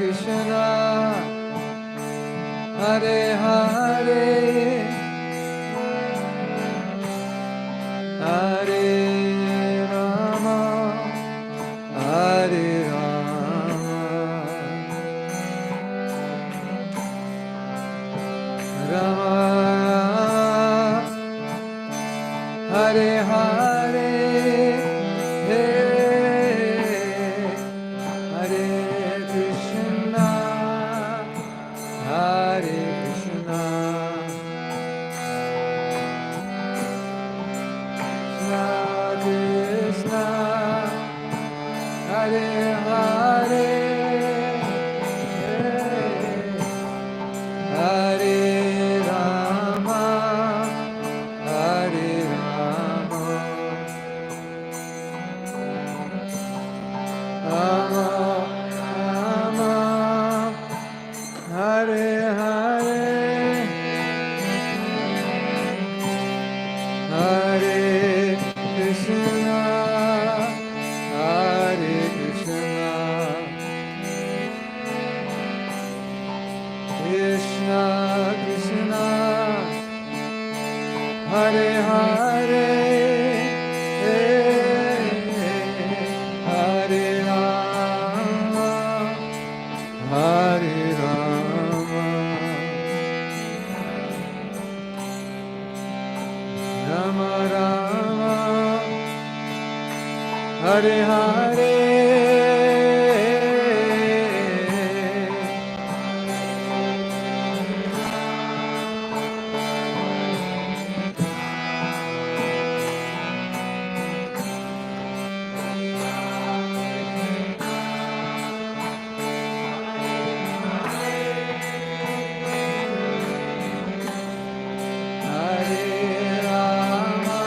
Krishna, Hare Hare, Hare Rama, Hare Rama, Rama Hare Hare, Hare Krishna, Hare Krishna, Krishna, Hare Hare, Hare Rama, Hare Rama, Rama Rama, Hare Hare, Hare Krishna, Hare Krishna, Krishna Krishna, Hare Hare, Hare Rama, Hare Rama, Rama Rama, Hare Hare, Hare Rama,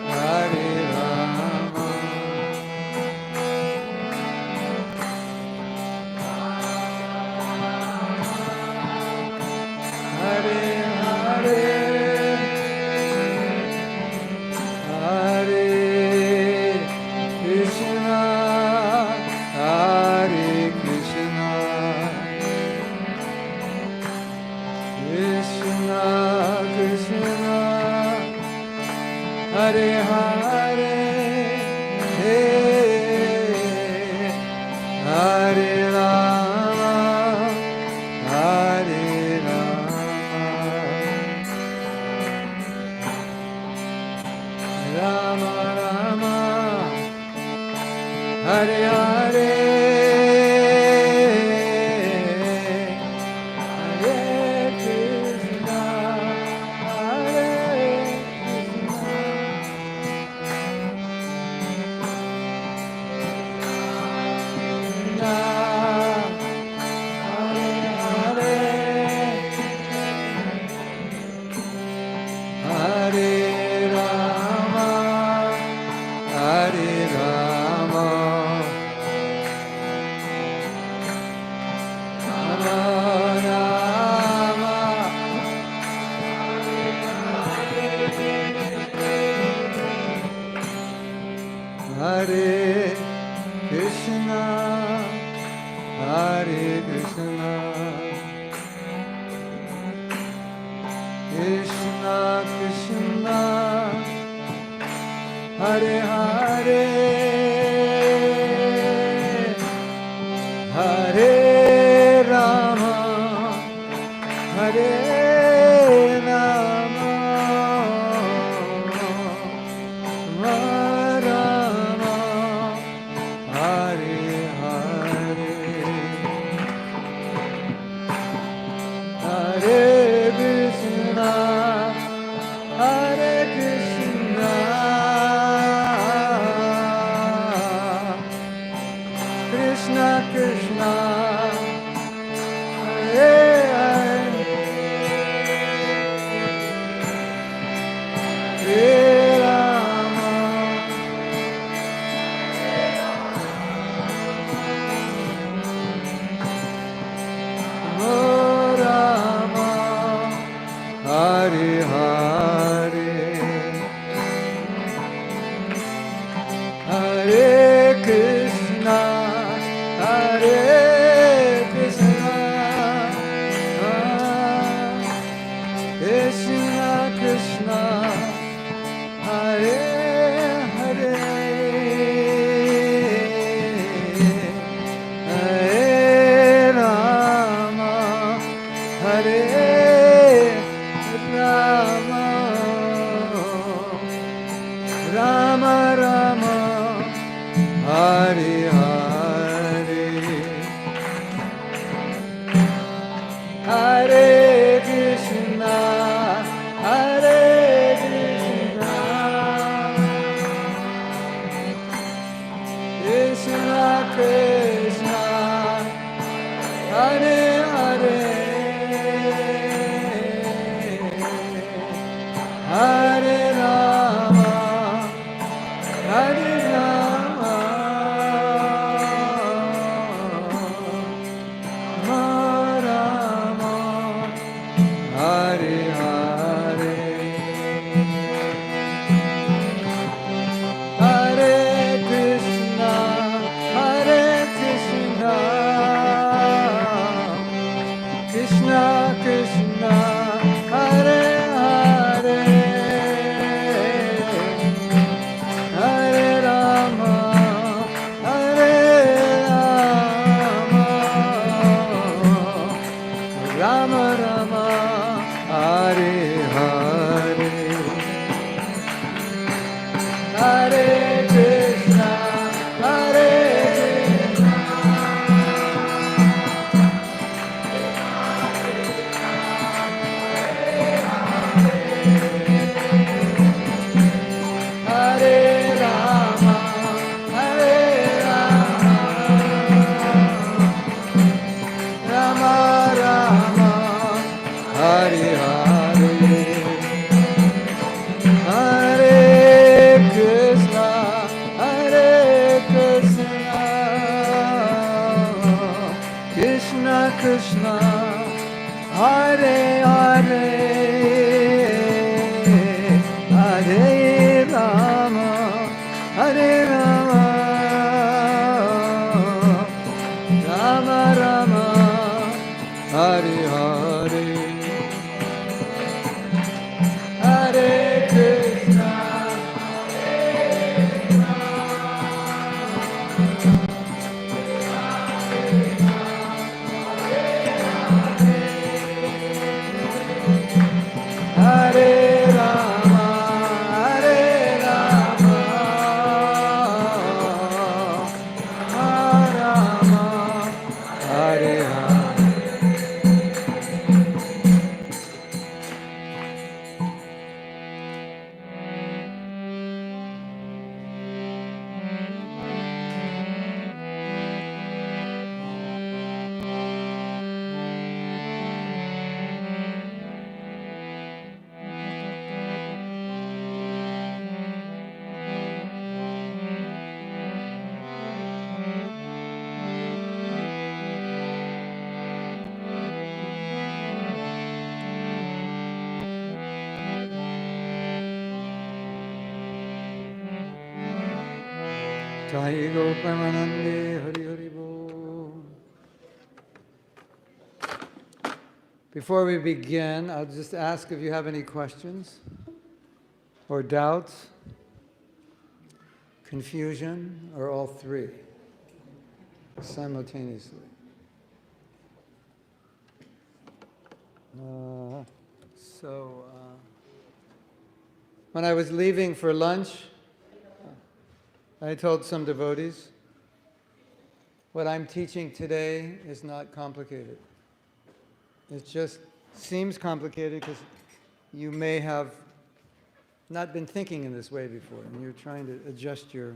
Hare Rama, Hare Hare, Hare Krishna, Hare Krishna, Krishna Krishna, Hare Hare, Hare Rama, Hare Rama, Rama Rama, Hare Hare, Hare Krishna, Hare Krishna, Hare Hare, Hare Rama, Hare Rama, Rama Rama, Hare Krishna, Hare Krishna, Krishna Krishna, Hare Hare, Hare Rama, Hare Rama, Rama Hare Hare, Hare Krishna, Hare Krishna, Krishna, Hare Hare, Hare Rama, Hare Rama, Rama Rama, Hare Hare, Hare Krishna, Hare Krishna, Krishna Krishna, Hare Hare, Hare Rama, Hare Rama, Rama Hare Hare, Hare Krishna, Hare Krishna, Krishna Krishna, Hare Hare, Hare Rama, Hare Rama, Rama Rama, Hare Hare, Hare Krishna, Hare Krishna, Hare Rama, Hare Rama, Rama Rama, Hare Hare, Hare Krishna, Hare Krishna, Krishna Krishna, Hare Hare, Hare Rama, Hare Rama, Rama Rama, Hare Hare, Hare Krishna, Hare Rama, Hare Rama, Rama, Hare Hare. Jai Gopamanande, Hari Hari Bol. Before we begin, I'll just ask if you have any questions or doubts, confusion, or all three simultaneously. When I was leaving for lunch, I told some devotees, what I'm teaching today is not complicated. It just seems complicated because you may have not been thinking in this way before, and you're trying to adjust your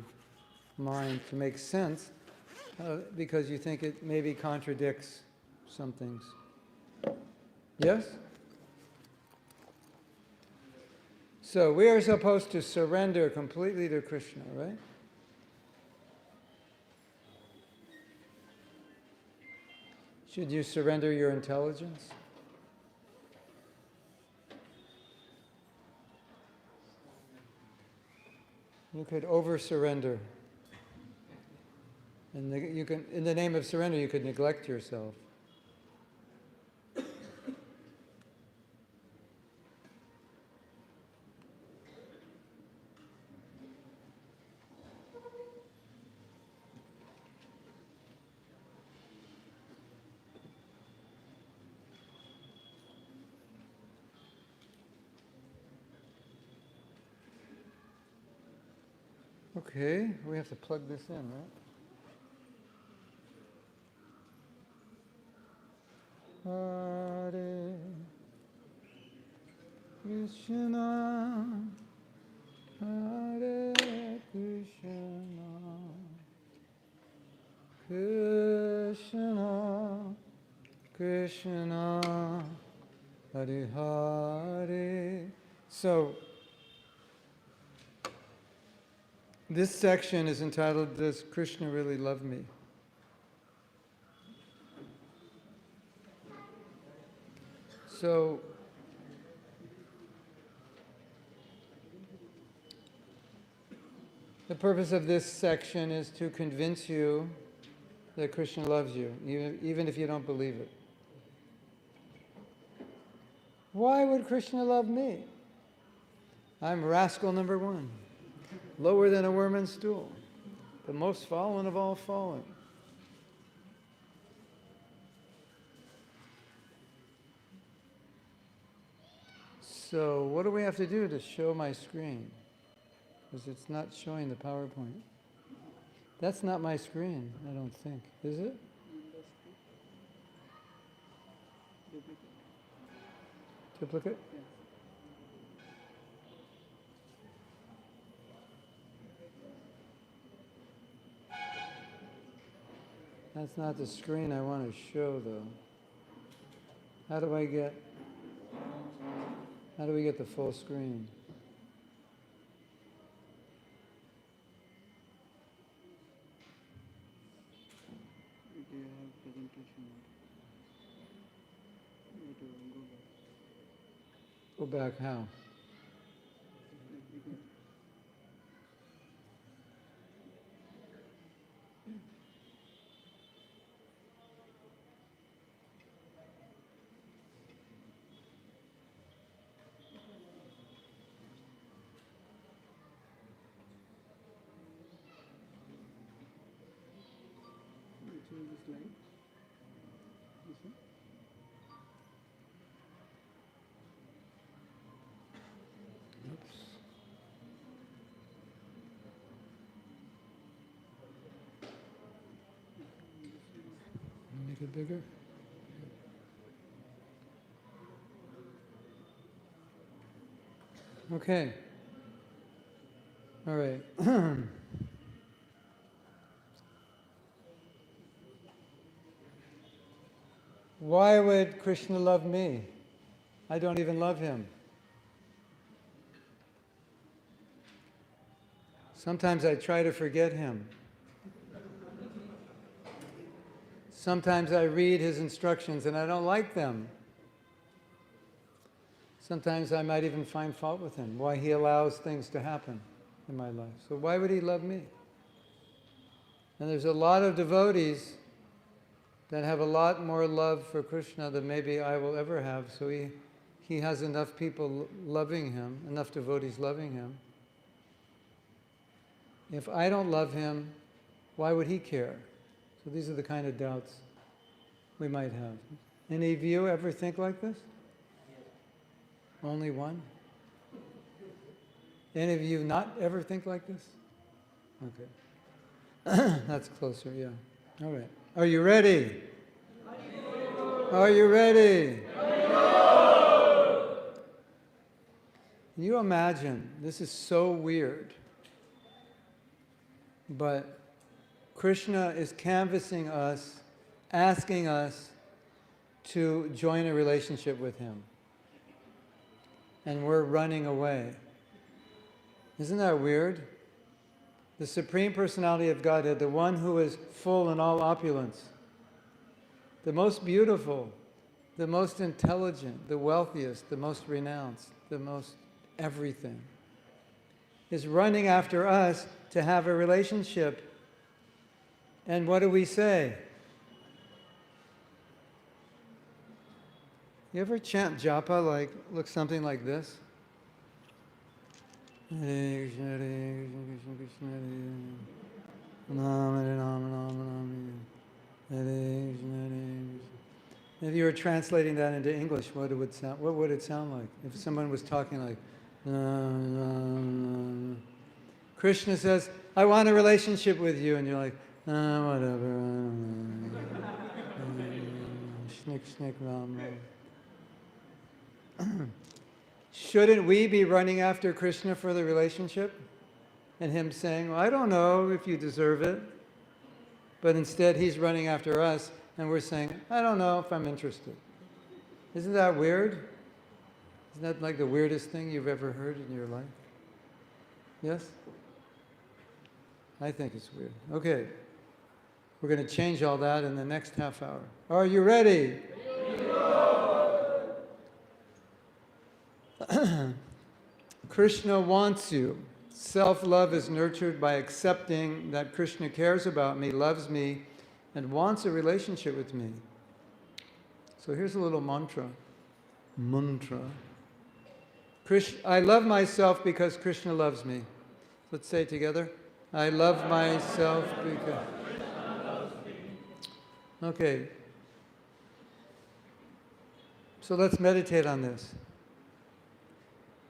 mind to make sense because you think it maybe contradicts some things. Yes? So we are supposed to surrender completely to Krishna, right? Should you surrender your intelligence? You could over-surrender. And you can, in the name of surrender, you could neglect yourself. Okay, we have to plug this in, right? Hare Krishna, Hare Krishna, Krishna, Krishna, Hare Hare. So, this section is entitled, Does Krishna Really Love Me? So, the purpose of this section is to convince you that Krishna loves you, even if you don't believe it. Why would Krishna love me? I'm rascal number one, lower than a worm and stool, the most fallen of all fallen. So what do we have to do to show my screen? Because it's not showing the PowerPoint. That's not my screen, I don't think. Is it? Duplicate? That's not the screen I want to show, though. How do we get the full screen? Go back how? Oops. Make it bigger. Okay. All right. Why would Krishna love me? I don't even love him. Sometimes I try to forget him. Sometimes I read his instructions and I don't like them. Sometimes I might even find fault with him, why he allows things to happen in my life. So why would he love me? And there's a lot of devotees that have a lot more love for Krishna than maybe I will ever have. So he has enough people loving him, enough devotees loving him. If I don't love him, why would he care? So these are the kind of doubts we might have. Any of you ever think like this? Only one? Any of you not ever think like this? Okay. That's closer, yeah. All right. Are you ready? Are you ready? Can you imagine? This is so weird. But Krishna is canvassing us, asking us to join a relationship with him. And we're running away. Isn't that weird? The Supreme Personality of Godhead, the one who is full in all opulence, the most beautiful, the most intelligent, the wealthiest, the most renounced, the most everything, is running after us to have a relationship. And what do we say? You ever chant japa look something like this? Hare Krishna, Hare Krishna, Krishna Krishna, Hare Hare Krishna, Hare Krishna. If you were translating that into English, what would it sound like? If someone was talking like, Krishna says, I want a relationship with you, and you're like, whatever, I don't know. Schnick, schnick, ram, ram. Shouldn't we be running after Krishna for the relationship? And him saying, well, I don't know if you deserve it. But instead, he's running after us, and we're saying, I don't know if I'm interested. Isn't that weird? Isn't that like the weirdest thing you've ever heard in your life? Yes? I think it's weird. Okay. We're going to change all that in the next half hour. Are you ready? Krishna wants you. Self-love is nurtured by accepting that Krishna cares about me, loves me, and wants a relationship with me. So here's a little mantra. I love myself because Krishna loves me. Let's say it together. I love myself because... Okay. So let's meditate on this.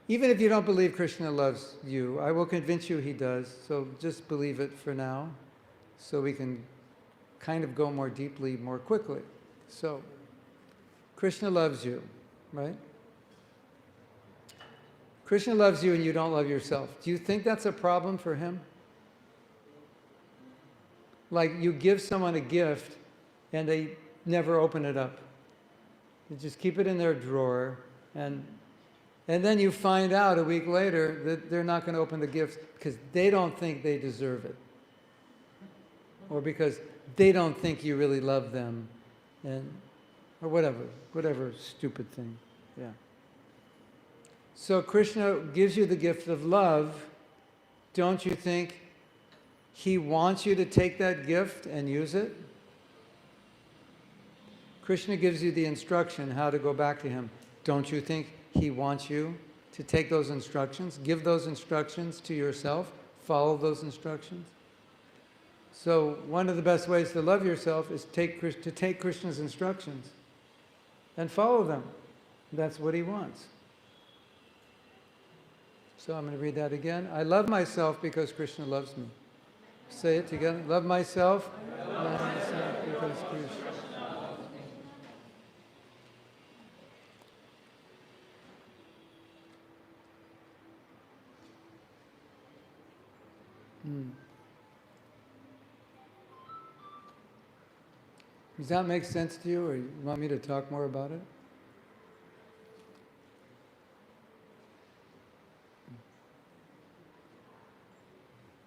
Even if you don't believe Krishna loves you, I will convince you he does, so just believe it for now, so we can kind of go more deeply, more quickly. So, Krishna loves you, right? Krishna loves you and you don't love yourself. Do you think that's a problem for him? Like you give someone a gift and they never open it up. You just keep it in their drawer, and then you find out a week later that they're not going to open the gift because they don't think they deserve it. Or because they don't think you really love them, or whatever stupid thing. Yeah. So Krishna gives you the gift of love. Don't you think he wants you to take that gift and use it? Krishna gives you the instruction how to go back to him. Don't you think he wants you to take those instructions, give those instructions to yourself, follow those instructions? So one of the best ways to love yourself is to take Krishna's instructions and follow them. That's what he wants. So I'm going to read that again. I love myself because Krishna loves me. Say it together. Love myself. Love myself because Krishna. Does that make sense to you, or you want me to talk more about it?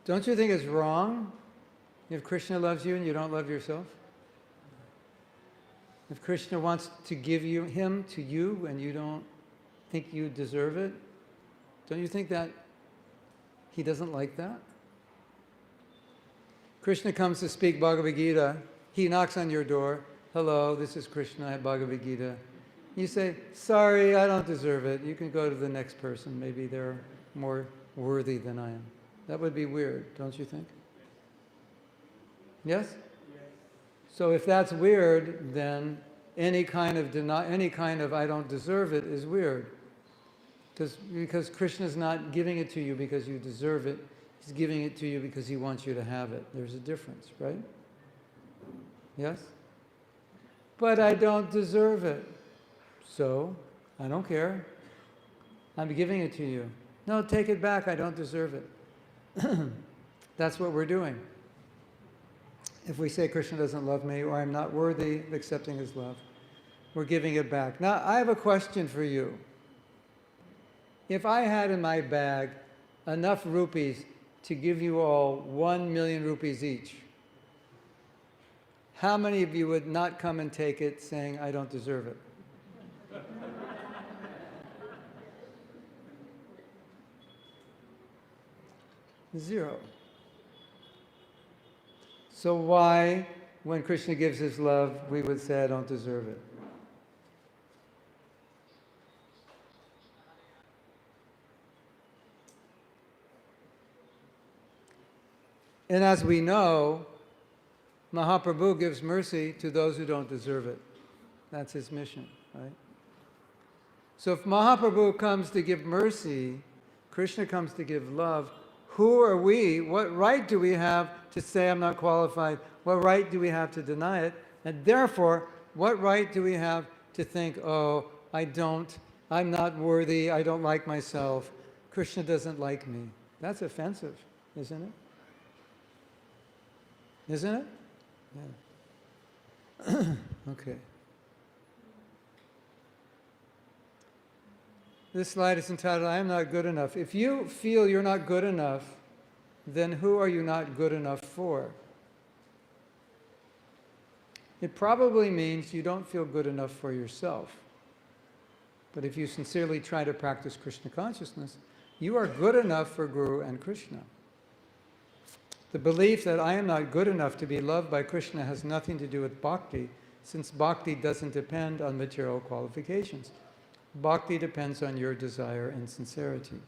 Don't you think it's wrong if Krishna loves you and you don't love yourself? If Krishna wants to give him to you and you don't think you deserve it, don't you think that he doesn't like that? Krishna comes to speak Bhagavad Gita. He knocks on your door. Hello, this is Krishna, I have Bhagavad Gita. You say, sorry, I don't deserve it. You can go to the next person. Maybe they're more worthy than I am. That would be weird, don't you think? Yes? So if that's weird, then any kind of I don't deserve it is weird. Because Krishna's not giving it to you because you deserve it. He's giving it to you because he wants you to have it. There's a difference, right? Yes? But I don't deserve it. So, I don't care. I'm giving it to you. No, take it back. I don't deserve it. That's what we're doing. If we say Krishna doesn't love me, or I'm not worthy of accepting his love, we're giving it back. Now, I have a question for you. If I had in my bag enough rupees to give you all 1 million rupees each, how many of you would not come and take it saying, I don't deserve it? Zero. So why, when Krishna gives his love, we would say, I don't deserve it? And as we know, Mahaprabhu gives mercy to those who don't deserve it. That's his mission, right? So if Mahaprabhu comes to give mercy, Krishna comes to give love, who are we? What right do we have to say I'm not qualified? What right do we have to deny it? And therefore, what right do we have to think, oh, I'm not worthy, I don't like myself, Krishna doesn't like me? That's offensive, isn't it? Isn't it? Yeah. Okay. This slide is entitled, I am not good enough. If you feel you're not good enough, then who are you not good enough for? It probably means you don't feel good enough for yourself. But if you sincerely try to practice Krishna consciousness, you are good enough for Guru and Krishna. The belief that I am not good enough to be loved by Krishna has nothing to do with bhakti, since bhakti doesn't depend on material qualifications. Bhakti depends on your desire and sincerity.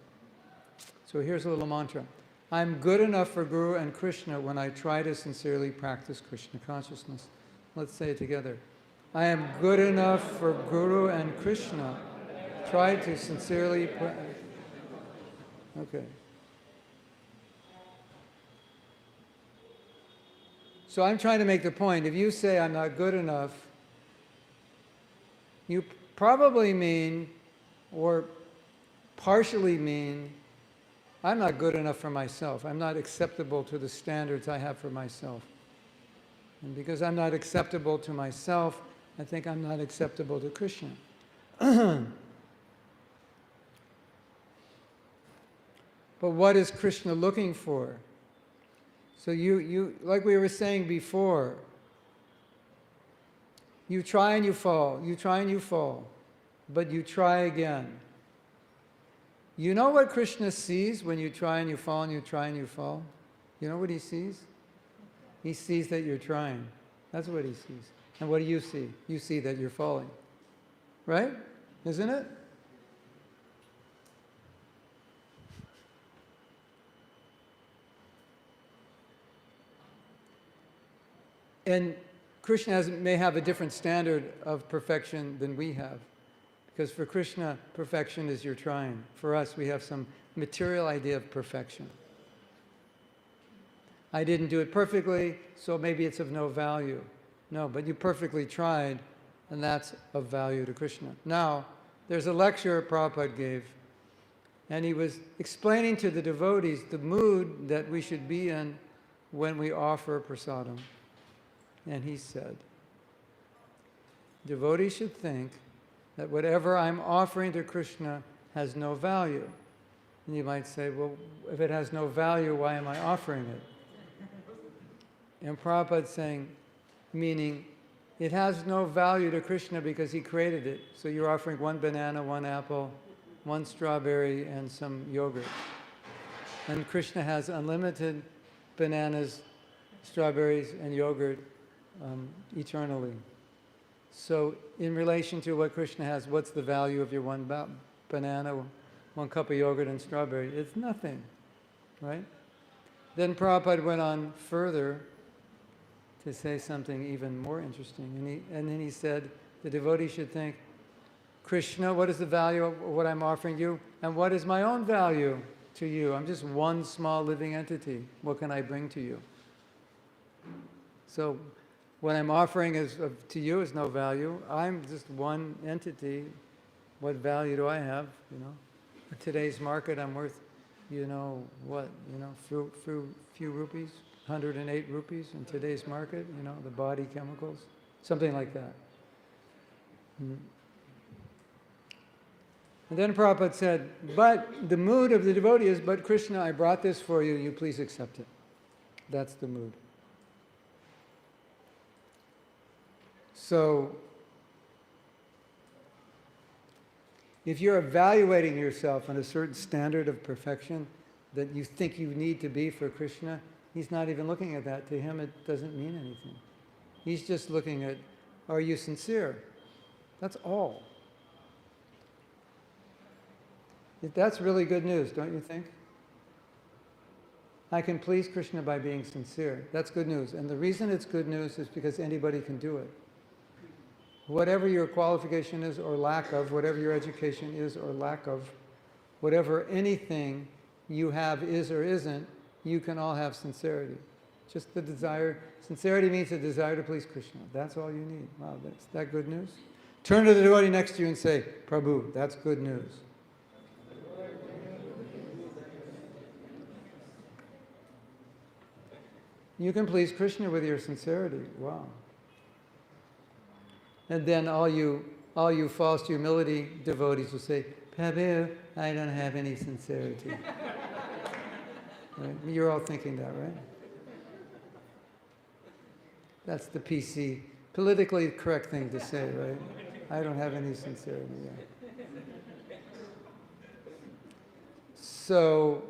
So here's a little mantra. I'm good enough for Guru and Krishna when I try to sincerely practice Krishna consciousness. Let's say it together. I am good enough for Guru and Krishna. Try to sincerely Okay. So I'm trying to make the point, if you say I'm not good enough, you probably mean, or partially mean, I'm not good enough for myself. I'm not acceptable to the standards I have for myself. And because I'm not acceptable to myself, I think I'm not acceptable to Krishna. But what is Krishna looking for? So you like we were saying before, you try and you fall, you try and you fall, but you try again. You know what Krishna sees when you try and you fall and you try and you fall? You know what he sees? He sees that you're trying. That's what he sees. And what do you see? You see that you're falling. Right? Isn't it? And Krishna may have a different standard of perfection than we have. Because for Krishna, perfection is your trying. For us, we have some material idea of perfection. I didn't do it perfectly, so maybe it's of no value. No, but you perfectly tried, and that's of value to Krishna. Now, there's a lecture Prabhupada gave, and he was explaining to the devotees the mood that we should be in when we offer prasadam. And he said, devotees should think that whatever I'm offering to Krishna has no value. And you might say, well, if it has no value, why am I offering it? And Prabhupada's saying, meaning, it has no value to Krishna because he created it. So you're offering one banana, one apple, one strawberry, and some yogurt. And Krishna has unlimited bananas, strawberries, and yogurt eternally. So in relation to what Krishna has, what's the value of your one banana, one cup of yogurt and strawberry? It's nothing, right? Then Prabhupada went on further to say something even more interesting. And then he said, the devotee should think, Krishna, what is the value of what I'm offering you? And what is my own value to you? I'm just one small living entity. What can I bring to you? So what I'm offering to you is no value. I'm just one entity. What value do I have? You know, in today's market, I'm worth, you know, what? You know, few rupees, 108 rupees in today's market. You know, the body chemicals, something like that. And then Prabhupada said, but the mood of the devotee is, but Krishna, I brought this for you. You please accept it. That's the mood. So, if you're evaluating yourself on a certain standard of perfection that you think you need to be for Krishna, he's not even looking at that. To him, it doesn't mean anything. He's just looking at, are you sincere? That's all. That's really good news, don't you think? I can please Krishna by being sincere. That's good news. And the reason it's good news is because anybody can do it. Whatever your qualification is or lack of, whatever your education is or lack of, whatever anything you have is or isn't, you can all have sincerity. Just the desire. Sincerity means a desire to please Krishna. That's all you need. Wow, that's that good news? Turn to the devotee next to you and say, Prabhu, that's good news. You can please Krishna with your sincerity. Wow. And then all you false humility devotees will say, Prabhu, I don't have any sincerity. Right? You're all thinking that, right? That's the PC, politically correct thing to say, right? I don't have any sincerity. Yeah. So,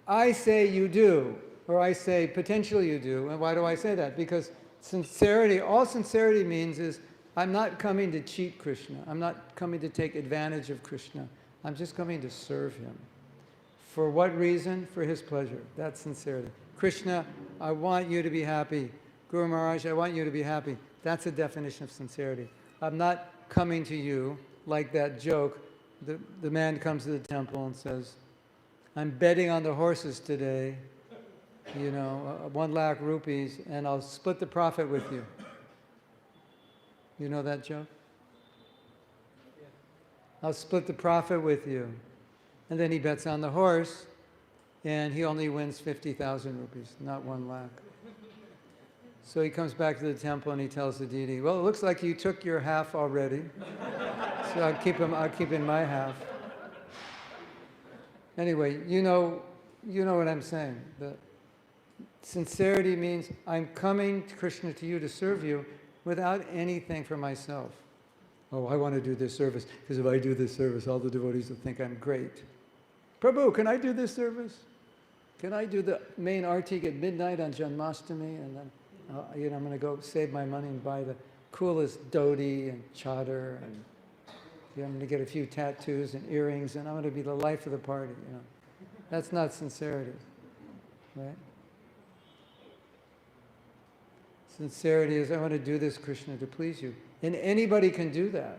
I say you do, or I say potentially you do. And why do I say that? Because sincerity, all sincerity means is, I'm not coming to cheat Krishna. I'm not coming to take advantage of Krishna. I'm just coming to serve him. For what reason? For his pleasure. That's sincerity. Krishna, I want you to be happy. Guru Maharaj, I want you to be happy. That's a definition of sincerity. I'm not coming to you like that joke. The man comes to the temple and says, I'm betting on the horses today, 1 lakh rupees, and I'll split the profit with you. You know that joke? I'll split the profit with you. And then he bets on the horse, and he only wins 50,000 rupees, not 1 lakh. So he comes back to the temple and he tells the deity, well, it looks like you took your half already, so I'll keep in my half. Anyway, you know what I'm saying. The sincerity means I'm coming, Krishna, to you to serve you without anything for myself. Oh, I want to do this service, because if I do this service, all the devotees will think I'm great. Prabhu, can I do this service? Can I do the main arti at midnight on Janmashtami? And then, I'm going to go save my money and buy the coolest dhoti and chadar. And I'm going to get a few tattoos and earrings, and I'm going to be the life of the party. That's not sincerity, right? Sincerity is, I want to do this, Krishna, to please you. And anybody can do that.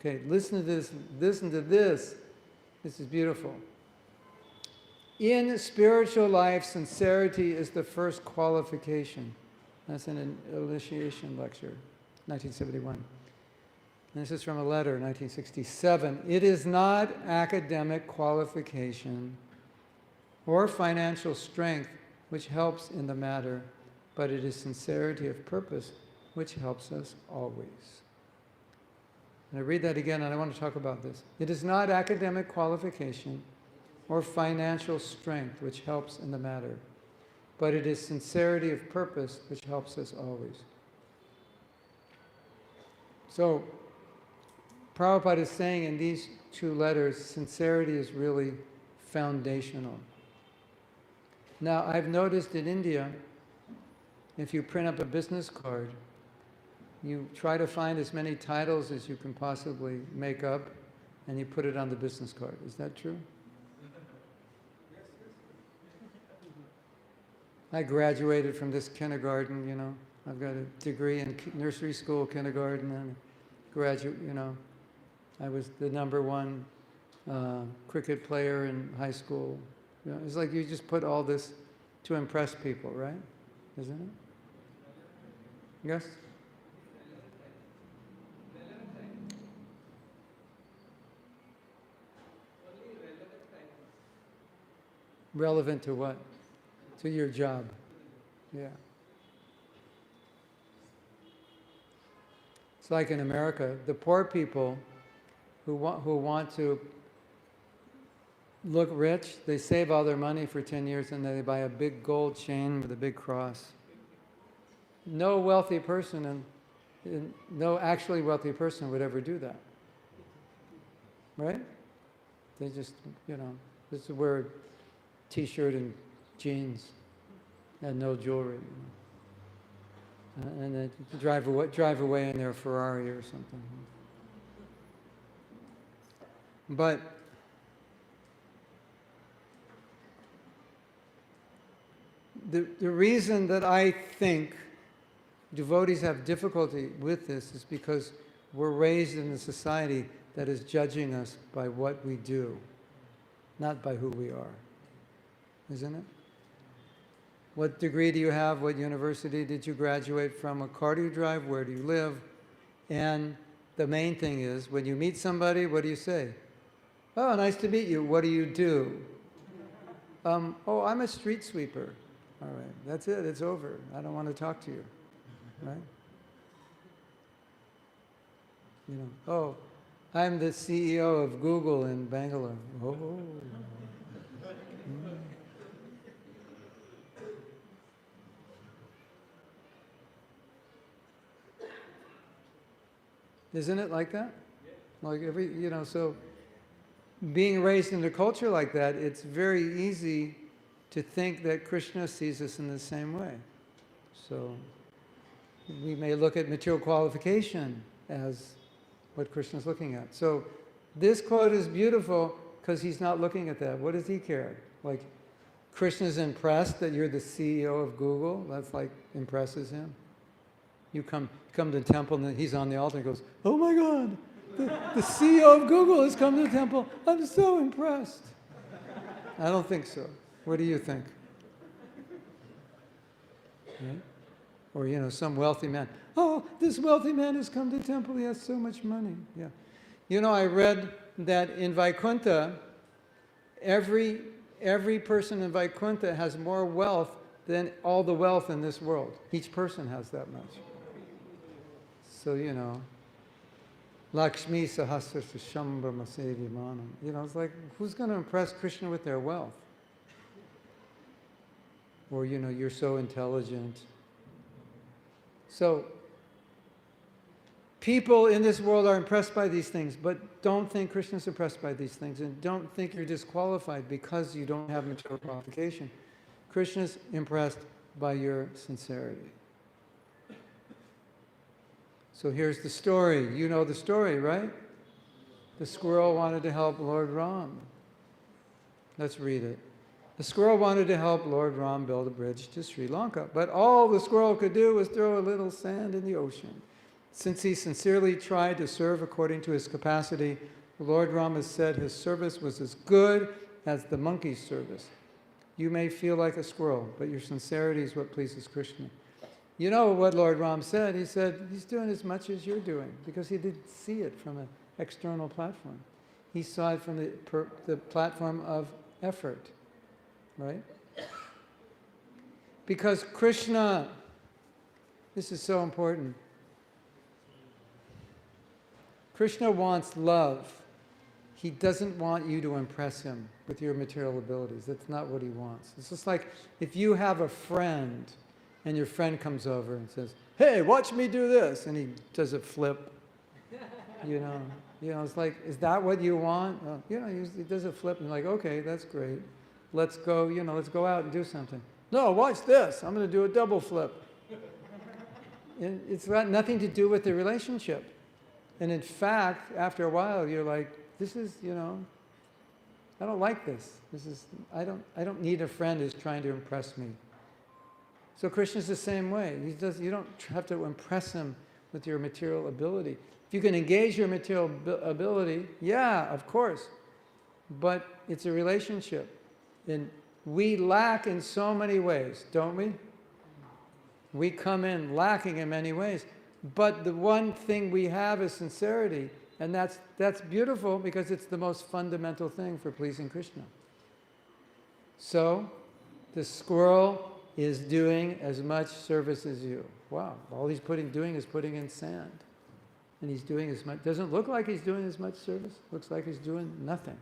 Okay, listen to this, listen to this. This is beautiful. In spiritual life, sincerity is the first qualification. That's in an initiation lecture, 1971. And this is from a letter, 1967. It is not academic qualification or financial strength which helps in the matter, but it is sincerity of purpose which helps us always. And I read that again, and I want to talk about this. It is not academic qualification or financial strength which helps in the matter, but it is sincerity of purpose which helps us always. So, Prabhupada is saying in these 2 letters, sincerity is really foundational. Now, I've noticed in India, if you print up a business card, you try to find as many titles as you can possibly make up, and you put it on the business card. Is that true? I graduated from this kindergarten, I've got a degree in nursery school, kindergarten, and graduate, I was the #1 cricket player in high school. It's like you just put all this to impress people, right? Isn't it? Yes? Relevant to what? To your job. Yeah. It's like in America, the poor people who want to look rich, they save all their money for 10 years and then they buy a big gold chain with a big cross. No wealthy person and no actually wealthy person would ever do that. Right? They just, just wear a t-shirt and jeans and no jewelry. And then drive away in their Ferrari or something. But the reason that I think devotees have difficulty with this is because we're raised in a society that is judging us by what we do. not by who we are. Isn't it? What degree do you have? What university did you graduate from? What car do you drive? Where do you live? And the main thing is, when you meet somebody, what do you say? Oh, nice to meet you. What do you do? Oh, I'm a street sweeper. All right, that's it. It's over. I don't want to talk to you. Right? You know, oh, I'm the CEO of Google in Bangalore. Oh. Isn't it like that? Like so being raised in a culture like that, it's very easy to think that Krishna sees us in the same way. So we may look at material qualification as what Krishna's looking at. So this quote is beautiful because he's not looking at that. What does he care? Like, Krishna's impressed that you're the CEO of Google. That's like impresses him. You come to the temple and he's on the altar and goes, oh my God, the CEO of Google has come to the temple. I'm so impressed. I don't think so. What do you think? Right? Or, some wealthy man. Oh, this wealthy man has come to the temple. He has so much money. Yeah. I read that in Vaikuntha, every person in Vaikuntha has more wealth than all the wealth in this world. Each person has that much. So, Lakshmi Sahasrasya Shambha Masevi Manam. It's like, who's going to impress Krishna with their wealth? Or, you're so intelligent. So, people in this world are impressed by these things, but don't think Krishna's impressed by these things, and don't think you're disqualified because you don't have material qualification. Krishna's impressed by your sincerity. So here's the story. You know the story, right? The squirrel wanted to help Lord Ram. Let's read it. The squirrel wanted to help Lord Ram build a bridge to Sri Lanka, but all the squirrel could do was throw a little sand in the ocean. Since he sincerely tried to serve according to his capacity, Lord Ram has said his service was as good as the monkey's service. You may feel like a squirrel, but your sincerity is what pleases Krishna. You know what Lord Ram said? He said, he's doing as much as you're doing, because he didn't see it from an external platform. He saw it from the platform of effort, right? Because Krishna, this is so important, Krishna wants love. He doesn't want you to impress him with your material abilities. That's not what he wants. It's just like if you have a friend and your friend comes over and says, hey, watch me do this, and he does a flip. It's like, is that what you want? He does a flip, and you're like, okay, that's great. Let's go, let's go out and do something. No, watch this. I'm going to do a double flip. And it's got nothing to do with the relationship. And in fact, after a while, you're like, this is, I don't like this. I don't need a friend who's trying to impress me. So Krishna's the same way. You don't have to impress him with your material ability. If you can engage your material ability, yeah, of course. But it's a relationship. And we lack in so many ways, don't we? We come in lacking in many ways. But the one thing we have is sincerity. And that's beautiful because it's the most fundamental thing for pleasing Krishna. So, the squirrel is doing as much service as you. Wow, all he's doing is putting in sand. And he's doing as much, doesn't look like he's doing as much service. Looks like he's doing nothing,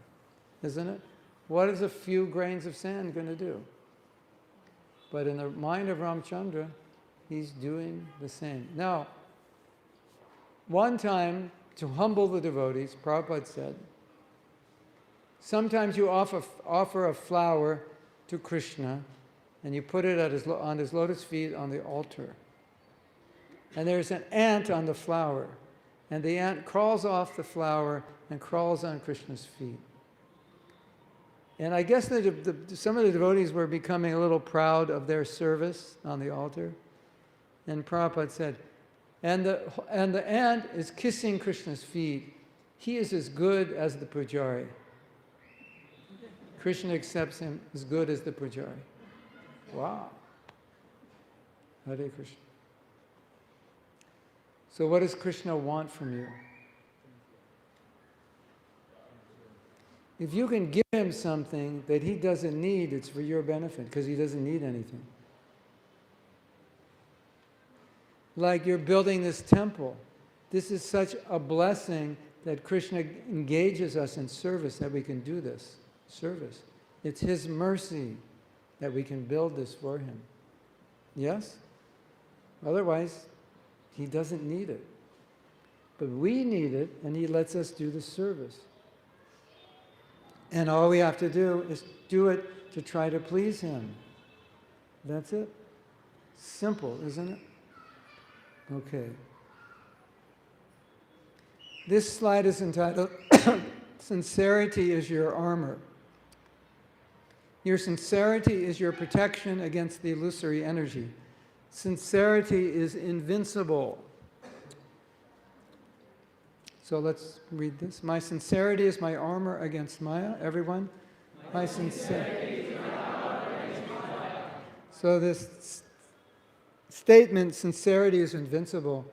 isn't it? What is a few grains of sand going to do? But in the mind of Ramchandra, he's doing the same. Now, one time, to humble the devotees, Prabhupada said, sometimes you offer a flower to Krishna and you put it on his lotus feet on the altar. And there's an ant on the flower. And the ant crawls off the flower and crawls on Krishna's feet. And I guess some of the devotees were becoming a little proud of their service on the altar. And Prabhupada said, and the ant is kissing Krishna's feet. He is as good as the pujari. Krishna accepts him as good as the pujari. Wow. Hare Krishna. So what does Krishna want from you? If you can give him something that he doesn't need, it's for your benefit, because he doesn't need anything. Like you're building this temple. This is such a blessing that Krishna engages us in service, that we can do this service. It's his mercy that we can build this for him. Yes? Otherwise, he doesn't need it. But we need it, and he lets us do the service. And all we have to do is do it to try to please him. That's it. Simple, isn't it? Okay. This slide is entitled, Sincerity is Your Armor. Your sincerity is your protection against the illusory energy. Sincerity is invincible. So let's read this. My sincerity is my armor against Maya. Everyone? My sincerity is my armor against Maya. So this statement, sincerity is invincible,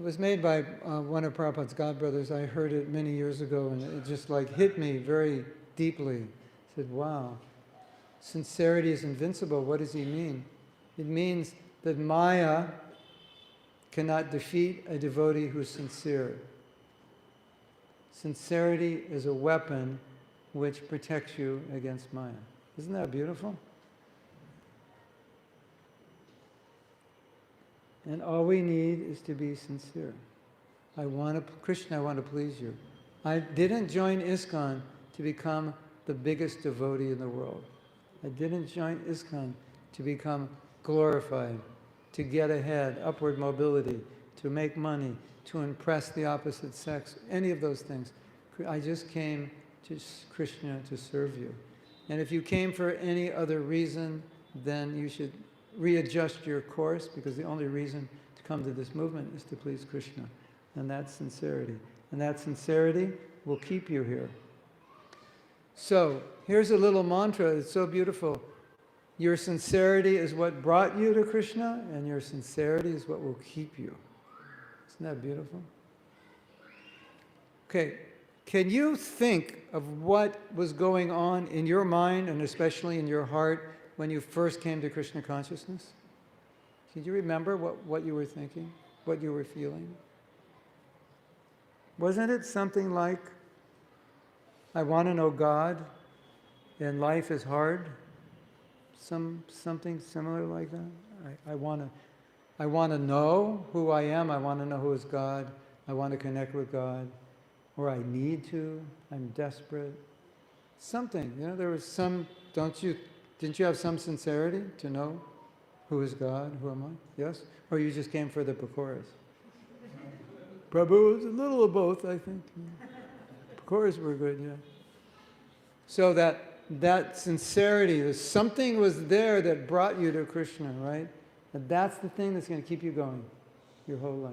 it was made by one of Prabhupada's godbrothers. I heard it many years ago, and it just like hit me very deeply. I said, wow, sincerity is invincible. What does he mean? It means that Maya cannot defeat a devotee who's sincere. Sincerity is a weapon which protects you against Maya. Isn't that beautiful? And all we need is to be sincere. Krishna, I want to please you. I didn't join ISKCON to become the biggest devotee in the world. I didn't join ISKCON to become glorified, to get ahead, upward mobility, to make money, to impress the opposite sex, any of those things. I just came to Krishna to serve you. And if you came for any other reason, then you should readjust your course, because the only reason to come to this movement is to please Krishna. And that's sincerity. And that sincerity will keep you here. So, here's a little mantra. It's so beautiful. Your sincerity is what brought you to Krishna, and your sincerity is what will keep you. Isn't that beautiful? Okay, can you think of what was going on in your mind, and especially in your heart, when you first came to Krishna consciousness? Can you remember what you were thinking, what you were feeling? Wasn't it something like, I want to know God, and life is hard? Something similar like that? I want to know who I am. I want to know who is God. I want to connect with God. Or I need to. I'm desperate. Something. There was some, didn't you have some sincerity to know who is God, who am I? Yes? Or you just came for the pakoras? Prabhu was a little of both, I think. Pakoras were good, yeah. So that sincerity, something was there that brought you to Krishna, right? And that's the thing that's going to keep you going your whole life.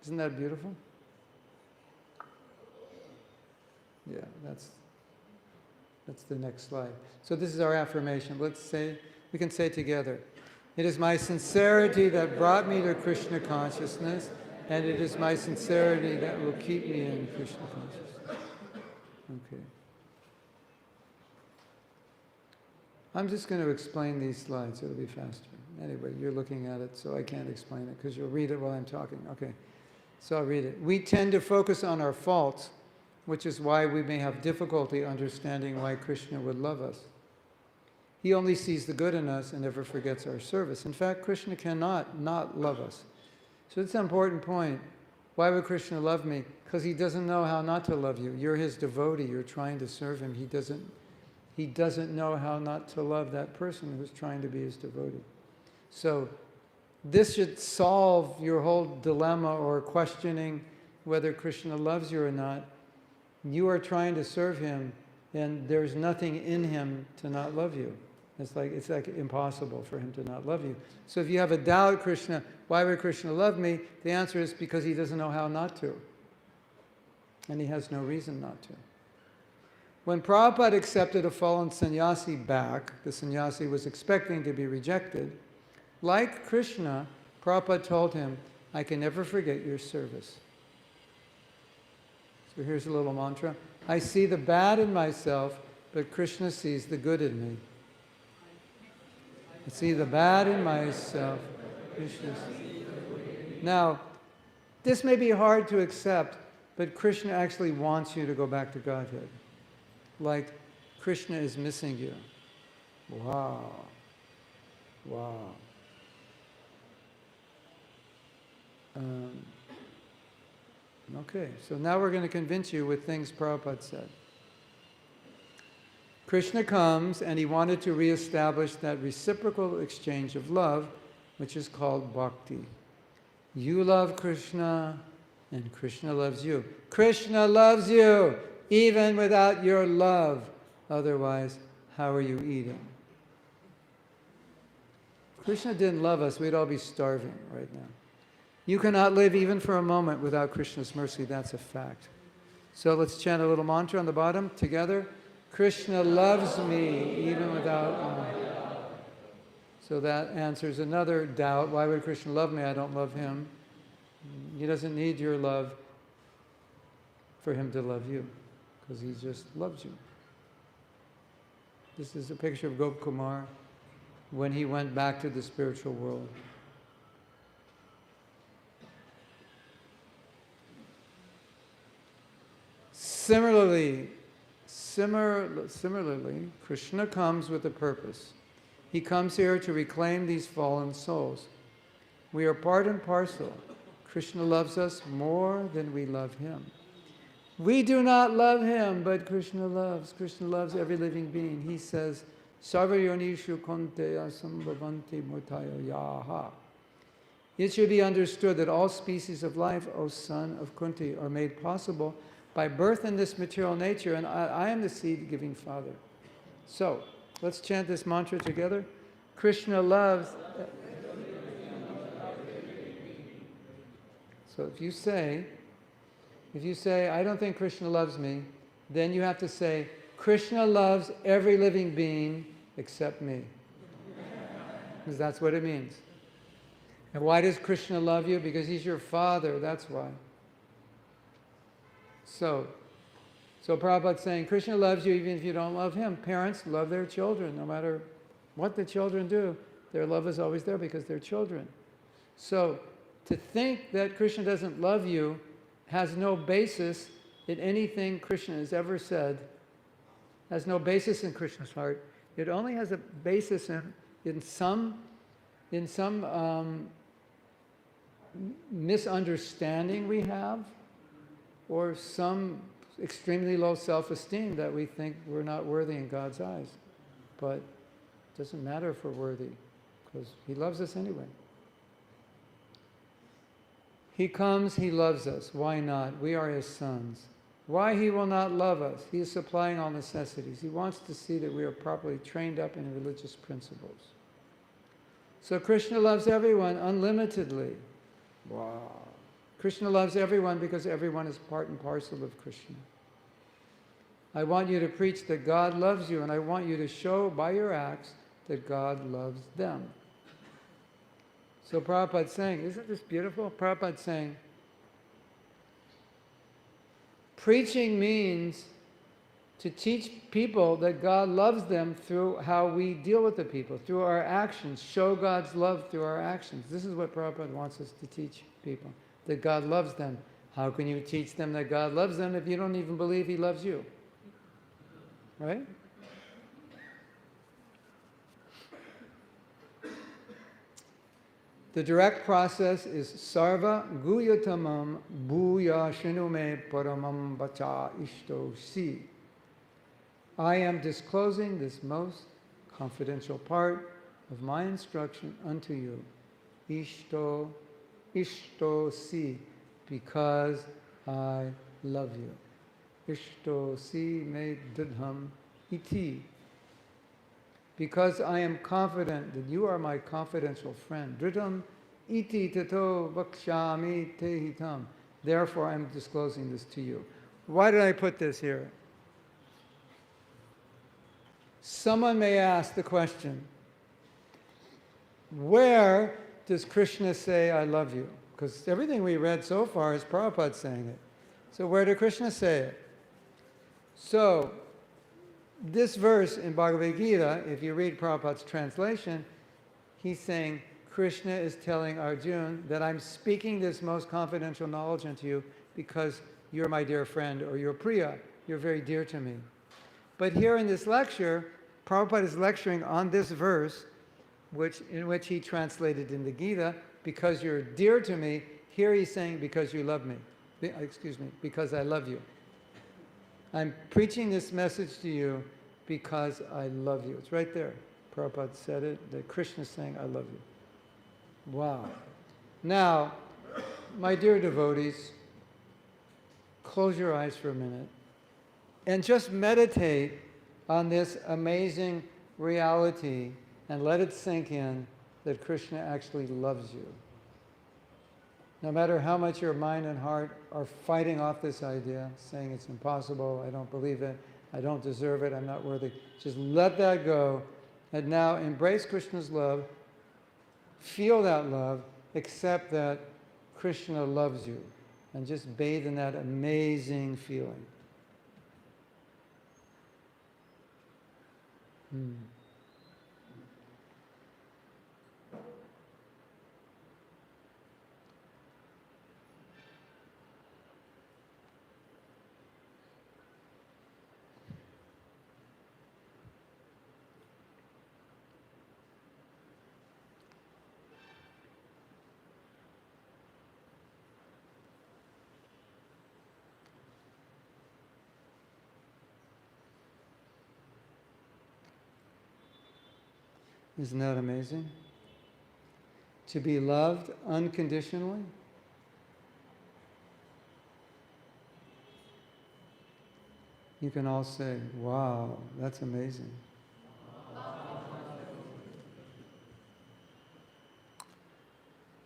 Isn't that beautiful? Yeah, that's the next slide. So this is our affirmation. We can say together, it is my sincerity that brought me to Krishna consciousness, and it is my sincerity that will keep me in Krishna consciousness. Okay. I'm just going to explain these slides. It'll be faster. Anyway, you're looking at it, so I can't explain it, because you'll read it while I'm talking. Okay, so I'll read it. We tend to focus on our faults, which is why we may have difficulty understanding why Krishna would love us. He only sees the good in us and never forgets our service. In fact, Krishna cannot not love us. So it's an important point. Why would Krishna love me? Because he doesn't know how not to love you. You're his devotee. You're trying to serve him. He doesn't know how not to love that person who's trying to be his devotee. So this should solve your whole dilemma or questioning whether Krishna loves you or not. You are trying to serve him, and there's nothing in him to not love you. It's like impossible for him to not love you. So if you have a doubt, Krishna, why would Krishna love me? The answer is because he doesn't know how not to. And he has no reason not to. When Prabhupada accepted a fallen sannyasi back, the sannyasi was expecting to be rejected, like Krishna, Prabhupada told him, I can never forget your service. So here's a little mantra. I see the bad in myself, but Krishna sees the good in me. I see the bad in myself. Krishna sees. Now, this may be hard to accept, but Krishna actually wants you to go back to Godhead. Like Krishna is missing you. Wow. Wow. Okay, so now we're going to convince you with things Prabhupada said. Krishna comes and he wanted to reestablish that reciprocal exchange of love, which is called bhakti. You love Krishna and Krishna loves you. Krishna loves you even without your love. Otherwise, how are you eating? If Krishna didn't love us, we'd all be starving right now. You cannot live even for a moment without Krishna's mercy. That's a fact. So let's chant a little mantra on the bottom together. Krishna loves me even without love. So that answers another doubt. Why would Krishna love me? I don't love him. He doesn't need your love for him to love you, because he just loves you. This is a picture of Gop Kumar when he went back to the spiritual world. Similarly, Krishna comes with a purpose. He comes here to reclaim these fallen souls. We are part and parcel. Krishna loves us more than we love him. We do not love him, but Krishna loves. Krishna loves every living being. He says, Sarva yonishu konte asambhavanti murtayo yaha. It should be understood that all species of life, O son of Kunti, are made possible by birth in this material nature, and I am the seed-giving Father. So, let's chant this mantra together. Krishna loves. So if you say, I don't think Krishna loves me, then you have to say, Krishna loves every living being except me. Because that's what it means. And why does Krishna love you? Because he's your father, that's why. So Prabhupada's saying, Krishna loves you even if you don't love him. Parents love their children, no matter what the children do. Their love is always there because they're children. So, to think that Krishna doesn't love you has no basis in anything Krishna has ever said, has no basis in Krishna's heart. It only has a basis in some misunderstanding we have, or some extremely low self-esteem that we think we're not worthy in God's eyes. But it doesn't matter if we're worthy, because he loves us anyway. He comes, he loves us. Why not? We are his sons. Why he will not love us? He is supplying all necessities. He wants to see that we are properly trained up in religious principles. So Krishna loves everyone unlimitedly. Wow. Krishna loves everyone because everyone is part and parcel of Krishna. I want you to preach that God loves you, and I want you to show by your acts that God loves them. So Prabhupada's saying, isn't this beautiful? Prabhupada's saying, preaching means to teach people that God loves them through how we deal with the people, through our actions, show God's love through our actions. This is what Prabhupada wants us to teach people, that God loves them. How can you teach them that God loves them if you don't even believe he loves you? Right? The direct process is sarva guyatamam bhuya shinume paramam bacha ishto si. I am disclosing this most confidential part of my instruction unto you. Ishto si, because I love you. Ishto si me didham iti. Because I am confident that you are my confidential friend. Dridham iti tato vakshami tehitam. Therefore I am disclosing this to you. Why did I put this here? Someone may ask the question, where does Krishna say, I love you? Because everything we read so far is Prabhupada saying it. So where did Krishna say it? So, this verse in Bhagavad Gita, if you read Prabhupada's translation, he's saying, Krishna is telling Arjuna that I'm speaking this most confidential knowledge into you because you're my dear friend, or you're Priya, you're very dear to me. But here in this lecture, Prabhupada is lecturing on this verse, in which he translated in the Gita, because you're dear to me. Here he's saying, because you love me. Because I love you. I'm preaching this message to you because I love you. It's right there. Prabhupada said it, that Krishna is saying, I love you. Wow. Now, my dear devotees, close your eyes for a minute and just meditate on this amazing reality and let it sink in that Krishna actually loves you. No matter how much your mind and heart are fighting off this idea, saying it's impossible, I don't believe it, I don't deserve it, I'm not worthy, just let that go and now embrace Krishna's love, feel that love, accept that Krishna loves you, and just bathe in that amazing feeling. Isn't that amazing? To be loved unconditionally? You can all say, wow, that's amazing.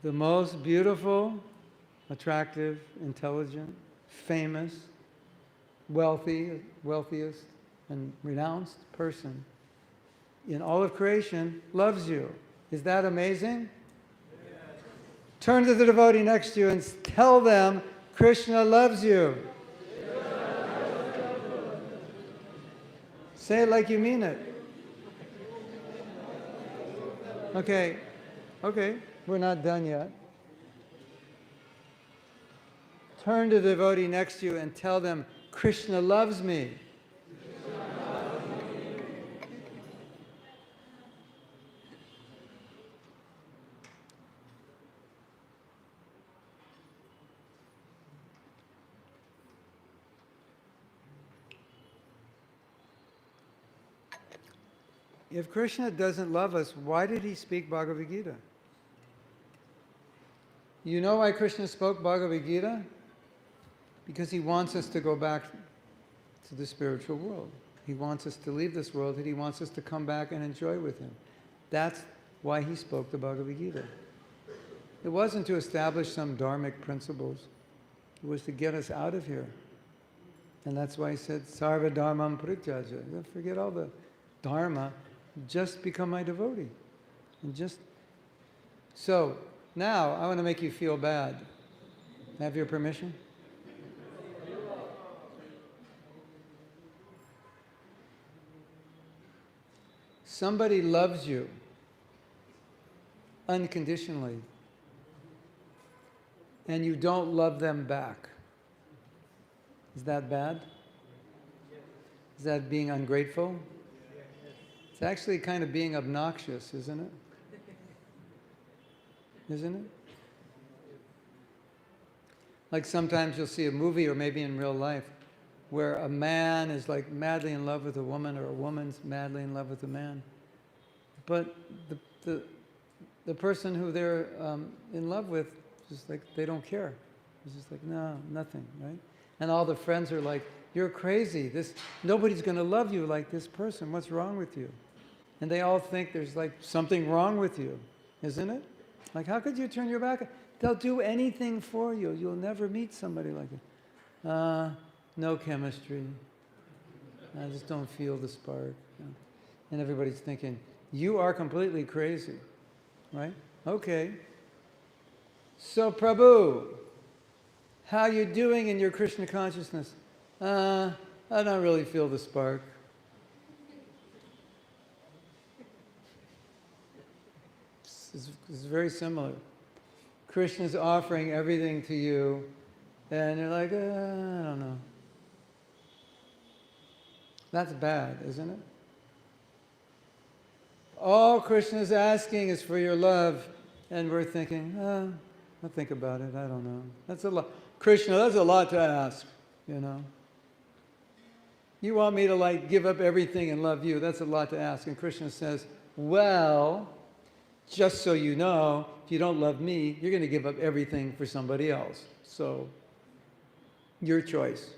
The most beautiful, attractive, intelligent, famous, wealthiest, and renounced person in all of creation loves you. Is that amazing? Yes. Turn to the devotee next to you and tell them Krishna loves you. Say it like you mean it. Okay, we're not done yet. Turn to the devotee next to you and tell them Krishna loves me. If Krishna doesn't love us, why did he speak Bhagavad Gita? You know why Krishna spoke Bhagavad Gita? Because he wants us to go back to the spiritual world. He wants us to leave this world, and he wants us to come back and enjoy with him. That's why he spoke the Bhagavad Gita. It wasn't to establish some dharmic principles. It was to get us out of here. And that's why he said, Sarva Dharmam Prityaja. Forget all the dharma. Just become my devotee. And just... So, now I want to make you feel bad. Have your permission? Somebody loves you unconditionally, and you don't love them back. Is that bad? Is that being ungrateful? It's actually kind of being obnoxious, isn't it? Isn't it? Like sometimes you'll see a movie, or maybe in real life, where a man is like madly in love with a woman, or a woman's madly in love with a man. But the person who they're in love with, just like, they don't care. It's just like, no, nothing, right? And all the friends are like, you're crazy. Nobody's going to love you like this person. What's wrong with you? And they all think there's like something wrong with you, isn't it? Like, how could you turn your back? They'll do anything for you. You'll never meet somebody like it. No chemistry. I just don't feel the spark. And everybody's thinking, you are completely crazy, right? Okay. So Prabhu, how you doing in your Krishna consciousness? I don't really feel the spark. It's very similar. Krishna's offering everything to you, and you're like, I don't know. That's bad, isn't it? All Krishna's asking is for your love, and we're thinking, I'll think about it, I don't know. That's a lot. Krishna, that's a lot to ask, you know. You want me to like give up everything and love you, that's a lot to ask. And Krishna says, well, just so you know, if you don't love me, you're going to give up everything for somebody else. So, your choice.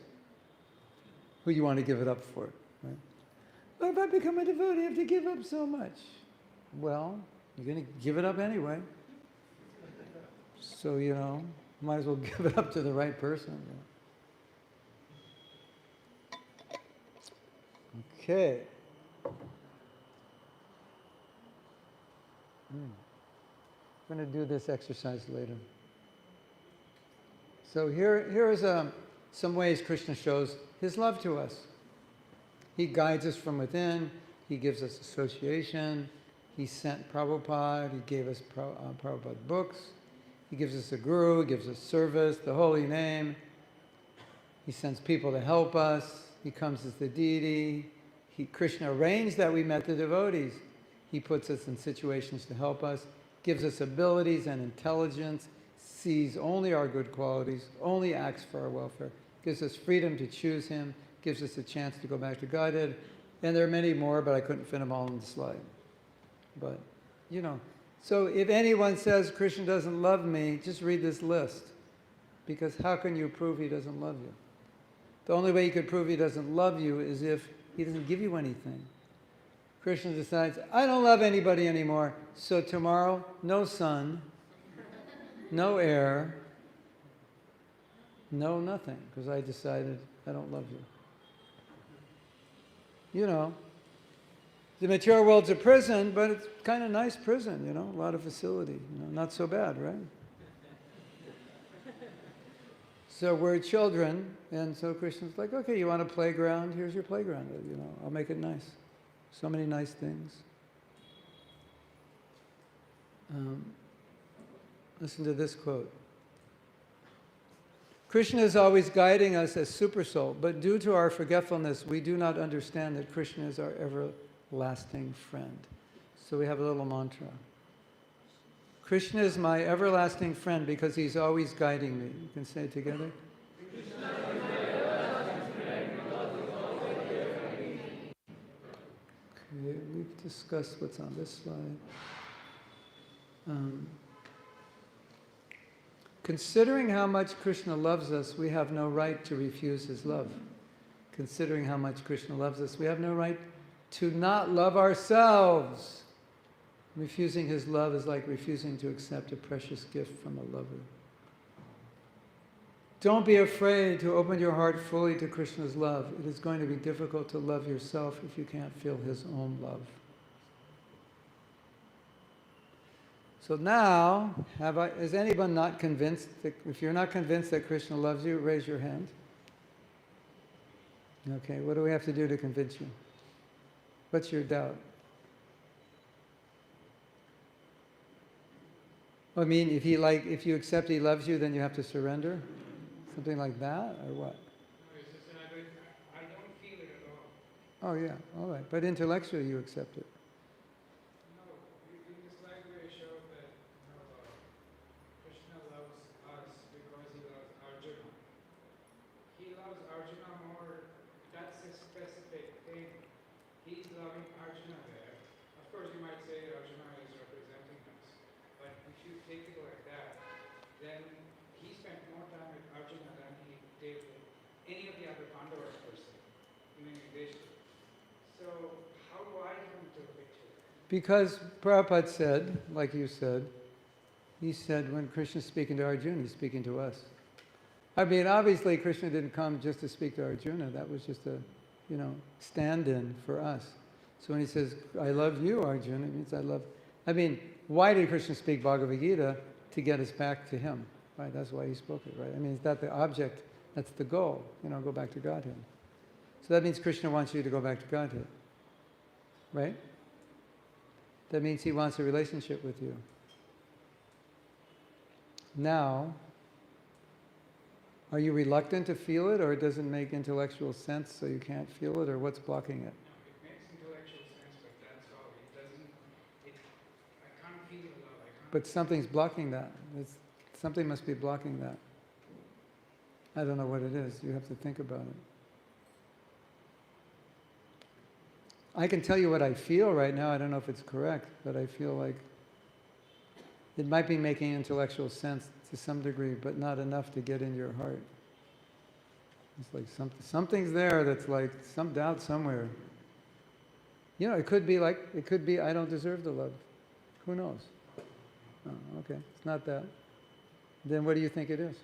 Who you want to give it up for, right? But if I become a devotee, I have to give up so much. Well, you're going to give it up anyway. So, you know, might as well give it up to the right person. Okay. I'm going to do this exercise later. So here is some ways Krishna shows his love to us. He guides us from within. He gives us association. He sent Prabhupada. He gave us Prabhupada books. He gives us a guru. He gives us service, the holy name. He sends people to help us. He comes as the deity. Krishna arranged that we met the devotees. He puts us in situations to help us, gives us abilities and intelligence, sees only our good qualities, only acts for our welfare, gives us freedom to choose him, gives us a chance to go back to Godhead. And there are many more, but I couldn't fit them all in the slide. But, you know, so if anyone says Krishna doesn't love me, just read this list. Because how can you prove he doesn't love you? The only way you could prove he doesn't love you is if he doesn't give you anything. Krishna decides, I don't love anybody anymore, so tomorrow, no sun, no air, no nothing, because I decided I don't love you. You know, the material world's a prison, but it's kind of nice prison, you know, a lot of facility, you know, not so bad, right? So we're children, and so Krishna's like, okay, you want a playground? Here's your playground, you know, I'll make it nice. So many nice things. Listen to this quote. Krishna is always guiding us as super soul, but due to our forgetfulness, we do not understand that Krishna is our everlasting friend. So we have a little mantra. Krishna is my everlasting friend because he's always guiding me. You can say it together. Krishna is my everlasting friend because he's always guiding me. Okay, we've discussed what's on this slide. Considering how much Krishna loves us, we have no right to refuse his love. Considering how much Krishna loves us, we have no right to not love ourselves. Refusing his love is like refusing to accept a precious gift from a lover. Don't be afraid to open your heart fully to Krishna's love. It is going to be difficult to love yourself if you can't feel his own love. So now, is anyone not convinced that, if you're not convinced that Krishna loves you, raise your hand. Okay, what do we have to do to convince you? What's your doubt? I mean, if you accept he loves you, then you have to surrender? Something like that, or what? No, it's just that I don't feel it at all. Oh yeah, all right. But intellectually you accept it. No, in the slide where you showed that Krishna loves us because he loves Arjuna. He loves Arjuna more, that's a specific thing. He's loving Arjuna there. Of course you might say Arjuna is representing us. But if you take it like that, then he spent more time with Arjuna than he did with any of the other Pandavas per se, even in Yudhishthira. So how do I come to the picture? Because Prabhupada said, like you said, he said when Krishna's speaking to Arjuna, he's speaking to us. I mean, obviously Krishna didn't come just to speak to Arjuna. That was just a, stand-in for us. So when he says, I love you, Arjuna, it means I love... I mean, why did Krishna speak Bhagavad Gita? To get us back to him, right? That's why he spoke it, right? I mean, is that the object? That's the goal, go back to Godhead. So that means Krishna wants you to go back to Godhead, right? That means he wants a relationship with you. Now, are you reluctant to feel it, or it doesn't make intellectual sense so you can't feel it, or what's blocking it? No, it makes intellectual sense, but that's all. It doesn't, I can't feel the love. I can't. But something's blocking that. Something must be blocking that. I don't know what it is. You have to think about it. I can tell you what I feel right now. I don't know if it's correct, but I feel like it might be making intellectual sense to some degree, but not enough to get in your heart. It's like something's there that's like some doubt somewhere. It could be I don't deserve the love. Who knows? Oh, okay, it's not that. Then what do you think it is?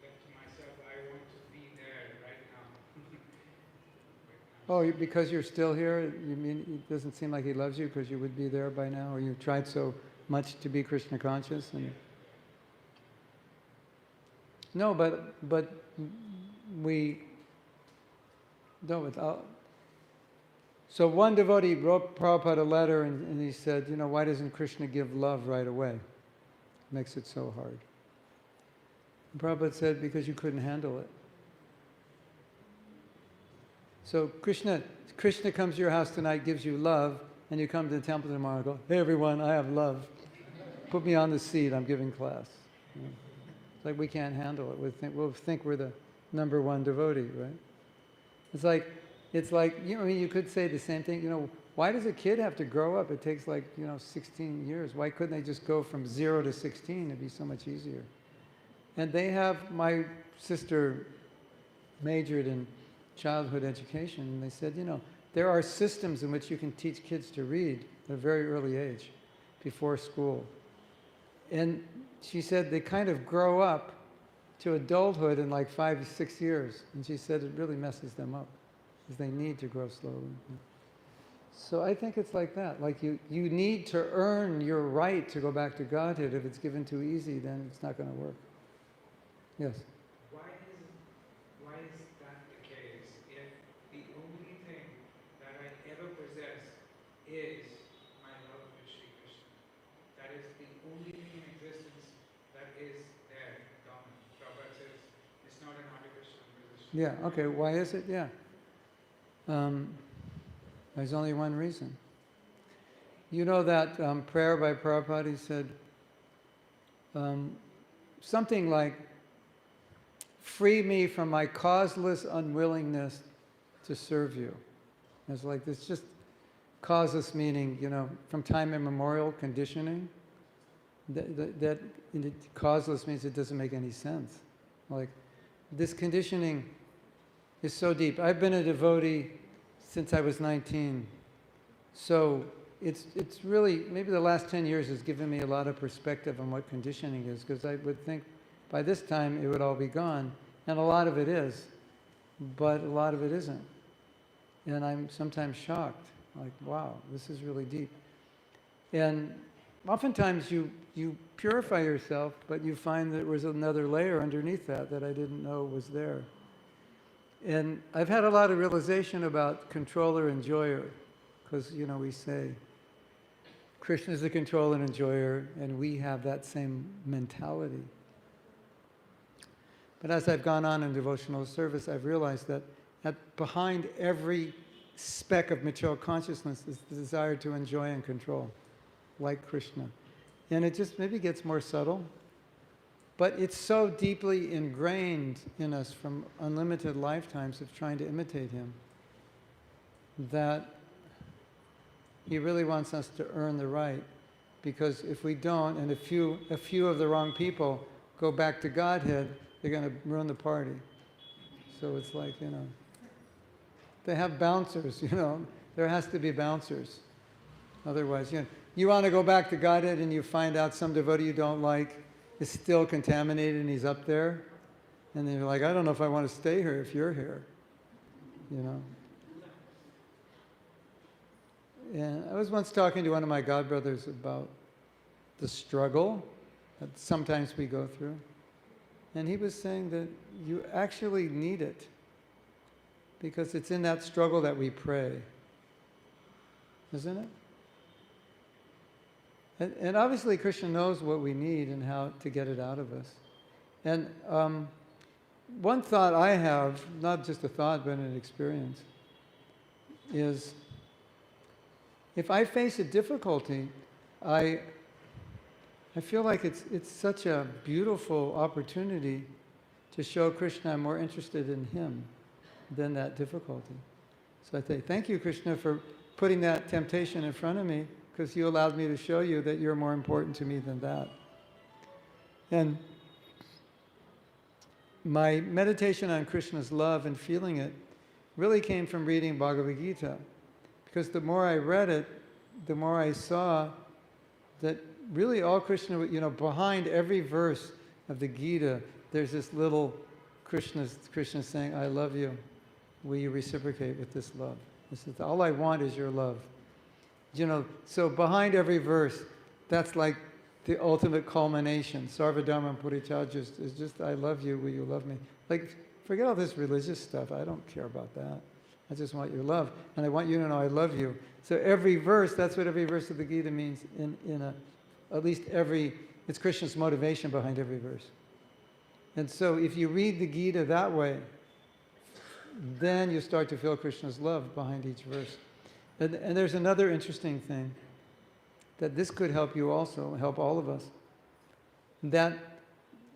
Left to myself, I want to be there right now. Oh, because you're still here, you mean it doesn't seem like he loves you because you would be there by now, or you tried so much to be Krishna conscious? And no, but we don't. So one devotee wrote Prabhupada a letter and he said, why doesn't Krishna give love right away? It makes it so hard. And Prabhupada said, because you couldn't handle it. So Krishna comes to your house tonight, gives you love, and you come to the temple tomorrow and go, hey everyone, I have love. Put me on the seat, I'm giving class. It's like we can't handle it. We'll think we're the number one devotee, right? It's like, you could say the same thing, why does a kid have to grow up? It takes 16 years. Why couldn't they just go from 0 to 16? It'd be so much easier. And my sister majored in childhood education, and they said, there are systems in which you can teach kids to read at a very early age, before school. And she said they kind of grow up to adulthood in 5 to 6 years. And she said it really messes them up, because they need to grow slowly. So I think it's like that. Like you need to earn your right to go back to Godhead. If it's given too easy, then it's not going to work. Yes? Why is that the case if the only thing that I ever possess is my love for Sri Krishna? That is the only thing in existence that is there, dominant. Prabhupada says it's not an artificial position. Yeah, okay, why is it? Yeah. There's only one reason. You know that prayer by Prabhupada, he said something like, free me from my causeless unwillingness to serve you. It's like this just causeless meaning, from time immemorial conditioning. That causeless means it doesn't make any sense. Like this conditioning is so deep. I've been a devotee since I was 19. So it's really, maybe the last 10 years has given me a lot of perspective on what conditioning is, because I would think by this time it would all be gone. And a lot of it is, but a lot of it isn't. And I'm sometimes shocked, like, wow, this is really deep. And oftentimes you purify yourself, but you find that there was another layer underneath that I didn't know was there. And I've had a lot of realization about controller, enjoyer, because, we say Krishna is the controller and enjoyer, and we have that same mentality. But as I've gone on in devotional service, I've realized that behind every speck of material consciousness is the desire to enjoy and control, like Krishna. And it just maybe gets more subtle, but it's so deeply ingrained in us from unlimited lifetimes of trying to imitate him that he really wants us to earn the right. Because if we don't, and a few of the wrong people go back to Godhead, they're going to ruin the party. So it's like, they have bouncers, there has to be bouncers. Otherwise, you want to go back to Godhead and you find out some devotee you don't like is still contaminated and he's up there. And then you're like, I don't know if I want to stay here if you're here. was once talking to one of my godbrothers about the struggle that sometimes we go through. And he was saying that you actually need it, because it's in that struggle that we pray. Isn't it? And obviously Krishna knows what we need and how to get it out of us. And one thought I have, not just a thought but an experience, is if I face a difficulty, I feel like it's such a beautiful opportunity to show Krishna I'm more interested in him than that difficulty. So I say, thank you, Krishna, for putting that temptation in front of me, because you allowed me to show you that you're more important to me than that. And my meditation on Krishna's love and feeling it really came from reading Bhagavad Gita, because the more I read it, the more I saw that really all Krishna, behind every verse of the Gita, there's this little Krishna saying, I love you. Will you reciprocate with this love? This is all I want is your love. So behind every verse, that's like the ultimate culmination. Sarvadharma Purityajya is just, I love you, will you love me? Like, forget all this religious stuff. I don't care about that. I just want your love. And I want you to know I love you. So every verse, that's what every verse of the Gita means it's Krishna's motivation behind every verse. And so if you read the Gita that way, then you start to feel Krishna's love behind each verse. And there's another interesting thing, that this could help you also, help all of us, that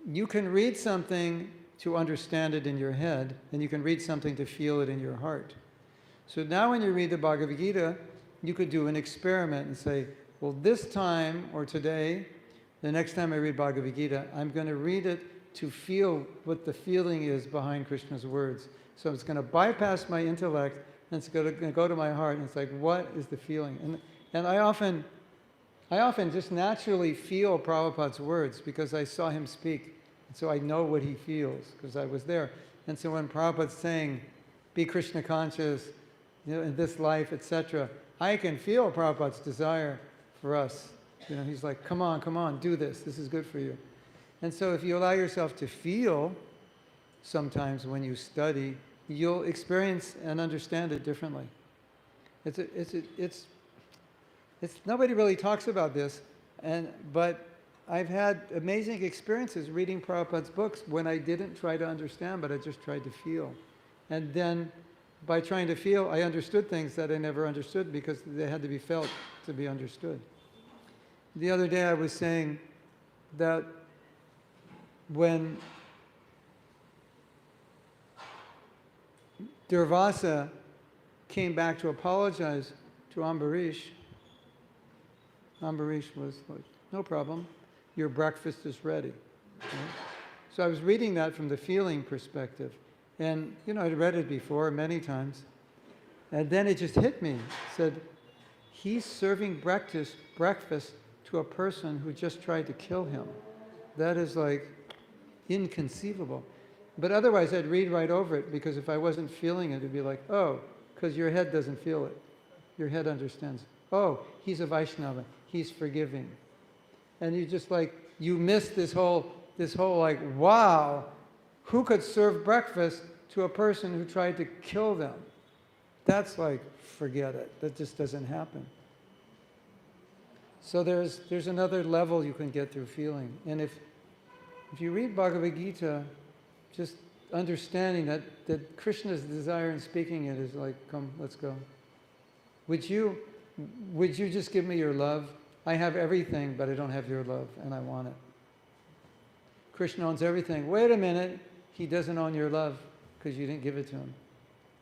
you can read something to understand it in your head, and you can read something to feel it in your heart. So now when you read the Bhagavad Gita, you could do an experiment and say, well, this time or today, the next time I read Bhagavad Gita, I'm going to read it to feel what the feeling is behind Krishna's words. So it's going to bypass my intellect, and it's going to go to my heart, and it's like, what is the feeling? And I often just naturally feel Prabhupada's words because I saw him speak. And so I know what he feels because I was there. And so when Prabhupada's saying, be Krishna conscious, in this life, etc., I can feel Prabhupada's desire for us. He's like, come on, do this. This is good for you. And so if you allow yourself to feel, sometimes when you study, you'll experience and understand it differently. It's nobody really talks about this, but I've had amazing experiences reading Prabhupada's books when I didn't try to understand, but I just tried to feel. And then by trying to feel, I understood things that I never understood because they had to be felt to be understood. The other day I was saying that when Durvasa came back to apologize to Ambarish was like, no problem, your breakfast is ready. Right? So I was reading that from the feeling perspective. And, I'd read it before many times. And then it just hit me. It said, he's serving breakfast to a person who just tried to kill him. That is like inconceivable. But otherwise I'd read right over it, because if I wasn't feeling it, it'd be like, oh, because your head doesn't feel it. Your head understands. Oh, he's a Vaishnava. He's forgiving. And you just you miss this whole like, wow, who could serve breakfast to a person who tried to kill them? That's like, forget it. That just doesn't happen. So there's another level you can get through feeling. And if you read Bhagavad Gita, just understanding that Krishna's desire in speaking it is like, come, let's go. Would you just give me your love? I have everything, but I don't have your love, and I want it. Krishna owns everything. Wait a minute, he doesn't own your love because you didn't give it to him.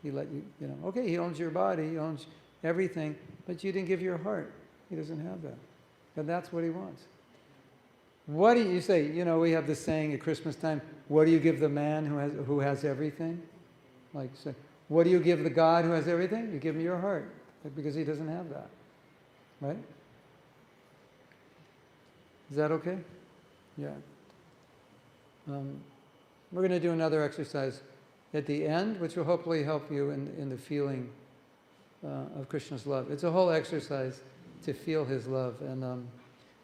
He let you, okay, he owns your body, he owns everything, but you didn't give your heart. He doesn't have that. And that's what he wants. What do you say? We have this saying at Christmas time, what do you give the man who has everything? Like, say, what do you give the God who has everything? You give him your heart, because he doesn't have that. Right? Is that okay? Yeah. We're going to do another exercise at the end, which will hopefully help you in the feeling of Krishna's love. It's a whole exercise to feel His love. And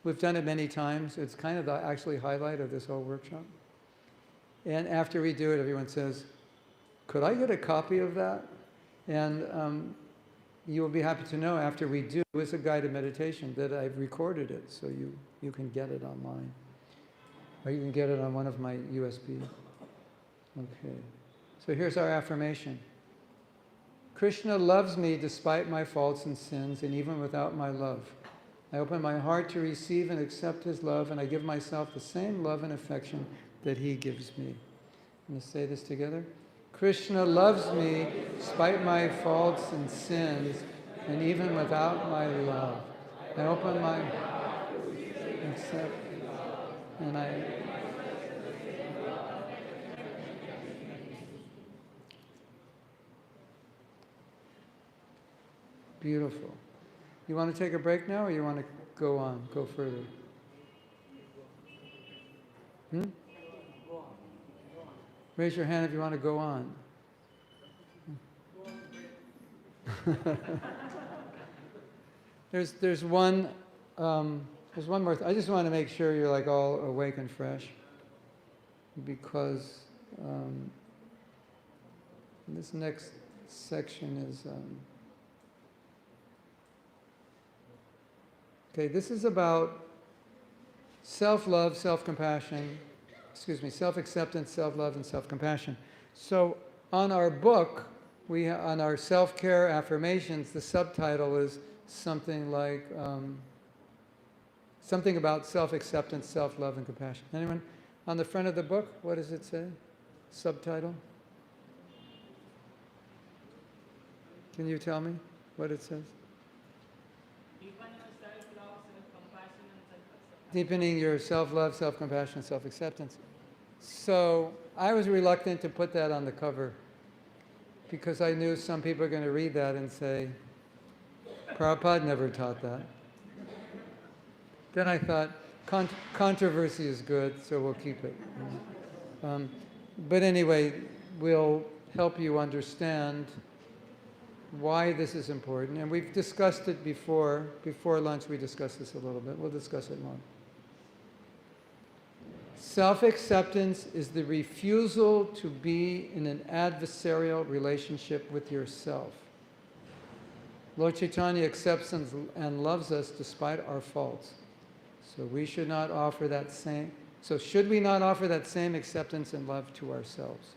we've done it many times. It's kind of the actually highlight of this whole workshop. And after we do it, everyone says, could I get a copy of that? And you will be happy to know after we do, it's a guided meditation that I've recorded it, so you can get it online. Or you can get it on one of my USB. Okay. So here's our affirmation. Krishna loves me despite my faults and sins, and even without my love. I open my heart to receive and accept His love, and I give myself the same love and affection that He gives me. I'm going to say this together. Krishna loves me despite my faults and sins, and even without my love. I open my heart to accept, and I... Beautiful. You want to take a break now, or you want to go on, go further? Raise your hand if you want to go on. There's one more. I just want to make sure you're like all awake and fresh, because this next section is. Okay, this is about self-love, self-compassion, self-acceptance, self-love, and self-compassion. So on our book, on our self-care affirmations, the subtitle is something like, something about self-acceptance, self-love, and compassion. Anyone? On the front of the book, what does it say? Subtitle? Can you tell me what it says? Deepening your self-love, self-compassion, self-acceptance. So I was reluctant to put that on the cover because I knew some people are going to read that and say, Prabhupada never taught that. Then I thought, controversy is good, so we'll keep it. But anyway, we'll help you understand why this is important. And we've discussed it before. Before lunch, we discussed this a little bit. We'll discuss it more. Self-acceptance is the refusal to be in an adversarial relationship with yourself. Lord Chaitanya accepts and loves us despite our faults. So we should not offer that same. So should we not offer that same acceptance and love to ourselves?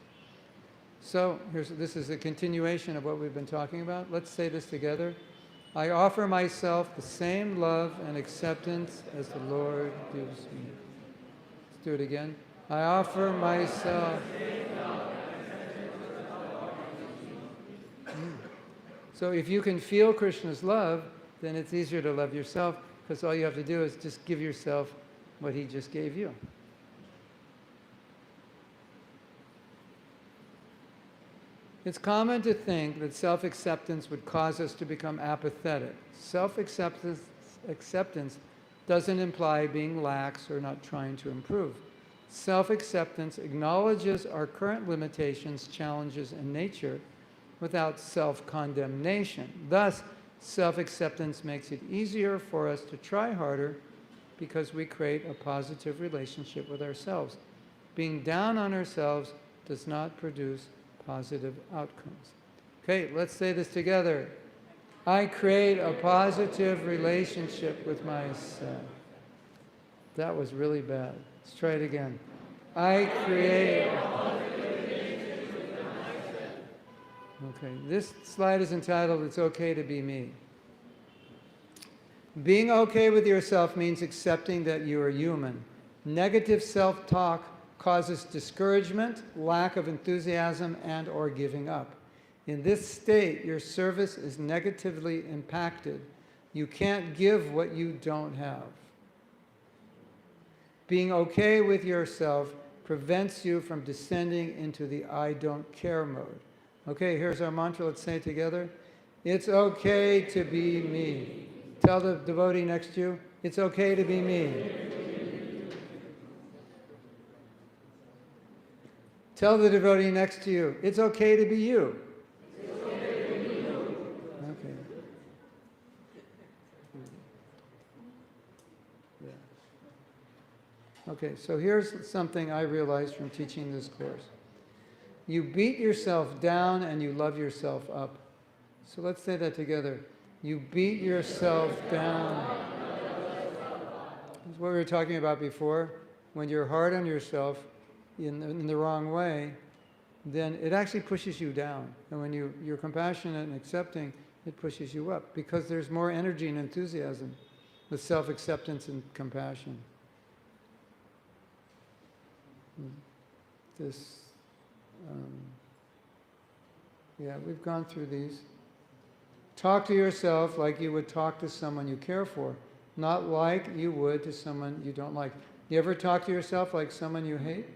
So this is a continuation of what we've been talking about. Let's say this together. I offer myself the same love and acceptance as the Lord gives me. Let's do it again. I offer myself. So if you can feel Krishna's love, then it's easier to love yourself, because all you have to do is just give yourself what He just gave you. It's common to think that self-acceptance would cause us to become apathetic. Self-acceptance doesn't imply being lax or not trying to improve. Self-acceptance acknowledges our current limitations, challenges, and nature without self-condemnation. Thus, self-acceptance makes it easier for us to try harder because we create a positive relationship with ourselves. Being down on ourselves does not produce positive outcomes. Okay, let's say this together. I create a positive relationship with myself. That was really bad. Let's try it again. I create a positive relationship with myself. Okay, this slide is entitled, It's Okay to Be Me. Being okay with yourself means accepting that you are human. Negative self-talk causes discouragement, lack of enthusiasm, and or giving up. In this state, your service is negatively impacted. You can't give what you don't have. Being okay with yourself prevents you from descending into the I don't care mode. Okay, here's our mantra. Let's say it together. It's okay to be me. Tell the devotee next to you, it's okay to be me. Tell the devotee next to you, it's okay to be you. It's okay to be you. Okay. Okay, so here's something I realized from teaching this course. You beat yourself down and you love yourself up. So let's say that together. You beat yourself down. That's what we were talking about before. When you're hard on yourself in the wrong way, then it actually pushes you down. And when you're compassionate and accepting, it pushes you up because there's more energy and enthusiasm with self-acceptance and compassion. Yeah, we've gone through these. Talk to yourself like you would talk to someone you care for, not like you would to someone you don't like. You ever talk to yourself like someone you hate?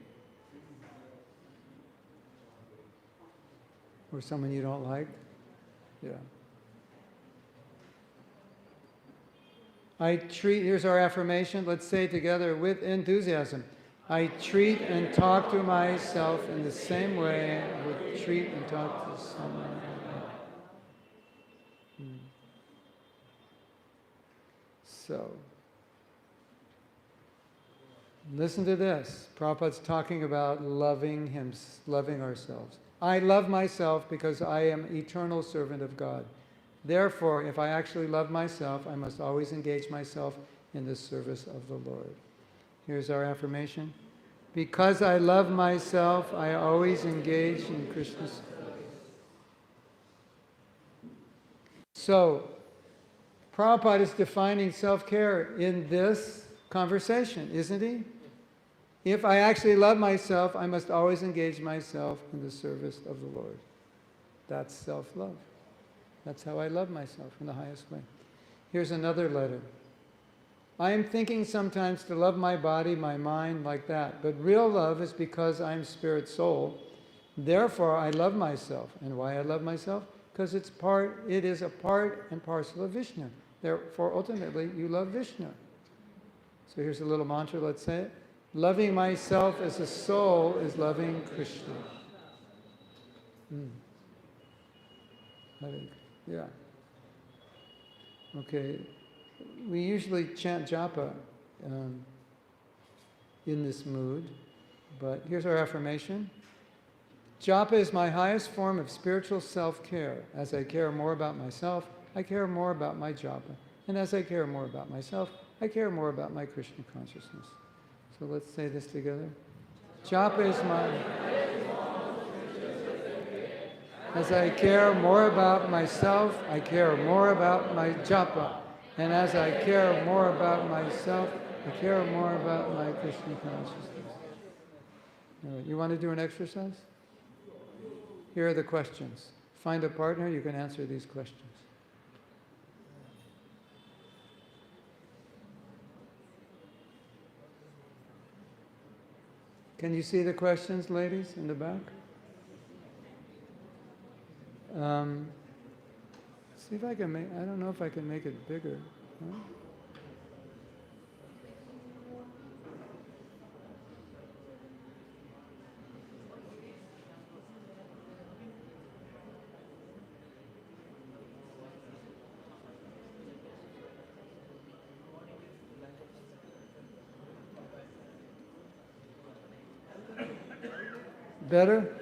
Or someone you don't like? Yeah. Here's our affirmation. Let's say it together with enthusiasm. I treat and talk to myself in the same way I would treat and talk to someone else. So, listen to this. Prabhupada's talking about loving ourselves. I love myself because I am eternal servant of God. Therefore, if I actually love myself, I must always engage myself in the service of the Lord. Here's our affirmation. Because I love myself, I always engage in Krishna's service. So, Prabhupada is defining self-care in this conversation, isn't he? If I actually love myself, I must always engage myself in the service of the Lord. That's self-love. That's how I love myself in the highest way. Here's another letter. I am thinking sometimes to love my body, my mind, like that. But real love is because I'm spirit soul. Therefore, I love myself. And why I love myself? Because it is a part and parcel of Vishnu. Therefore, ultimately, you love Vishnu. So here's a little mantra, let's say it. Loving myself as a soul is loving Krishna. Yeah. Okay. We usually chant japa in this mood, but here's our affirmation. Japa is my highest form of spiritual self-care. As I care more about myself, I care more about my japa. And as I care more about myself, I care more about my Krishna consciousness. So let's say this together. Japa is my... As I care more about myself, I care more about my japa. And as I care more about myself, I care more about my Krishna consciousness. All right, you want to do an exercise? Here are the questions. Find a partner, you can answer these questions. Can you see the questions, ladies, in the back? See if I can make, I don't know if I can make it bigger. Huh? Better?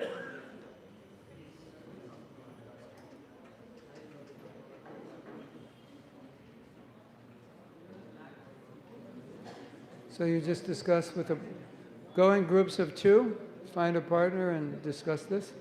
So you just discuss go in groups of 2, find a partner and discuss this?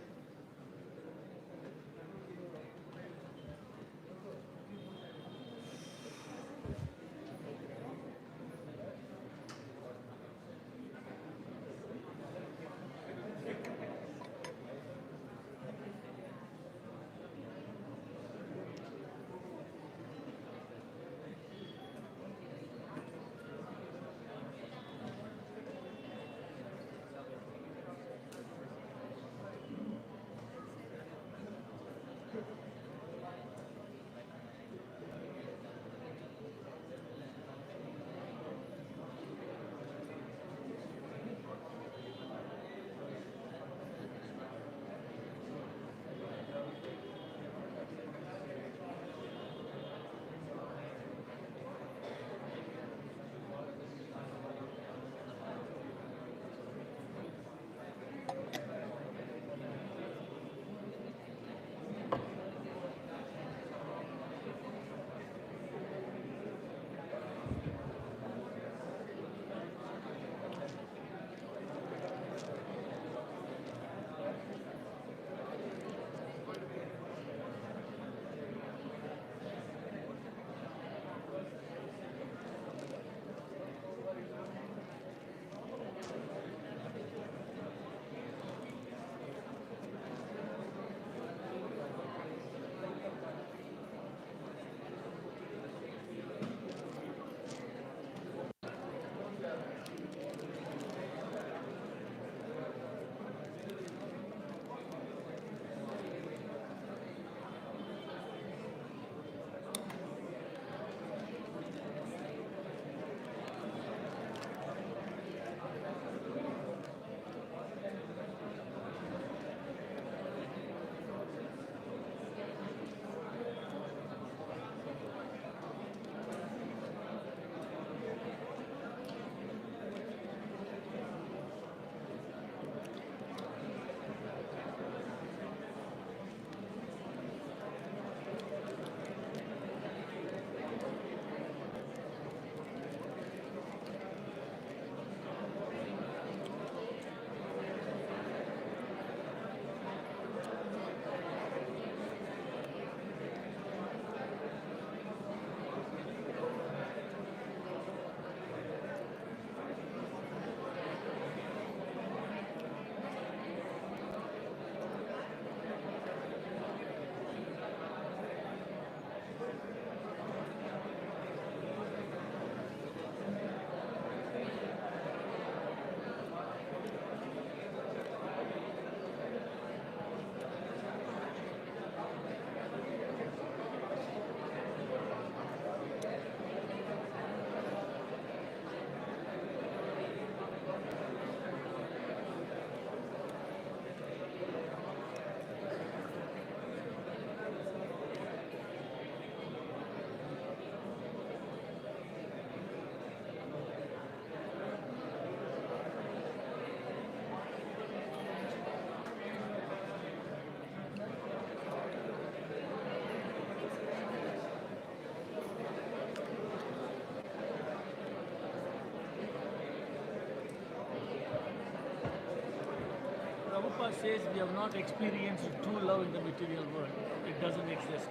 Prabhupada says we have not experienced true love in the material world. It doesn't exist.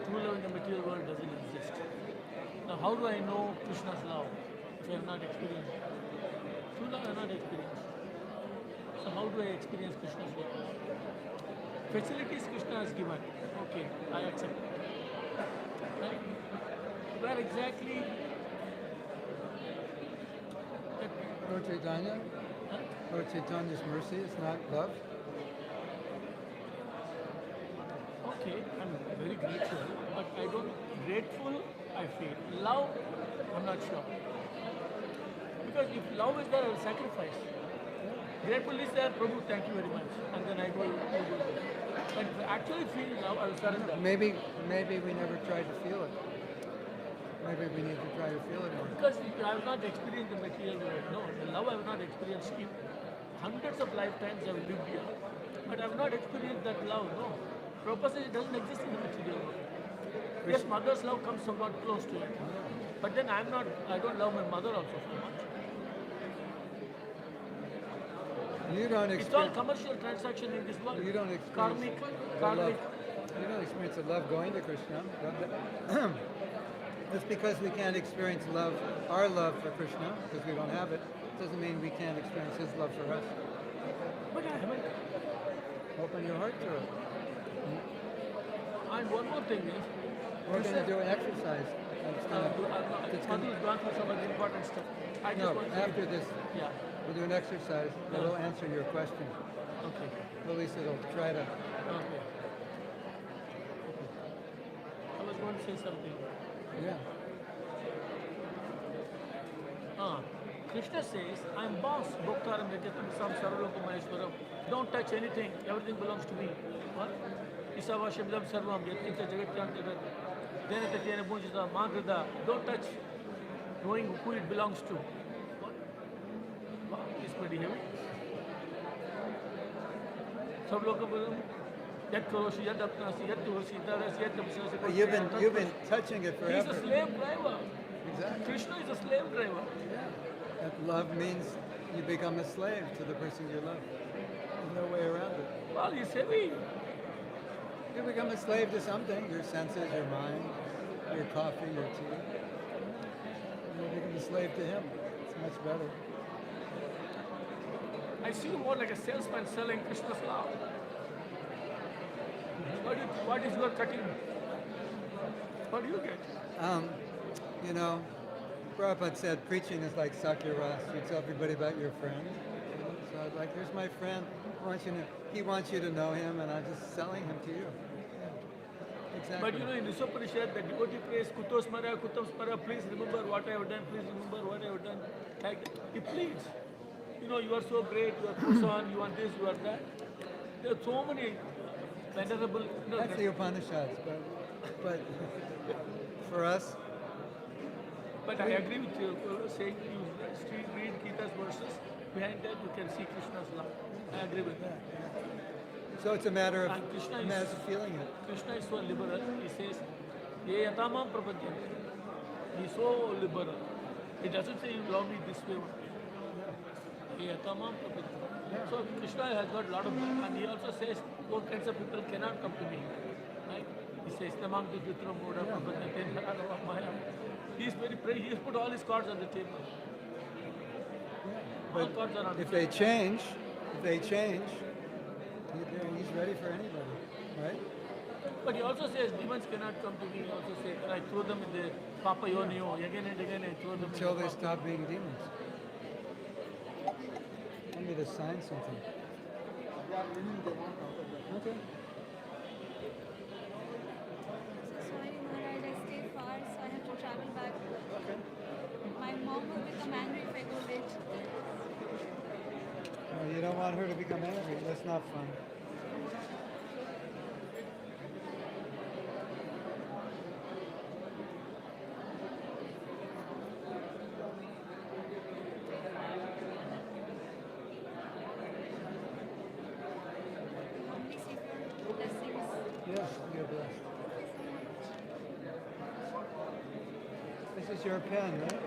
True love in the material world doesn't exist. Now, how do I know Krishna's love if I have not experienced it? True love I have not experienced. So how do I experience Krishna's love? Facilities Krishna has given. Okay, I accept. Right? Where exactly? Lord Chaitanya, Huh? Lord Chaitanya's mercy is not love. Okay, I'm very grateful, but I don't. Grateful, I feel. Love, I'm not sure. Because if love is there, I will sacrifice. Grateful is there, Prabhu, thank you very much. And then I go, you do this. But if I actually feel love, I will surrender. Maybe we never tried to feel it. Maybe we need to try to feel it more. Because I have not experienced the material world. No, the love I have not experienced. In hundreds of lifetimes I have lived here. But I have not experienced that love, no. Prabhupada says it doesn't exist in the material world. Yes, mother's love comes somewhat close to it. But then I don't love my mother also so much. You don't It's all experience. commercial transaction in this world. You don't experience Karmic, the love. karmic. You don't experience the love going to Krishna. It's because we can't experience love, our love for Krishna, because we don't have it. Doesn't mean we can't experience His love for us. But I haven't. Open your heart to it. And one more thing is, We're you going said, to do an exercise. It's Madhu gonna- has gone through some of the important stuff. I just no, want to after this, Yeah, we'll do an exercise that will answer your question. okay, At least it'll try to. okay. I was going to say something. Yeah. Krishna says, I am boss, Bhoktaram Rajatam Sam Sarvaloka Maheshwaram. Don't touch anything, everything belongs to me. What? Isavashabdam Sarvam, Yatincha Jagatyan Jagat, Denata Jena Bhujita, Magrada. Don't touch, knowing who it belongs to. What? Wow, it's pretty heavy. Sarvaloka Bhujam, Yat Karoshi, Yat Apnasi, Yat Tuhosi, Daras, Yat Tapasasi. But you've been touching it He's forever. a slave driver. Exactly. Krishna is a slave driver. Yeah. That love means you become a slave to the person you love. There's no way around it. Well, he's heavy. You become a slave to something, your senses, your mind, your coffee, your tea. You become a slave to him. It's much better. I see you more like a salesman selling Krishna's love. What is your cutting? What do you get? You know, Prabhupada said preaching is like Sakya Ras. You tell everybody about your friend. So I'd like, here's my friend. He wants you to know him, and I'm just selling him to you. Yeah. Exactly. But you know, in Upanishad, the devotee prays, Kutosmara, Kutamsmara, please remember what I have done, please remember what I have done. Like that. He pleads. You know, you are so great, you are Kusan, you are this, you are that. There are so many venerable. That's the Upanishads, but for us, But I agree with you. Saying you read Gita's verses, behind that you can see Krishna's love. I agree with that. so it's a matter of And Krishna is- feeling it. Krishna is so liberal. He says, Ye yatamam prapadyante. He is so liberal. He doesn't say you love me this way. Ye yatamam prapadyante. So Krishna has got a lot of, and he also says, what kinds of people cannot come to me. Right? He says, Tamam tu jitra moda prapadyante narava maya. He is very he has put all his cards on the table. All But cards are on the if table. they change, he's ready for anybody, right? But he also says demons cannot come to me. He also says I throw them in the Papa Yonio again and again. I throw them Until in the they Papa. stop being demons. I need to sign something. Okay. Sorry, Maharaj, I stay far, so I have to travel back. Okay. My mom will become angry if I go late. You don't want her to become angry. That's not fun. Please take your blessings. Yes, you're blessed. This is your pen, right?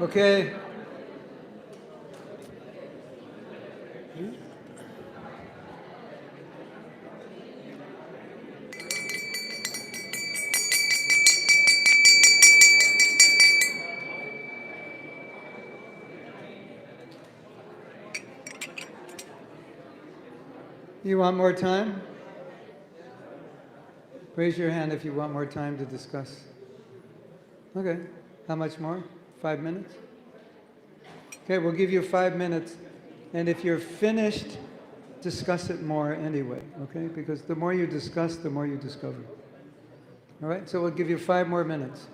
Okay. You want more time? Raise your hand if you want more time to discuss. Okay. How much more? 5 minutes? Okay, we'll give you 5 minutes. And if you're finished, discuss it more anyway, okay? Because the more you discuss, the more you discover. All right? So we'll give you 5 more minutes.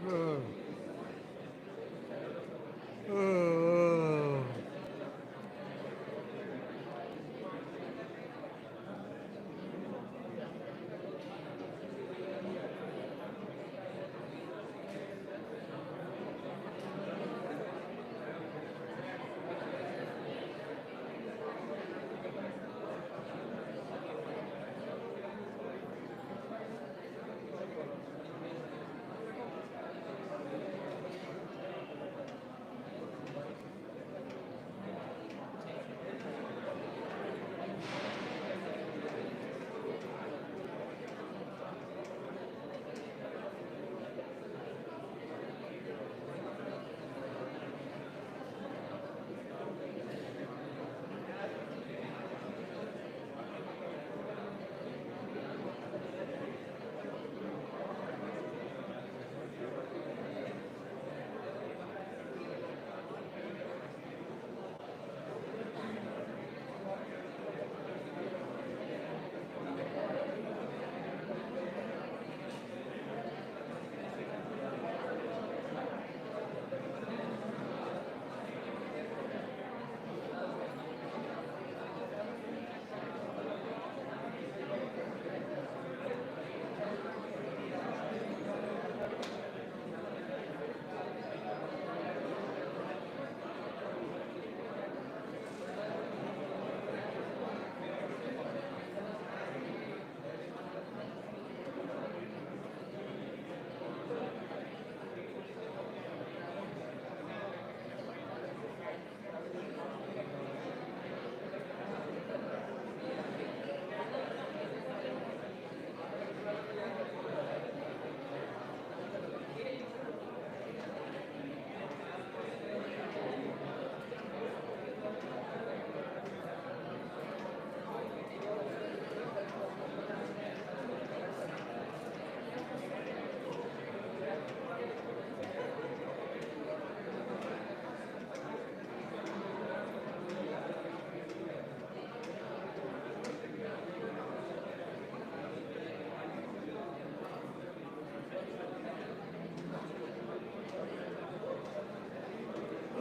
Oh.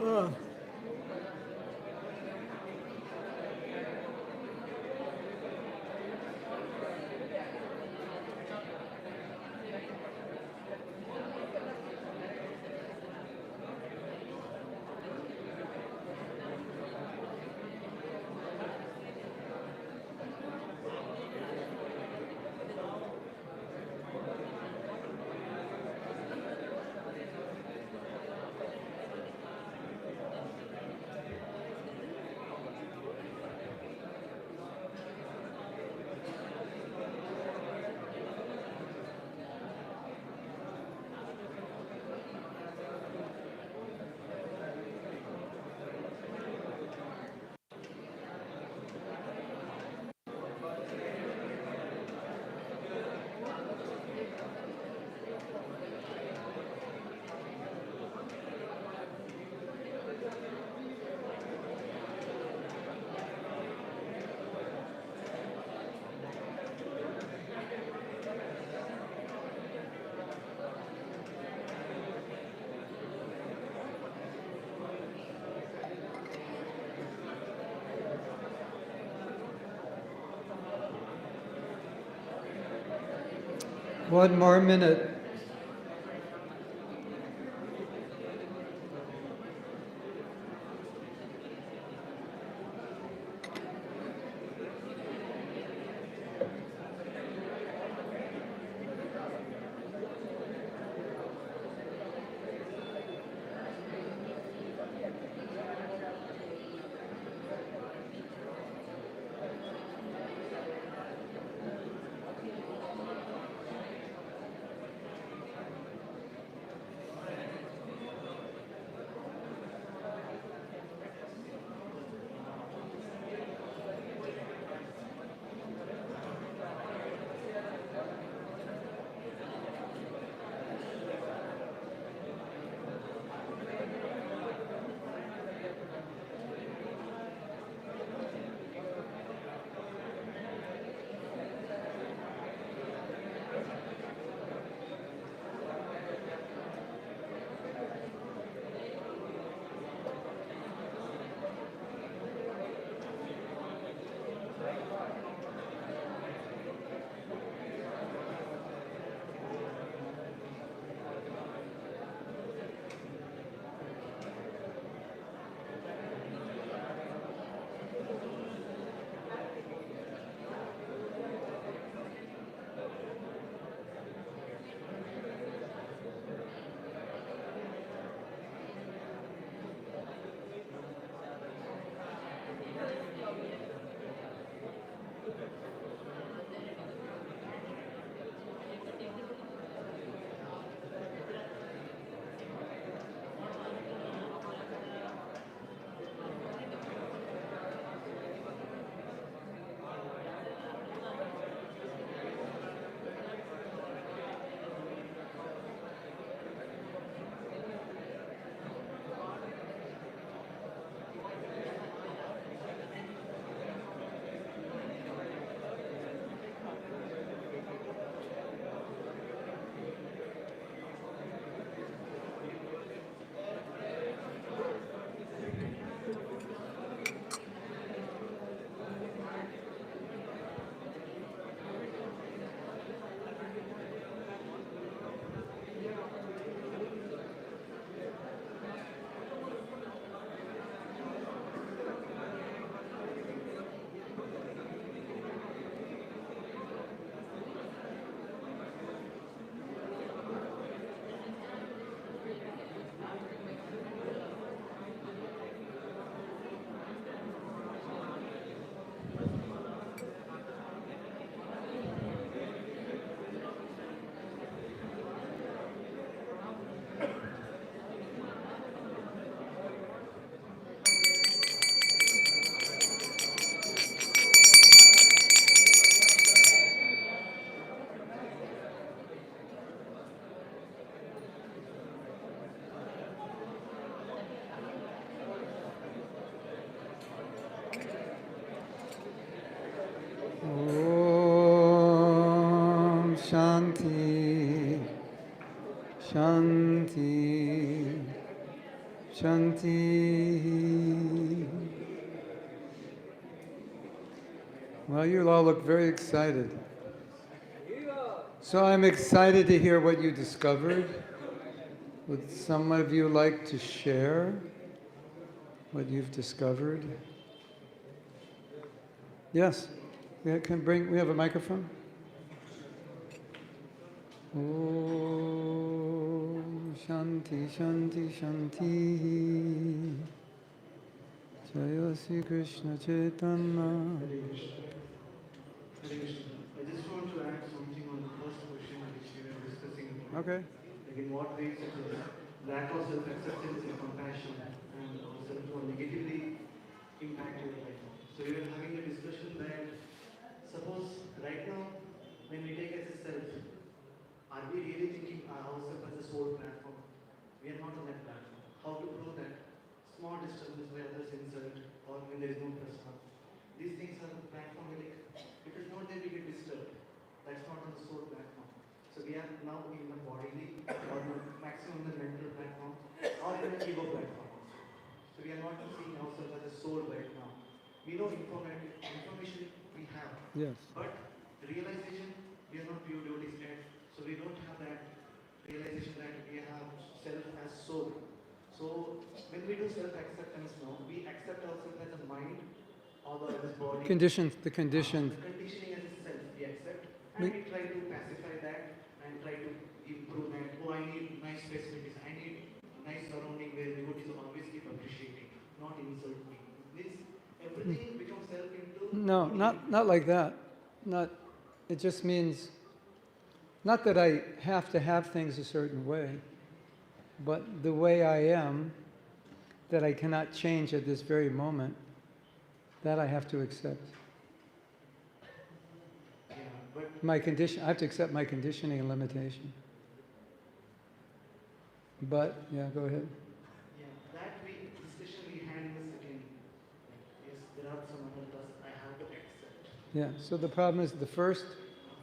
Oh. One more minute. Shanti. Shanti. Shanti. Well, you all look very excited. So I'm excited to hear what you discovered. Would some of you like to share what you've discovered? Yes, we have a microphone. Om Shanti Shanti Shanti. Jaya Sri Krishna Chaitanya. Hare Krishna. Hare Krishna. I just want to add something on the first question which we were discussing about. Okay. Like in what ways such as lack of self-acceptance and compassion and also negatively impact your life. So we were having a discussion that suppose right now when we take as a self, are we really thinking ourselves as a sole platform? We are not on that platform. How to prove that? Small disturbances where others insult or when there is no person. These things are the platform like if it's not there we get disturbed. That's not on the soul platform. So we are now in the bodily or the maximum the mental platform or in the ego platform also. So we are not seeing ourselves as a soul right now. We know information we have. Yes. But realization we are not pure devotees yet. So we don't have that realization that we have self as soul. So when we do self-acceptance now, we accept ourselves as a mind or as body. The conditioning The conditioning as a self we accept and we try to pacify that and try to improve that. Oh, I need nice facilities. I need nice surrounding where devotees always keep appreciating, not insult me. This everything becomes self into. No, not like that. It just means, not that I have to have things a certain way, but the way I am, that I cannot change at this very moment, that I have to accept. Yeah, but I have to accept my conditioning and limitation. But, yeah, go ahead. yeah, that discussion we had in the second. Yes, there are some other tasks I have to accept. Yeah, so the problem is the first,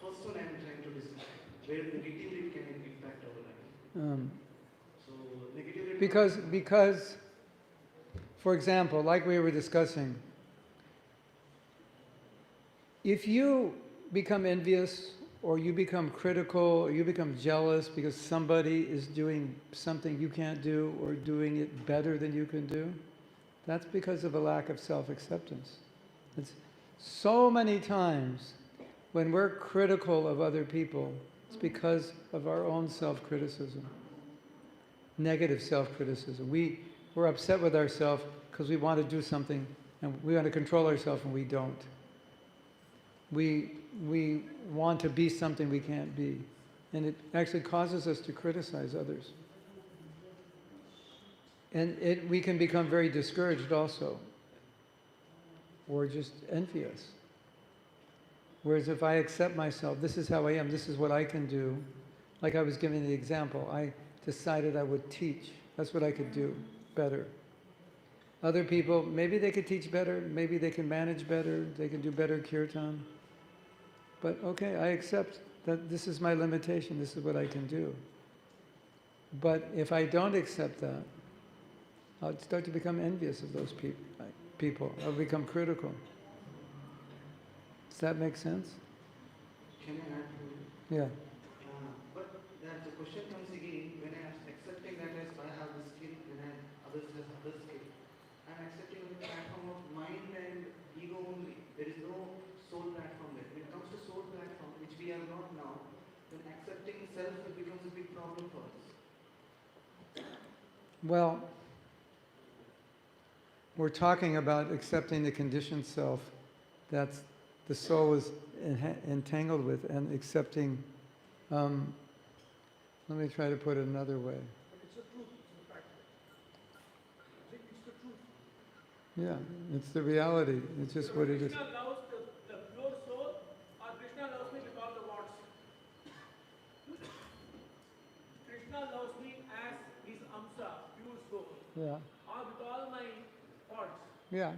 First one I am trying to discuss where negatively can impact our life. So negatively. because, for example, like we were discussing, if you become envious or you become critical or you become jealous because somebody is doing something you can't do or doing it better than you can do, that's because of a lack of self-acceptance. It's so many times when we're critical of other people, it's because of our own self-criticism, negative self-criticism. We're upset with ourselves because we want to do something and we want to control ourselves and we don't. We want to be something we can't be. And it actually causes us to criticize others. And we can become very discouraged also, or just envious. Whereas if I accept myself, this is how I am, this is what I can do, like I was giving the example, I decided I would teach. That's what I could do better. Other people, maybe they could teach better, maybe they can manage better, they can do better kirtan. But okay, I accept that this is my limitation, this is what I can do. But if I don't accept that, I'll start to become envious of those people. I'll become critical. Does that make sense? Can I add to it? Yeah. But the question comes again when I am accepting that as I have the skill, when others have other skill. I am accepting on the platform of mind and ego only. There is no soul platform there. When it comes to soul platform, which we are not now, then accepting self becomes a big problem for us. Well, we're talking about accepting the conditioned self that the soul is entangled with, and accepting, let me try to put it another way. But it's the truth, it's the fact. It's the truth. Yeah, it's the reality. It's just what it is. Krishna loves the pure soul, or Krishna loves me with all the wants. Krishna loves me as his amsa, pure soul, Yeah. or with all my faults. Yeah,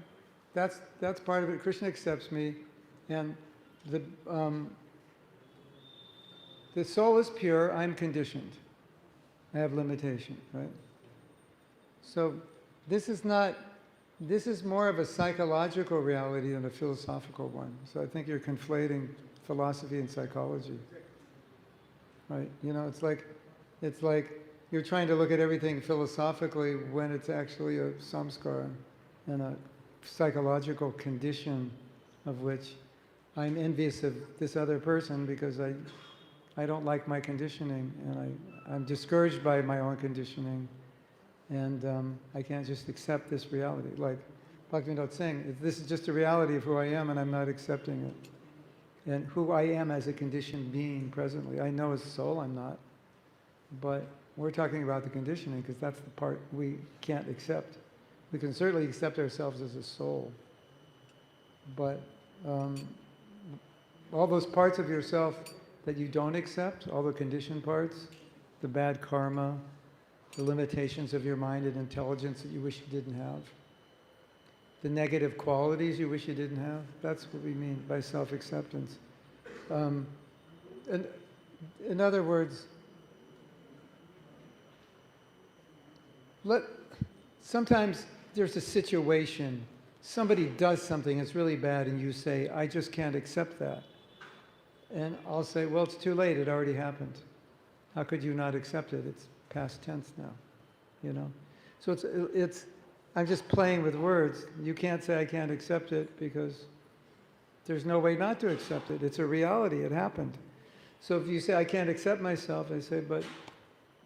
that's part of it. Krishna accepts me, and the soul is pure, I'm conditioned. I have limitation, right? So this is more of a psychological reality than a philosophical one. So I think you're conflating philosophy and psychology. Right? You know, it's like you're trying to look at everything philosophically when it's actually a samskara and a psychological condition of which I'm envious of this other person because I don't like my conditioning and I'm discouraged by my own conditioning and I can't just accept this reality. Like Bhaktivinoda saying, this is just a reality of who I am and I'm not accepting it. And who I am as a conditioned being presently. I know as a soul I'm not, but we're talking about the conditioning because that's the part we can't accept. We can certainly accept ourselves as a soul, but all those parts of yourself that you don't accept, all the conditioned parts, the bad karma, the limitations of your mind and intelligence that you wish you didn't have, the negative qualities you wish you didn't have, that's what we mean by self-acceptance. And in other words, sometimes there's a situation, somebody does something that's really bad and you say, I just can't accept that. And I'll say, well, it's too late, it already happened. How could you not accept it? It's past tense now, you know? So I'm just playing with words. You can't say I can't accept it because there's no way not to accept it. It's a reality, it happened. So if you say I can't accept myself, I say, but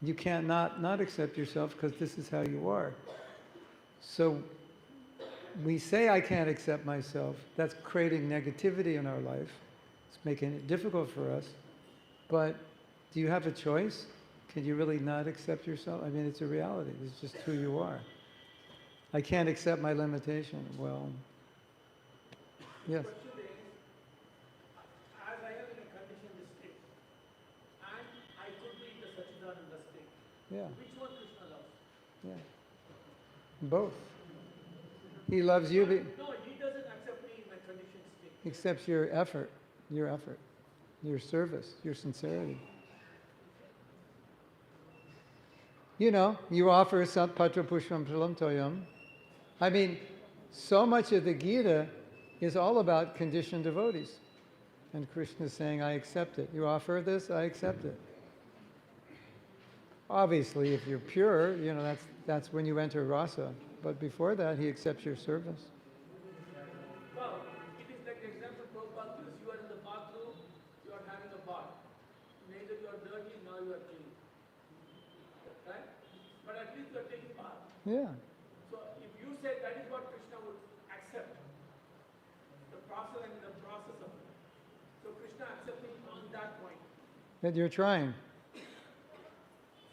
you can't not accept yourself because this is how you are. So we say I can't accept myself, that's creating negativity in our life. It's making it difficult for us. But do you have a choice? Can you really not accept yourself? I mean, it's a reality. It's just who you are. I can't accept my limitation. Well, yes. The question is, as I am in a conditioned state, and I could be in the Sachidananda state, Yeah. which one Krishna loves? Yeah. Both. He loves you, but No, he doesn't accept me in my conditioned state. accepts your effort, your service, your sincerity. You know, you offer sat patra pushpam phalam toyam. I mean, so much of the Gita is all about conditioned devotees. And Krishna is saying, I accept it. You offer this, I accept it. Obviously, if you're pure, you know, that's when you enter rasa. But before that, he accepts your service. Well, it is like the example Prabhupada gives. You are in the bathroom, you are having a bath. Neither you are dirty, nor you are clean. Right? But at least you are taking bath. Yeah. So if you say that is what Krishna would accept, the process and the process of it. So Krishna accepting on that point. That you're trying.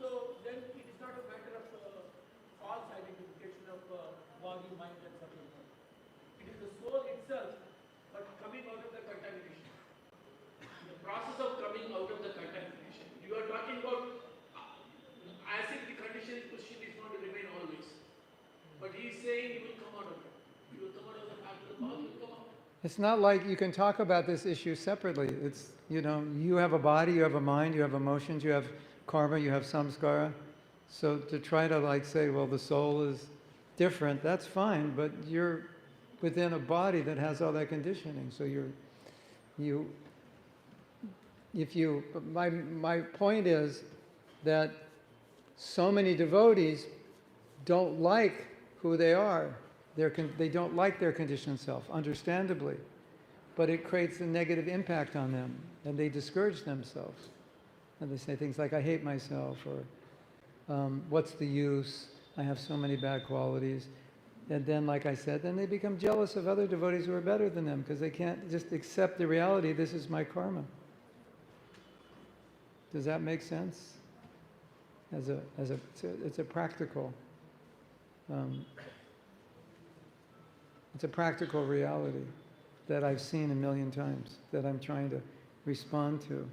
So then it is not a matter of false identification of body, mind and something. It is the soul itself, but coming out of the contamination. The process of coming out of the contamination. You are talking about as if the conditioned position is going to remain always. But he is saying you will come out of it. You will come out of the path of the path, you will come out. It's not like you can talk about this issue separately. It's, you know, you have a body, you have a mind, you have emotions, you have karma, you have samskara. So to try to like say, well, the soul is different, that's fine, but you're within a body that has all that conditioning. So my point is that so many devotees don't like who they are. They don't like their conditioned self, understandably. But it creates a negative impact on them, and they discourage themselves. And they say things like, I hate myself, or what's the use? I have so many bad qualities. And then, like I said, then they become jealous of other devotees who are better than them, because they can't just accept the reality, this is my karma. Does that make sense? It's a practical reality that I've seen a million times, that I'm trying to respond to.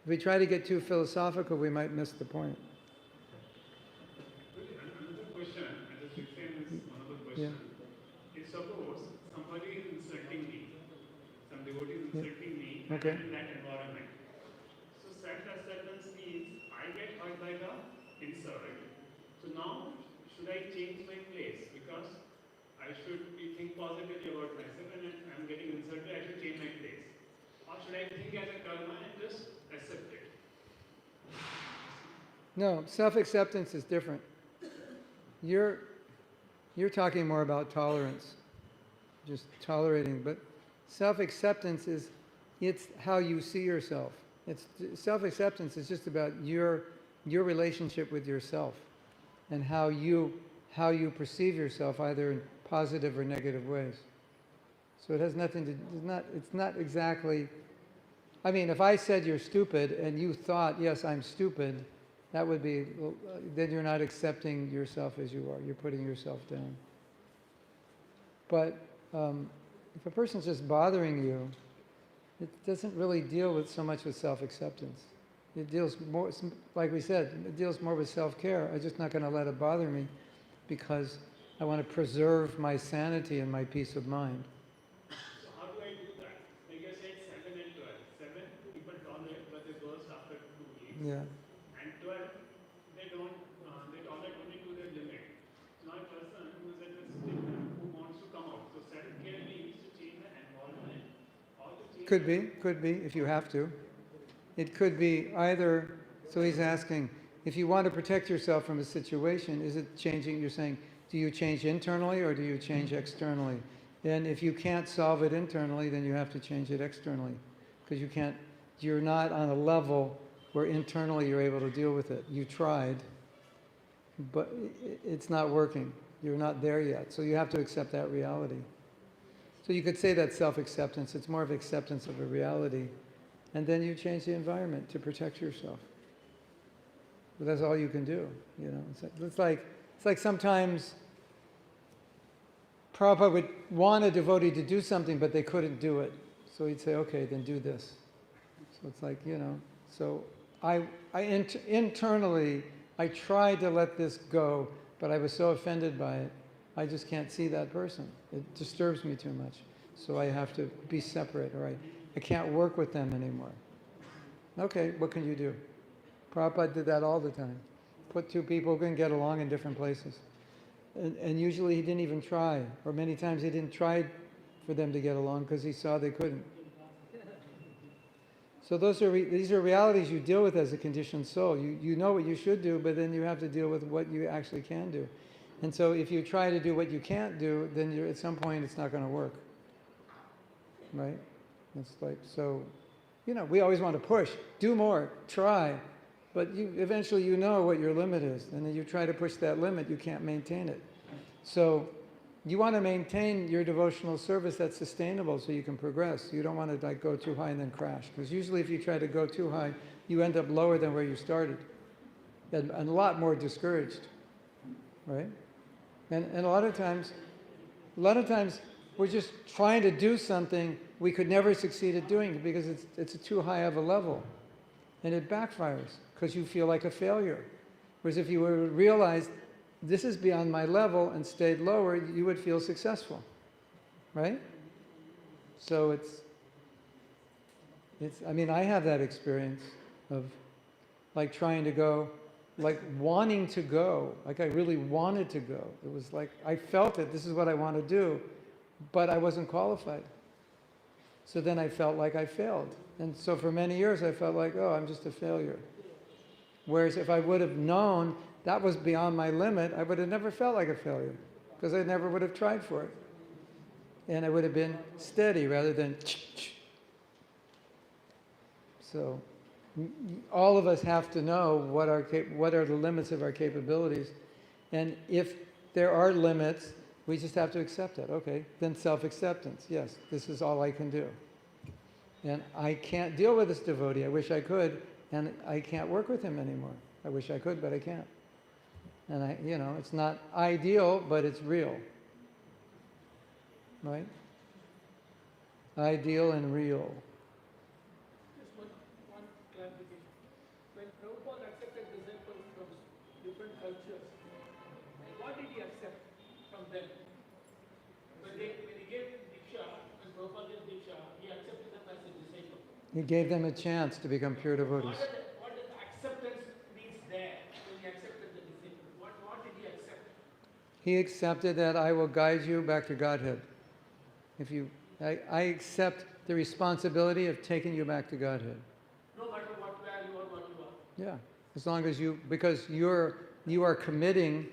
If we try to get too philosophical, we might miss the point. Another question, and the same is another question. If suppose somebody is insulting me, some devotee is insulting me, Okay. in that environment, should I change my place? Because I should think positively about myself and if I'm getting insulted, I should change my place. Or should I think as a karma and just accept it? No, self-acceptance is different. You're talking more about tolerance, just tolerating, but self-acceptance it's how you see yourself. Self-acceptance is just about your relationship with yourself and how you perceive yourself, either in positive or negative ways. So it has nothing to, it's not exactly, I mean, if I said you're stupid and you thought, yes, I'm stupid, that would be, then you're not accepting yourself as you are. You're putting yourself down. But if a person's just bothering you, it doesn't really deal with so much with self-acceptance. It deals more, like we said, it deals more with self-care. I'm just not going to let it bother me because I want to preserve my sanity and my peace of mind. So how do I do that? Like I said, 7 and 12. 7, people tolerate, but they burst after 2 weeks. Yeah. And 12, they don't, they tolerate only to their limit. Now a person who is at a state who wants to come out. So self-care means to change the environment or to change. Could be, if you have to. It could be either, so he's asking, if you want to protect yourself from a situation, is it changing, you're saying, do you change internally or do you change externally? And if you can't solve it internally, then you have to change it externally. Because you're not on a level where internally you're able to deal with it. You tried, but it's not working. You're not there yet. So you have to accept that reality. So you could say that's self-acceptance. It's more of acceptance of a reality. And then you change the environment to protect yourself. But that's all you can do, you know. It's like sometimes Prabhupada would want a devotee to do something, but they couldn't do it. So he'd say, okay, then do this. So it's like, you know, so internally, I tried to let this go, but I was so offended by it, I just can't see that person. It disturbs me too much. So I have to be separate, or I can't work with them anymore. Okay, what can you do? Prabhupada did that all the time. Put two people who can get along in different places. And usually he didn't even try, or many times he didn't try for them to get along because he saw they couldn't. So these are realities you deal with as a conditioned soul. You know what you should do, but then you have to deal with what you actually can do. And so if you try to do what you can't do, then at some point it's not going to work. Right? It's like, so, you know, we always want to push, do more, try. But eventually you know what your limit is. And then you try to push that limit, you can't maintain it. So you want to maintain your devotional service that's sustainable so you can progress. You don't want to like go too high and then crash. Because usually if you try to go too high, you end up lower than where you started. And a lot more discouraged. Right? And a lot of times we're just trying to do something we could never succeed at doing because it's too high of a level. And it backfires because you feel like a failure. Whereas if you were to realize this is beyond my level and stayed lower, you would feel successful. Right? So I mean, I have that experience of like trying to go, like wanting to go, like I really wanted to go. It was like, I felt it, this is what I want to do, but I wasn't qualified. So then I felt like I failed. And so for many years I felt like, oh, I'm just a failure. Whereas if I would have known that was beyond my limit, I would have never felt like a failure because I never would have tried for it. And I would have been steady rather than So all of us have to know what are the limits of our capabilities. And if there are limits, we just have to accept it. Okay, then self-acceptance. Yes, this is all I can do. And I can't deal with this devotee. I wish I could. And I can't work with him anymore. I wish I could, but I can't. And you know, it's not ideal, but it's real. Right? Ideal and real. Just one clarification. When Prabhupada accepted disciples from different cultures, what did he accept from them? When he gave them Diksha, when Prabhupada gave Diksha, he accepted them as a disciple. He gave them a chance to become pure devotees. What does acceptance means there when he accepted the disciple? What did he accept? He accepted that I will guide you back to Godhead. I accept the responsibility of taking you back to Godhead. No matter what, where you are, what you are. Yeah, as long as because you are committing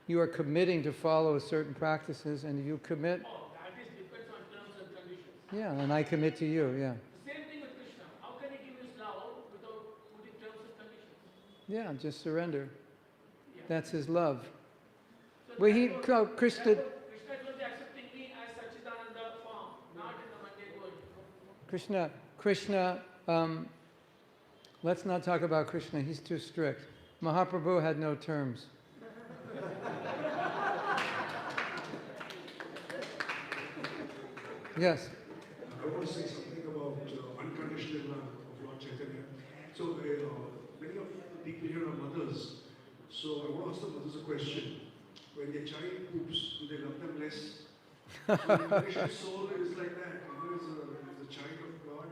to follow certain practices, and you commit. Oh, that is depends on terms and conditions. Yeah, and I commit to you. Yeah. The same thing with Krishna. How can he give his love without putting terms and conditions? Yeah, just surrender. Yeah. That's his love. So Well, therefore, Krishna. Krishna is only accepting me as Sachidananda form, not in the mundane world. Krishna, let's not talk about Krishna, he's too strict. Mahaprabhu had no terms. Yes. I want to say something about unconditional love of Lord Chaitanya. So many of the people here are mothers. So I want to ask the mothers a question. When their child poops, do they love them less? So the Krishna soul is like that. You know, it's a child of God,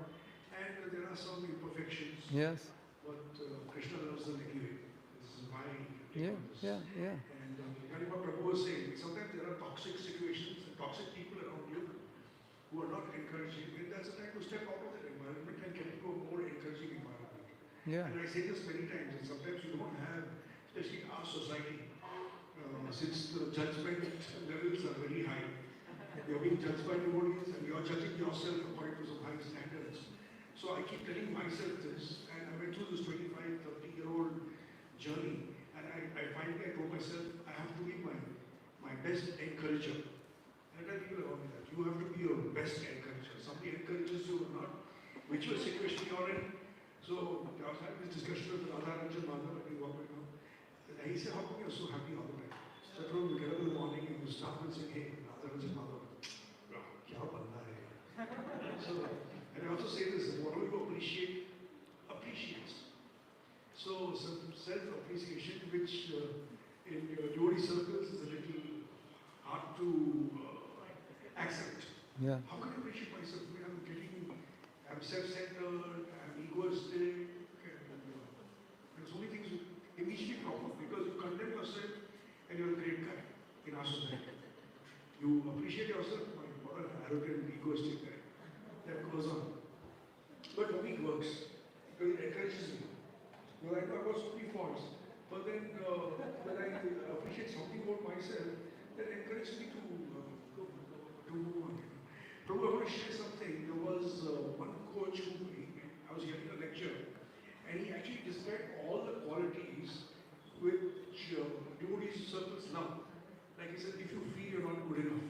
and there are some imperfections. Yes. But Krishna loves them anyway. This is my take Yeah. on this. Yeah. Yeah. And what Prabhu was saying, sometimes there are toxic situations and toxic people around you who are not encouraging, and that's the time to step out of that environment and get into a more encouraging environment. Yeah. And I say this many times, and sometimes you don't have, especially in our society, since the judgment levels are very high, you're being judged by devotees and you're judging yourself according to some high standards. So I keep telling myself this, and I went through this 25, 30-year-old journey, and I finally told myself, I have to be my best encourager. And I tell people around me that you have to be your best encourager. Somebody encourages you or not, whichever situation you're in. So I was having this discussion with Radharanjan Madhav, I think what we know. And he said, how come you're so happy all the time? So I told him, you get up in the morning and you start with saying, hey, Radharanjan Madhav, kya banda hai? So, and I also say this, whatever you appreciates. So some self-appreciation, which in devotee circles is a little hard to accept. Yeah. How can I appreciate myself? I mean, I'm self-centered, I'm egoistic, and so many things immediately crop up because you condemn yourself and you're a great guy in our society. You appreciate yourself, what an arrogant, egoistic guy. That goes on. But for me it works because it encourages me. Well, I know I've got so many faults, but then when I appreciate something about myself, that encourages me to move on. Prabhu, I want to share something. There was one coach who, I was hearing a lecture, and he actually described all the qualities which devotees circles love. Like he said, if you feel you're not good enough,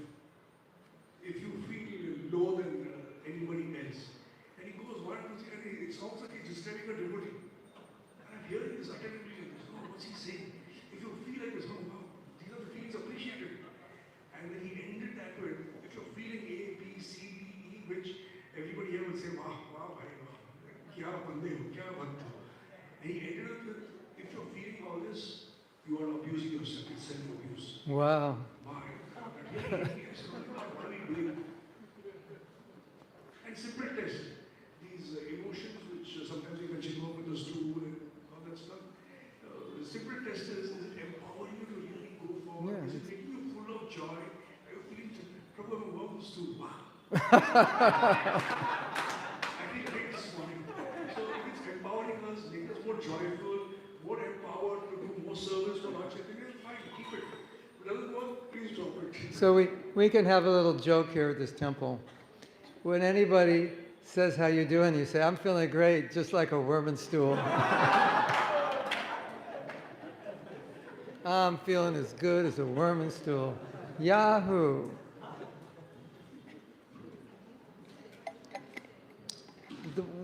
if you feel lower than anybody else, and he goes one, two, three, and it sounds like he's describing a devotee. And I'm hearing this attentively, and what's he saying? If you feel like this, oh wow, these are the feelings appreciated. And then he ended that with, if you're feeling A, B, C, D, E, which everybody here will say, wow, wow, kya bande ho, kya bande ho. And he ended up with, if you're feeling all this, you are abusing yourself, it's self-abuse. Wow. My God, what are we doing? And simple test, these emotions which sometimes we mention more with the stool and all that stuff, the simple test is it empowering you to really go forward? Yeah, Is it making you full of joy? Are you feeling, Prabhu, I'm working stool, wow. I feel great this morning. So it's empowering us, making us more joyful, more empowered to do more service for Lord Chaitanya. Fine, keep it. If it doesn't work, please drop it. So we can have a little joke here at this temple. When anybody says how you doing, you say, I'm feeling great, just like a worm and stool. I'm feeling as good as a worm and stool. Yahoo!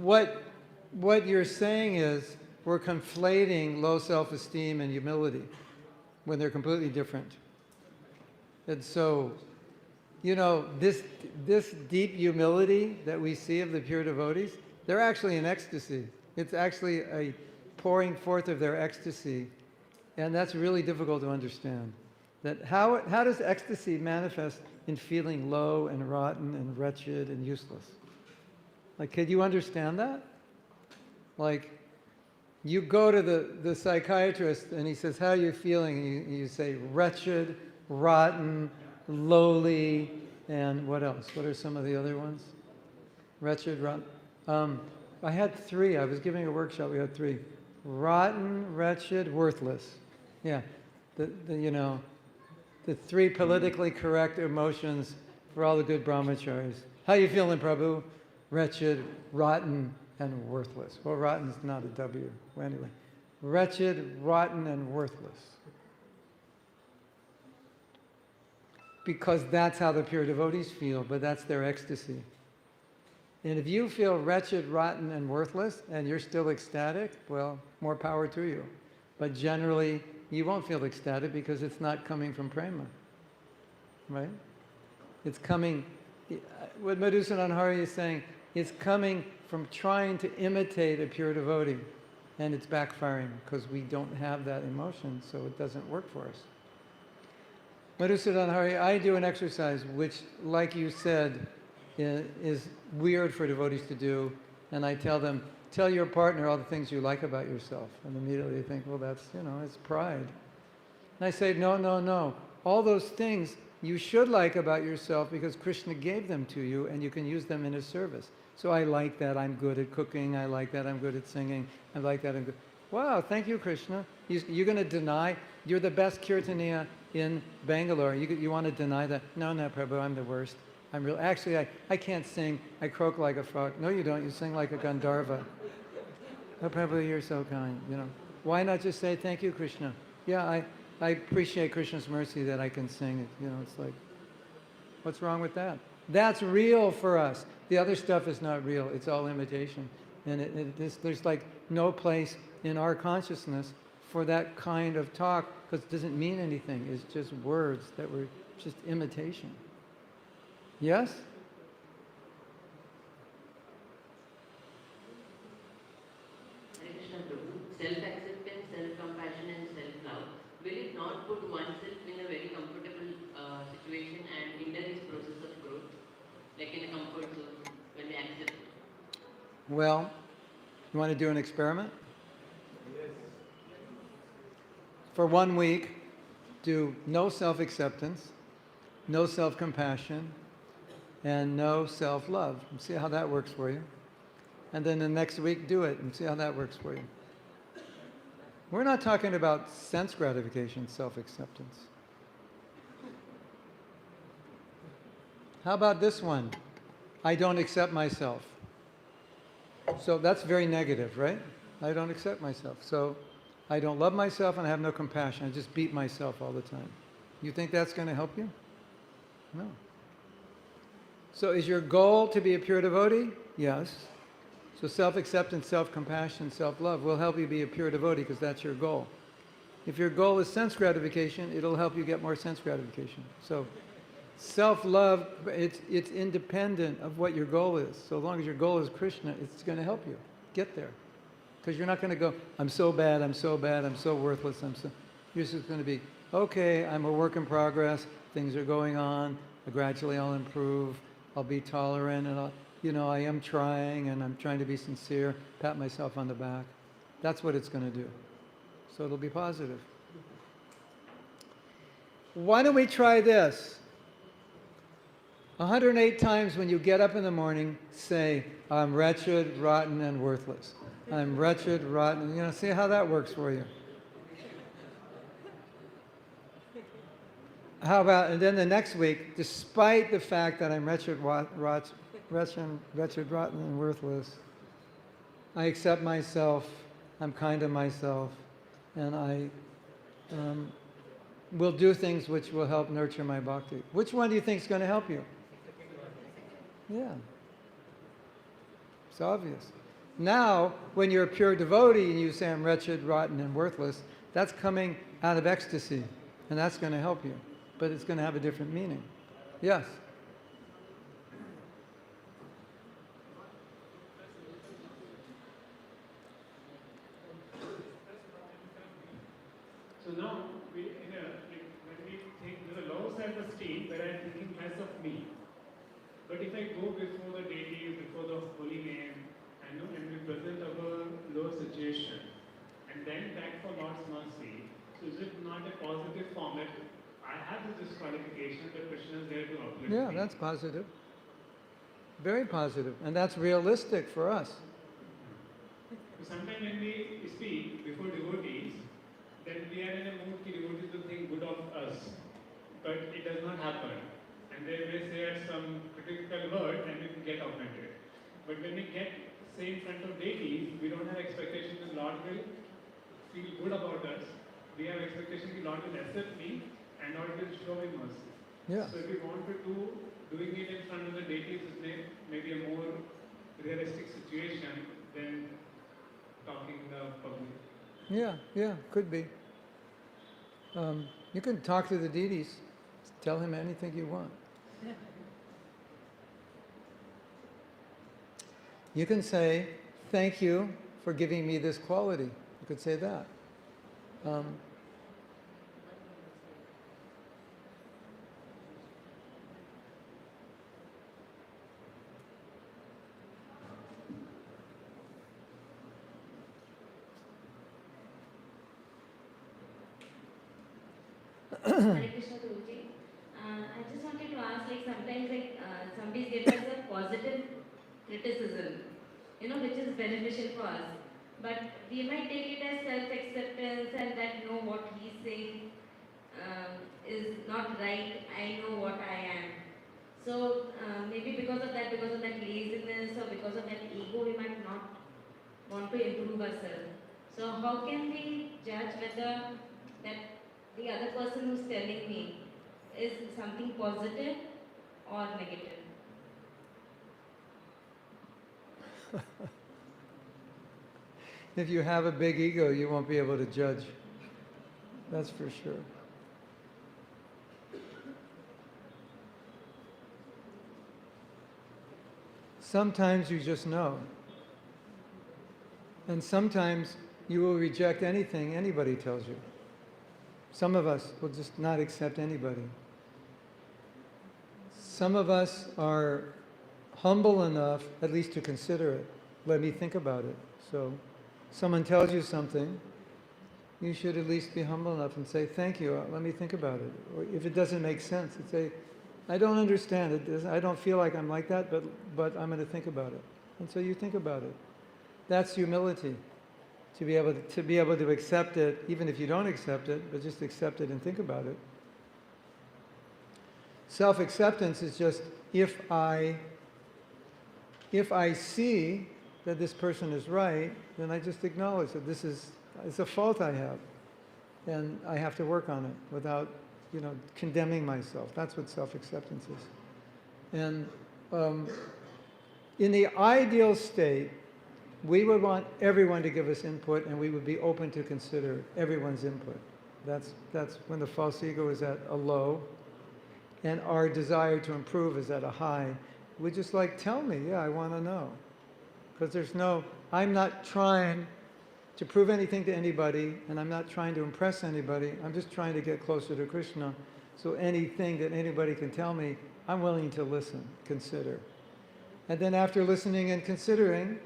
What you're saying is we're conflating low self-esteem and humility when they're completely different. And so, you know, this deep humility that we see of the pure devotees, they're actually in ecstasy. It's actually a pouring forth of their ecstasy. And that's really difficult to understand. That how does ecstasy manifest in feeling low and rotten and wretched and useless? Like, could you understand that? Like, you go to the psychiatrist and he says, how are you feeling? And you say, wretched, rotten, lowly, and what else? What are some of the other ones? Wretched, rotten. I had three. I was giving a workshop. We had three. Rotten, wretched, worthless. Yeah. The three politically correct emotions for all the good brahmacharis. How you feeling, Prabhu? Wretched, rotten, and worthless. Well, rotten is not a W. Well, anyway. Wretched, rotten, and worthless. Because that's how the pure devotees feel, but that's their ecstasy. And if you feel wretched, rotten, and worthless, and you're still ecstatic, well, more power to you. But generally, you won't feel ecstatic because it's not coming from prema. Right? It's coming, what Madhusudan Hari is saying, it's coming from trying to imitate a pure devotee. And it's backfiring because we don't have that emotion, so it doesn't work for us. Madhusudan Hari, I do an exercise which, like you said, is weird for devotees to do. And I tell them, tell your partner all the things you like about yourself. And immediately they think, well, that's, it's pride. And I say, no, no, no. All those things you should like about yourself because Krishna gave them to you and you can use them in his service. So I like that I'm good at cooking. I like that I'm good at singing. I like that I'm good. Wow, thank you, Krishna. You're going to deny? You're the best kirtaniya in Bangalore. You want to deny that? No, no, Prabhu, I'm the worst. Actually, I can't sing. I croak like a frog. No, you don't. You sing like a Gandharva. Oh, Prabhu, you're so kind. Why not just say, thank you, Krishna? Yeah, I appreciate Krishna's mercy that I can sing it. It's like, what's wrong with that? That's real for us. The other stuff is not real. It's all imitation. And there's like no place in our consciousness for that kind of talk because it doesn't mean anything. It's just words that were just imitation. Yes? Hare Krishna Prabhu, self-acceptance, self-compassion and self-love, will it not put oneself in a very comfortable situation and hinder this process of growth? Like in a comfort zone, when we accept? Well, you want to do an experiment? Yes. For 1 week, do no self-acceptance, no self-compassion, and no self-love. And see how that works for you. And then the next week, do it and see how that works for you. We're not talking about sense gratification, self-acceptance. How about this one? I don't accept myself. So that's very negative, right? I don't accept myself. So I don't love myself and I have no compassion. I just beat myself all the time. You think that's going to help you? No. So is your goal to be a pure devotee? Yes. So self-acceptance, self-compassion, self-love will help you be a pure devotee because that's your goal. If your goal is sense gratification, it'll help you get more sense gratification. So self-love, it's independent of what your goal is. So as long as your goal is Krishna, it's going to help you get there. Because you're not going to go, I'm so bad, I'm so bad, I'm so worthless, You're just going to be, okay, I'm a work in progress, things are going on, gradually I'll improve, I'll be tolerant, and I am trying, and I'm trying to be sincere, pat myself on the back. That's what it's going to do. So it'll be positive. Why don't we try this? 108 times when you get up in the morning, say, I'm wretched, rotten, and worthless. I'm wretched, rotten, see how that works for you. How about, and then the next week, despite the fact that I'm wretched, rotten, and worthless, I accept myself, I'm kind to myself, and I will do things which will help nurture my bhakti. Which one do you think is going to help you? Yeah. It's obvious. Now, when you're a pure devotee and you say, I'm wretched, rotten, and worthless, that's coming out of ecstasy, and that's going to help you. But it's going to have a different meaning. Yes? So now, when we think there's a low self-esteem where I'm thinking less of me. But if I go before the deity, before the holy name, and we present our low situation, and then beg for Lord's mercy, so is it not a positive form that I have this Yeah, me. that's positive. Very positive. And that's realistic for us. Sometimes when we speak before devotees, then we are in a mood that devotees will think good of us, but it does not happen. And they may say some critical word and we get offended. But when we get say in front of deities, we don't have expectation that Lord will feel good about us. We have expectation that Lord will accept me and Lord will show me mercy. Yeah. So if we want to do doing it in front of the deities is maybe a more realistic situation than talking in the public. Yeah, could be. You can talk to the deities, tell him anything you want. You can say, thank you for giving me this quality. You could say that. Hare Krishna Guruji. I just wanted to ask, like sometimes somebody gives us a positive criticism, which is beneficial for us. But we might take it as self-acceptance and that no, what he's saying is not right. I know what I am. So maybe because of that laziness or because of that ego, we might not want to improve ourselves. So how can we judge whether that the other person who's telling me is something positive or negative? If you have a big ego, you won't be able to judge. That's for sure. Sometimes you just know. And sometimes you will reject anything anybody tells you. Some of us will just not accept anybody. Some of us are humble enough at least to consider it. Let me think about it. So someone tells you something, you should at least be humble enough and say, thank you, let me think about it. Or if it doesn't make sense, and say, I don't understand it, I don't feel like I'm like that, but I'm going to think about it. And so you think about it. That's humility, to be able to accept it, even if you don't accept it, but just accept it and think about it. Self-acceptance is just, if I see that this person is right, then I just acknowledge that it's a fault I have, and I have to work on it without, condemning myself. That's what self-acceptance is. And in the ideal state, we would want everyone to give us input, and we would be open to consider everyone's input. That's when the false ego is at a low, and our desire to improve is at a high. We just tell me, I want to know. Because I'm not trying to prove anything to anybody, and I'm not trying to impress anybody. I'm just trying to get closer to Krishna. So anything that anybody can tell me, I'm willing to listen, consider. And then after listening and considering,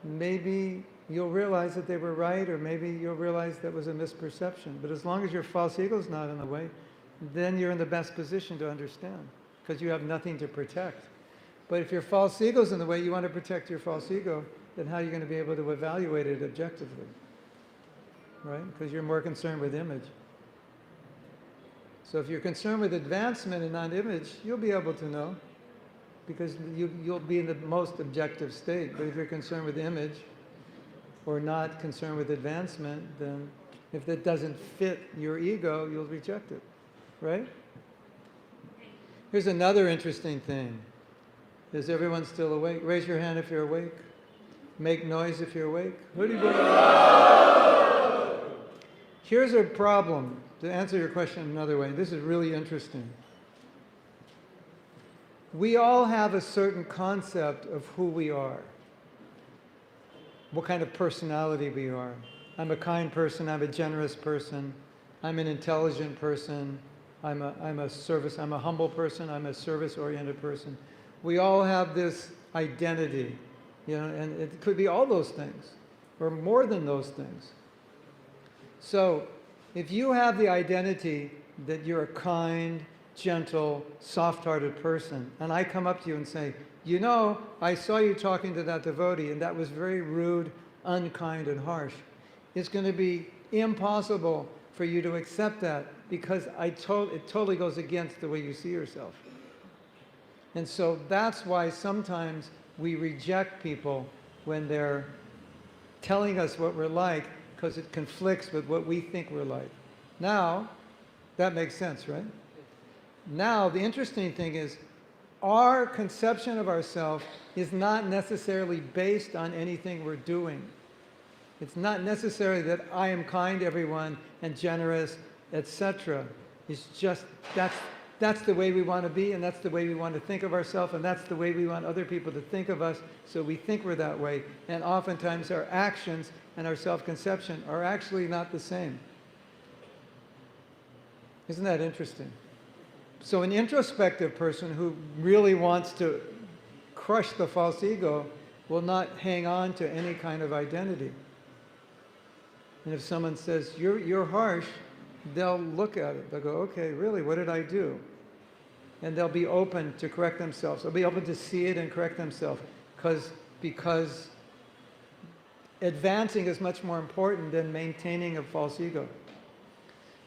maybe you'll realize that they were right, or maybe you'll realize that was a misperception. But as long as your false ego is not in the way, then you're in the best position to understand, because you have nothing to protect. But if your false ego is in the way, you want to protect your false ego, then how are you going to be able to evaluate it objectively? Right? Because you're more concerned with image. So if you're concerned with advancement and not image, you'll be able to know, because you'll be in the most objective state. But if you're concerned with image or not concerned with advancement, then if that doesn't fit your ego, you'll reject it. Right? Here's another interesting thing. Is everyone still awake? Raise your hand if you're awake. Make noise if you're awake. Here's a problem. To answer your question another way, this is really interesting. We all have a certain concept of who we are. What kind of personality we are. I'm a kind person, I'm a generous person, I'm an intelligent person, I'm a humble person, I'm a service-oriented person. We all have this identity, and it could be all those things, or more than those things. So, if you have the identity that you're kind, gentle, soft-hearted person, and I come up to you and say, you know, I saw you talking to that devotee, and that was very rude, unkind, and harsh. It's going to be impossible for you to accept that because it totally goes against the way you see yourself. And so that's why sometimes we reject people when they're telling us what we're like, because it conflicts with what we think we're like. Now, that makes sense, right? Now, the interesting thing is, our conception of ourselves is not necessarily based on anything we're doing. It's not necessarily that I am kind to everyone and generous, etc. It's just that's the way we want to be, and that's the way we want to think of ourselves, and that's the way we want other people to think of us, so we think we're that way. And oftentimes our actions and our self-conception are actually not the same. Isn't that interesting? So an introspective person who really wants to crush the false ego will not hang on to any kind of identity. And if someone says, you're harsh, they'll look at it. They'll go, okay, really, what did I do? And they'll be open to correct themselves. They'll be open to see it and correct themselves. Because advancing is much more important than maintaining a false ego.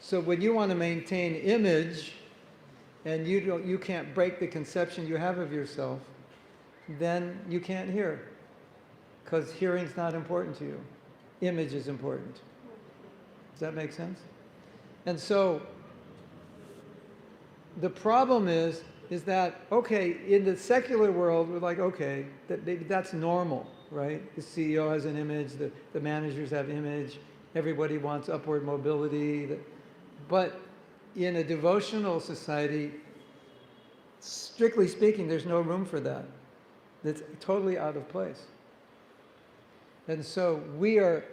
So when you want to maintain image, and you can't break the conception you have of yourself, then you can't hear. Because hearing's not important to you. Image is important. Does that make sense? And so, the problem is that, okay, in the secular world, we're like, okay, that's normal, right? The CEO has an image, the managers have image, everybody wants upward mobility. But in a devotional society, strictly speaking, there's no room for that. That's totally out of place. And so we are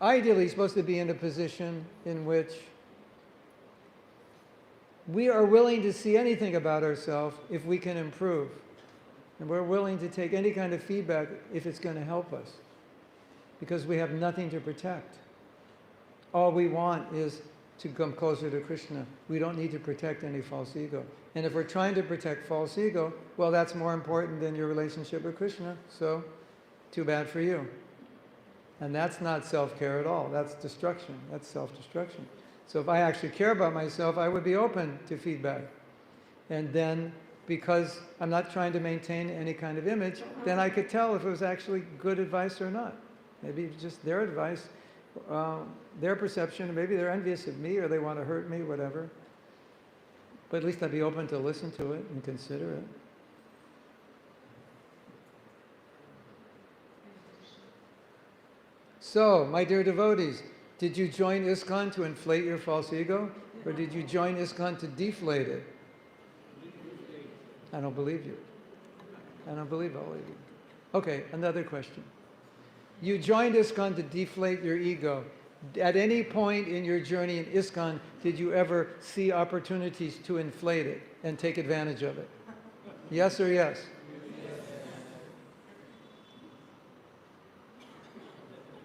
ideally supposed to be in a position in which we are willing to see anything about ourselves if we can improve. And we're willing to take any kind of feedback if it's going to help us. Because we have nothing to protect. All we want is to come closer to Krishna. We don't need to protect any false ego. And if we're trying to protect false ego, well, that's more important than your relationship with Krishna. So, too bad for you. And that's not self-care at all. That's destruction. That's self-destruction. So if I actually care about myself, I would be open to feedback. And then, because I'm not trying to maintain any kind of image, then I could tell if it was actually good advice or not. Maybe it's just their advice, their perception, maybe they're envious of me or they want to hurt me, whatever. But at least I'd be open to listen to it and consider it. So, my dear devotees, did you join ISKCON to inflate your false ego? Or did you join ISKCON to deflate it? I don't believe you. I don't believe all of you. Okay, another question. You joined ISKCON to deflate your ego. At any point in your journey in ISKCON, did you ever see opportunities to inflate it and take advantage of it? Yes or yes?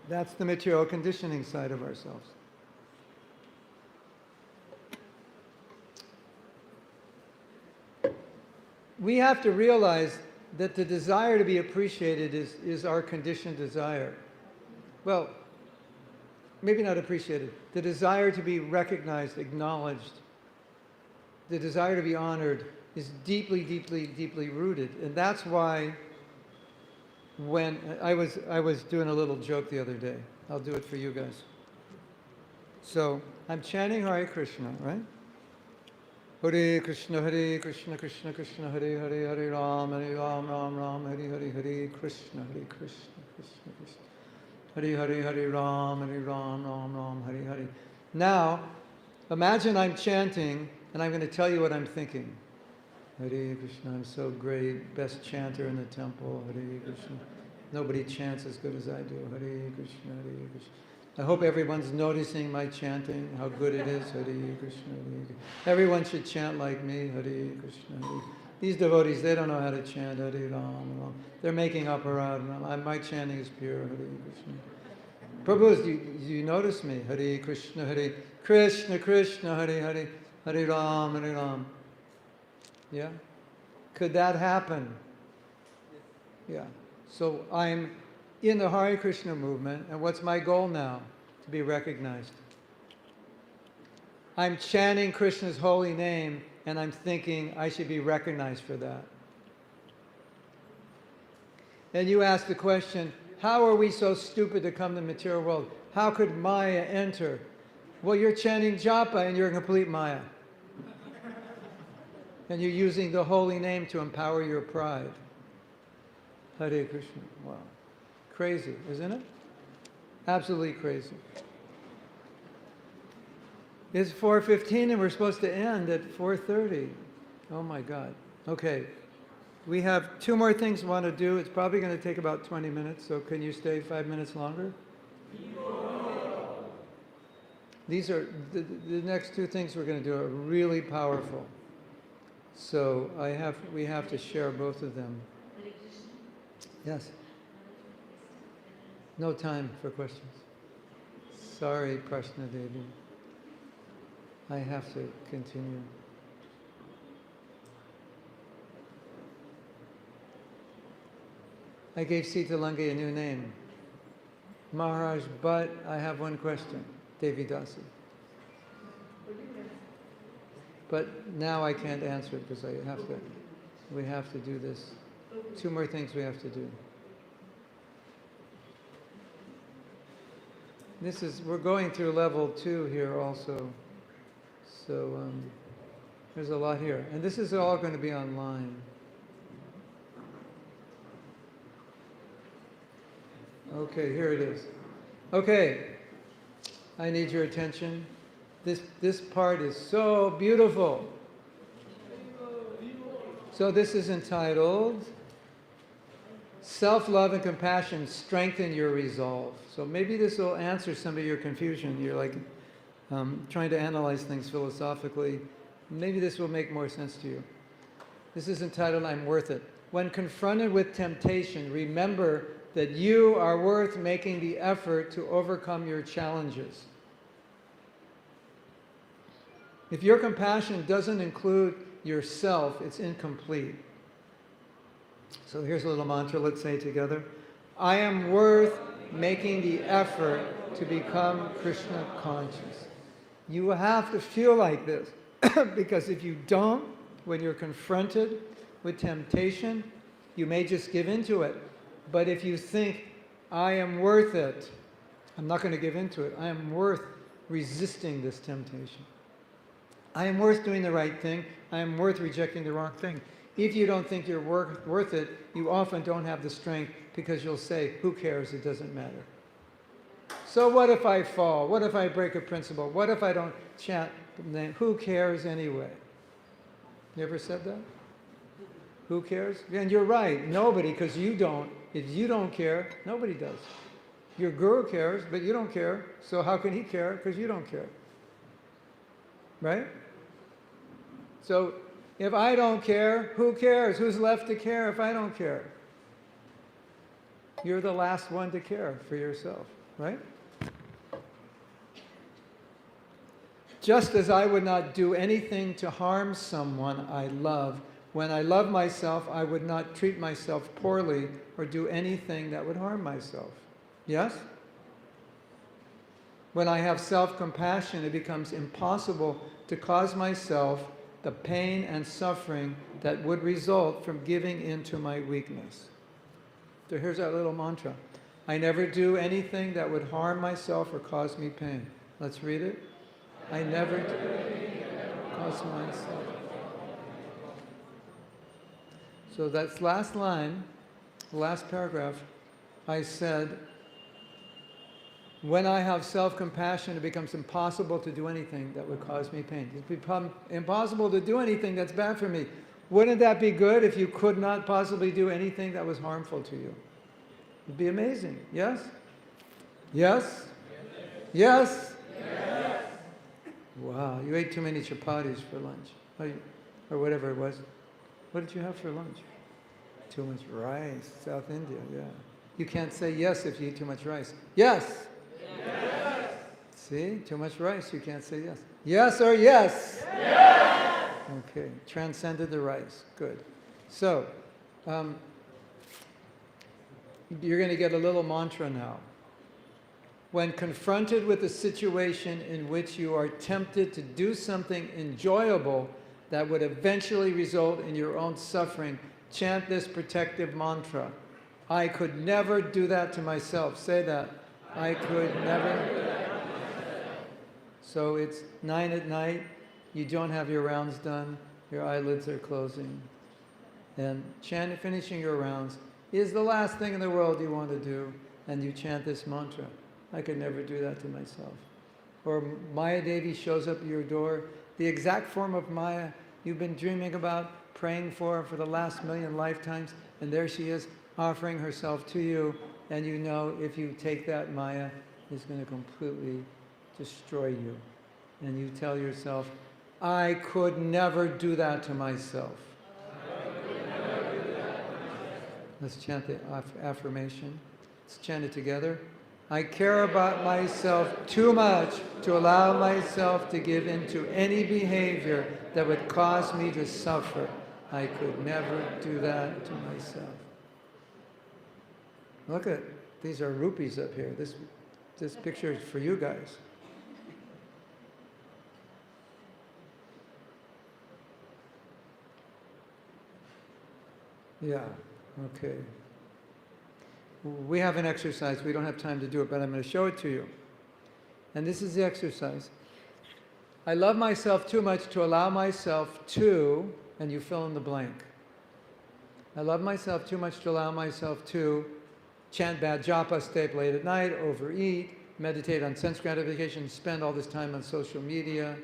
That's the material conditioning side of ourselves. We have to realize that the desire to be appreciated is our conditioned desire. Well, maybe not appreciated. The desire to be recognized, acknowledged, the desire to be honored is deeply, deeply, deeply rooted. And that's why when I was doing a little joke the other day. I'll do it for you guys. So I'm chanting Hare Krishna, right? Hare Krishna, Krishna Krishna, Hare Hare, Hare Ram, Ram Ram, Hare Hare, Hare Krishna, Krishna Krishna, Hare Hare, Hare Ram, Ram, Hare Hare. Now, imagine I'm chanting and I'm going to tell you what I'm thinking. Hare Krishna, I'm so great, best chanter in the temple, Hare Krishna. Nobody chants as good as I do, Hare Krishna, Hare Krishna. I hope everyone's noticing my chanting, how good it is, Hare Krishna, Hare Krishna. Everyone should chant like me, Hare Krishna, Hare. These devotees, they don't know how to chant, Hare Ram, Ram. They're making aparad. My chanting is pure, Hare Krishna. Prabhu, do you notice me? Hare Krishna, Krishna Krishna, Hare Hare, Hare Ram, Hare Ram. Yeah? Could that happen? Yeah. So I'm in the Hare Krishna movement, and what's my goal now? To be recognized. I'm chanting Krishna's holy name, and I'm thinking I should be recognized for that. And you ask the question, how are we so stupid to come to the material world? How could Maya enter? Well, you're chanting japa and you're in complete Maya. And you're using the holy name to empower your pride. Hare Krishna. Wow. Crazy, isn't it? Absolutely crazy. It's 4:15 and we're supposed to end at 4:30. Oh my God. Okay. We have 2 more things we want to do. It's probably going to take about 20 minutes, so can you stay 5 minutes longer? These are, the next 2 things we're going to do are really powerful. So we have to share both of them. Yes? No time for questions. Sorry, Prashna Devi. I have to continue. I gave Sita Lange a new name. Maharaj, but I have one question. Devi Dasi. But now I can't answer it because we have to do this. 2 more things we have to do. We're going through level 2 here also. So there's a lot here. And this is all going to be online. Okay, here it is. Okay, I need your attention. This part is so beautiful. So this is entitled Self-Love and Compassion Strengthen Your Resolve. So maybe this will answer some of your confusion. You're like trying to analyze things philosophically. Maybe this will make more sense to you. This is entitled I'm Worth It. When confronted with temptation, remember that you are worth making the effort to overcome your challenges. If your compassion doesn't include yourself, it's incomplete. So here's a little mantra, let's say it together. I am worth making the effort to become Krishna conscious. You have to feel like this, because if you don't, when you're confronted with temptation, you may just give into it. But if you think, I am worth it, I'm not going to give into it. I am worth resisting this temptation. I am worth doing the right thing. I am worth rejecting the wrong thing. If you don't think you're worth it, you often don't have the strength because you'll say, who cares? It doesn't matter. So what if I fall? What if I break a principle? What if I don't chant the name? Who cares anyway? You ever said that? Who cares? And you're right. Nobody, because you don't. If you don't care, nobody does. Your guru cares, but you don't care. So how can he care? Because you don't care. Right? So if I don't care, who cares? Who's left to care if I don't care? You're the last one to care for yourself, right? Just as I would not do anything to harm someone I love, when I love myself, I would not treat myself poorly or do anything that would harm myself. Yes? When I have self-compassion, it becomes impossible to cause myself the pain and suffering that would result from giving in to my weakness. So here's our little mantra. I never do anything that would harm myself or cause me pain. Let's read it. I never do anything that would cause myself. So that's last line, last paragraph. I said, when I have self-compassion, it becomes impossible to do anything that would cause me pain. It's become impossible to do anything that's bad for me. Wouldn't that be good if you could not possibly do anything that was harmful to you? It'd be amazing. Yes? Yes? Yes? Yes. Wow, you ate too many chapatis for lunch. Or whatever it was. What did you have for lunch? Too much rice. South India, yeah. You can't say yes if you eat too much rice. Yes? Yes. See? Too much rice, you can't say yes. Yes or yes? Yes! Okay, transcended the rice. Good. So, you're going to get a little mantra now. When confronted with a situation in which you are tempted to do something enjoyable that would eventually result in your own suffering, chant this protective mantra. I could never do that to myself. Say that. I could never. So it's 9 at night. You don't have your rounds done. Your eyelids are closing. And finishing your rounds is the last thing in the world you want to do. And you chant this mantra. I could never do that to myself. Or Maya Devi shows up at your door. The exact form of Maya you've been dreaming about, praying for the last million lifetimes. And there she is, offering herself to you. And you know if you take that, Maya is going to completely destroy you. And you tell yourself, I could never do that to myself. Let's chant the affirmation. Let's chant it together. I care about myself too much to allow myself to give in to any behavior that would cause me to suffer. I could never do that to myself. Look at, these are rupees up here. This picture is for you guys. Yeah, okay. We have an exercise. We don't have time to do it, but I'm going to show it to you. And this is the exercise. I love myself too much to allow myself to, and you fill in the blank. I love myself too much to allow myself to chant bad japa, stay up late at night, overeat, meditate on sense gratification, spend all this time on social media.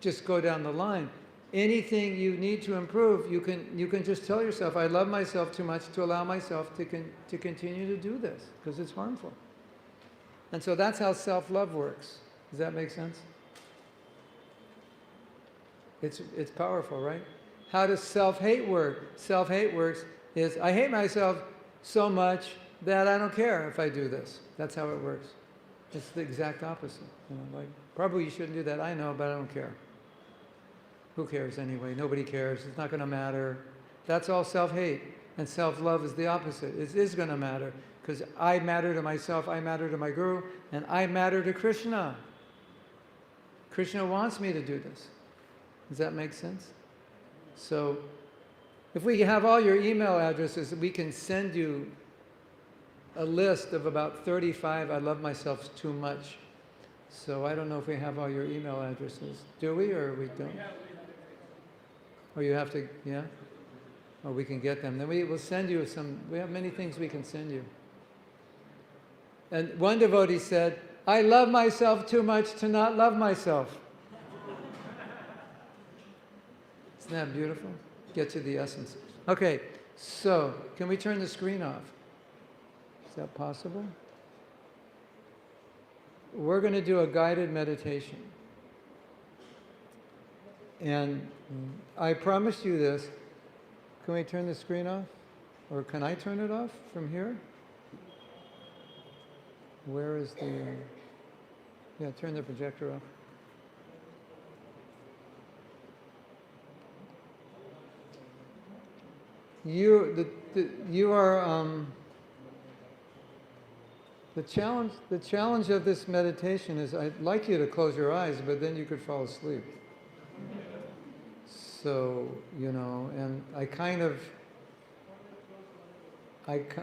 Just go down the line. Anything you need to improve, you can just tell yourself, I love myself too much to allow myself to continue to do this, because it's harmful. And so that's how self-love works. Does that make sense? It's powerful, right? How does self-hate work? Self-hate works is, I hate myself so much that I don't care if I do this. That's how it works. It's the exact opposite. You know, like, probably you shouldn't do that, I know, but I don't care. Who cares anyway? Nobody cares. It's not going to matter. That's all self-hate. And self-love is the opposite. It is going to matter. Because I matter to myself, I matter to my guru, and I matter to Krishna. Krishna wants me to do this. Does that make sense? So, if we have all your email addresses, we can send you a list of about 35 I love myself too much. So I don't know if we have all your email addresses. Do we, or we don't? Or you have to, yeah? Or we can get them. Then we will send you some, we have many things we can send you. And one devotee said, I love myself too much to not love myself. Isn't that beautiful? Get to the essence. Okay, so can we turn the screen off? Is that possible? We're going to do a guided meditation. And I promised you this. Can we turn the screen off? Or can I turn it off from here? Where is the... yeah, turn the projector off. You are... The challenge of this meditation is I'd like you to close your eyes, but then you could fall asleep. So, you know, and I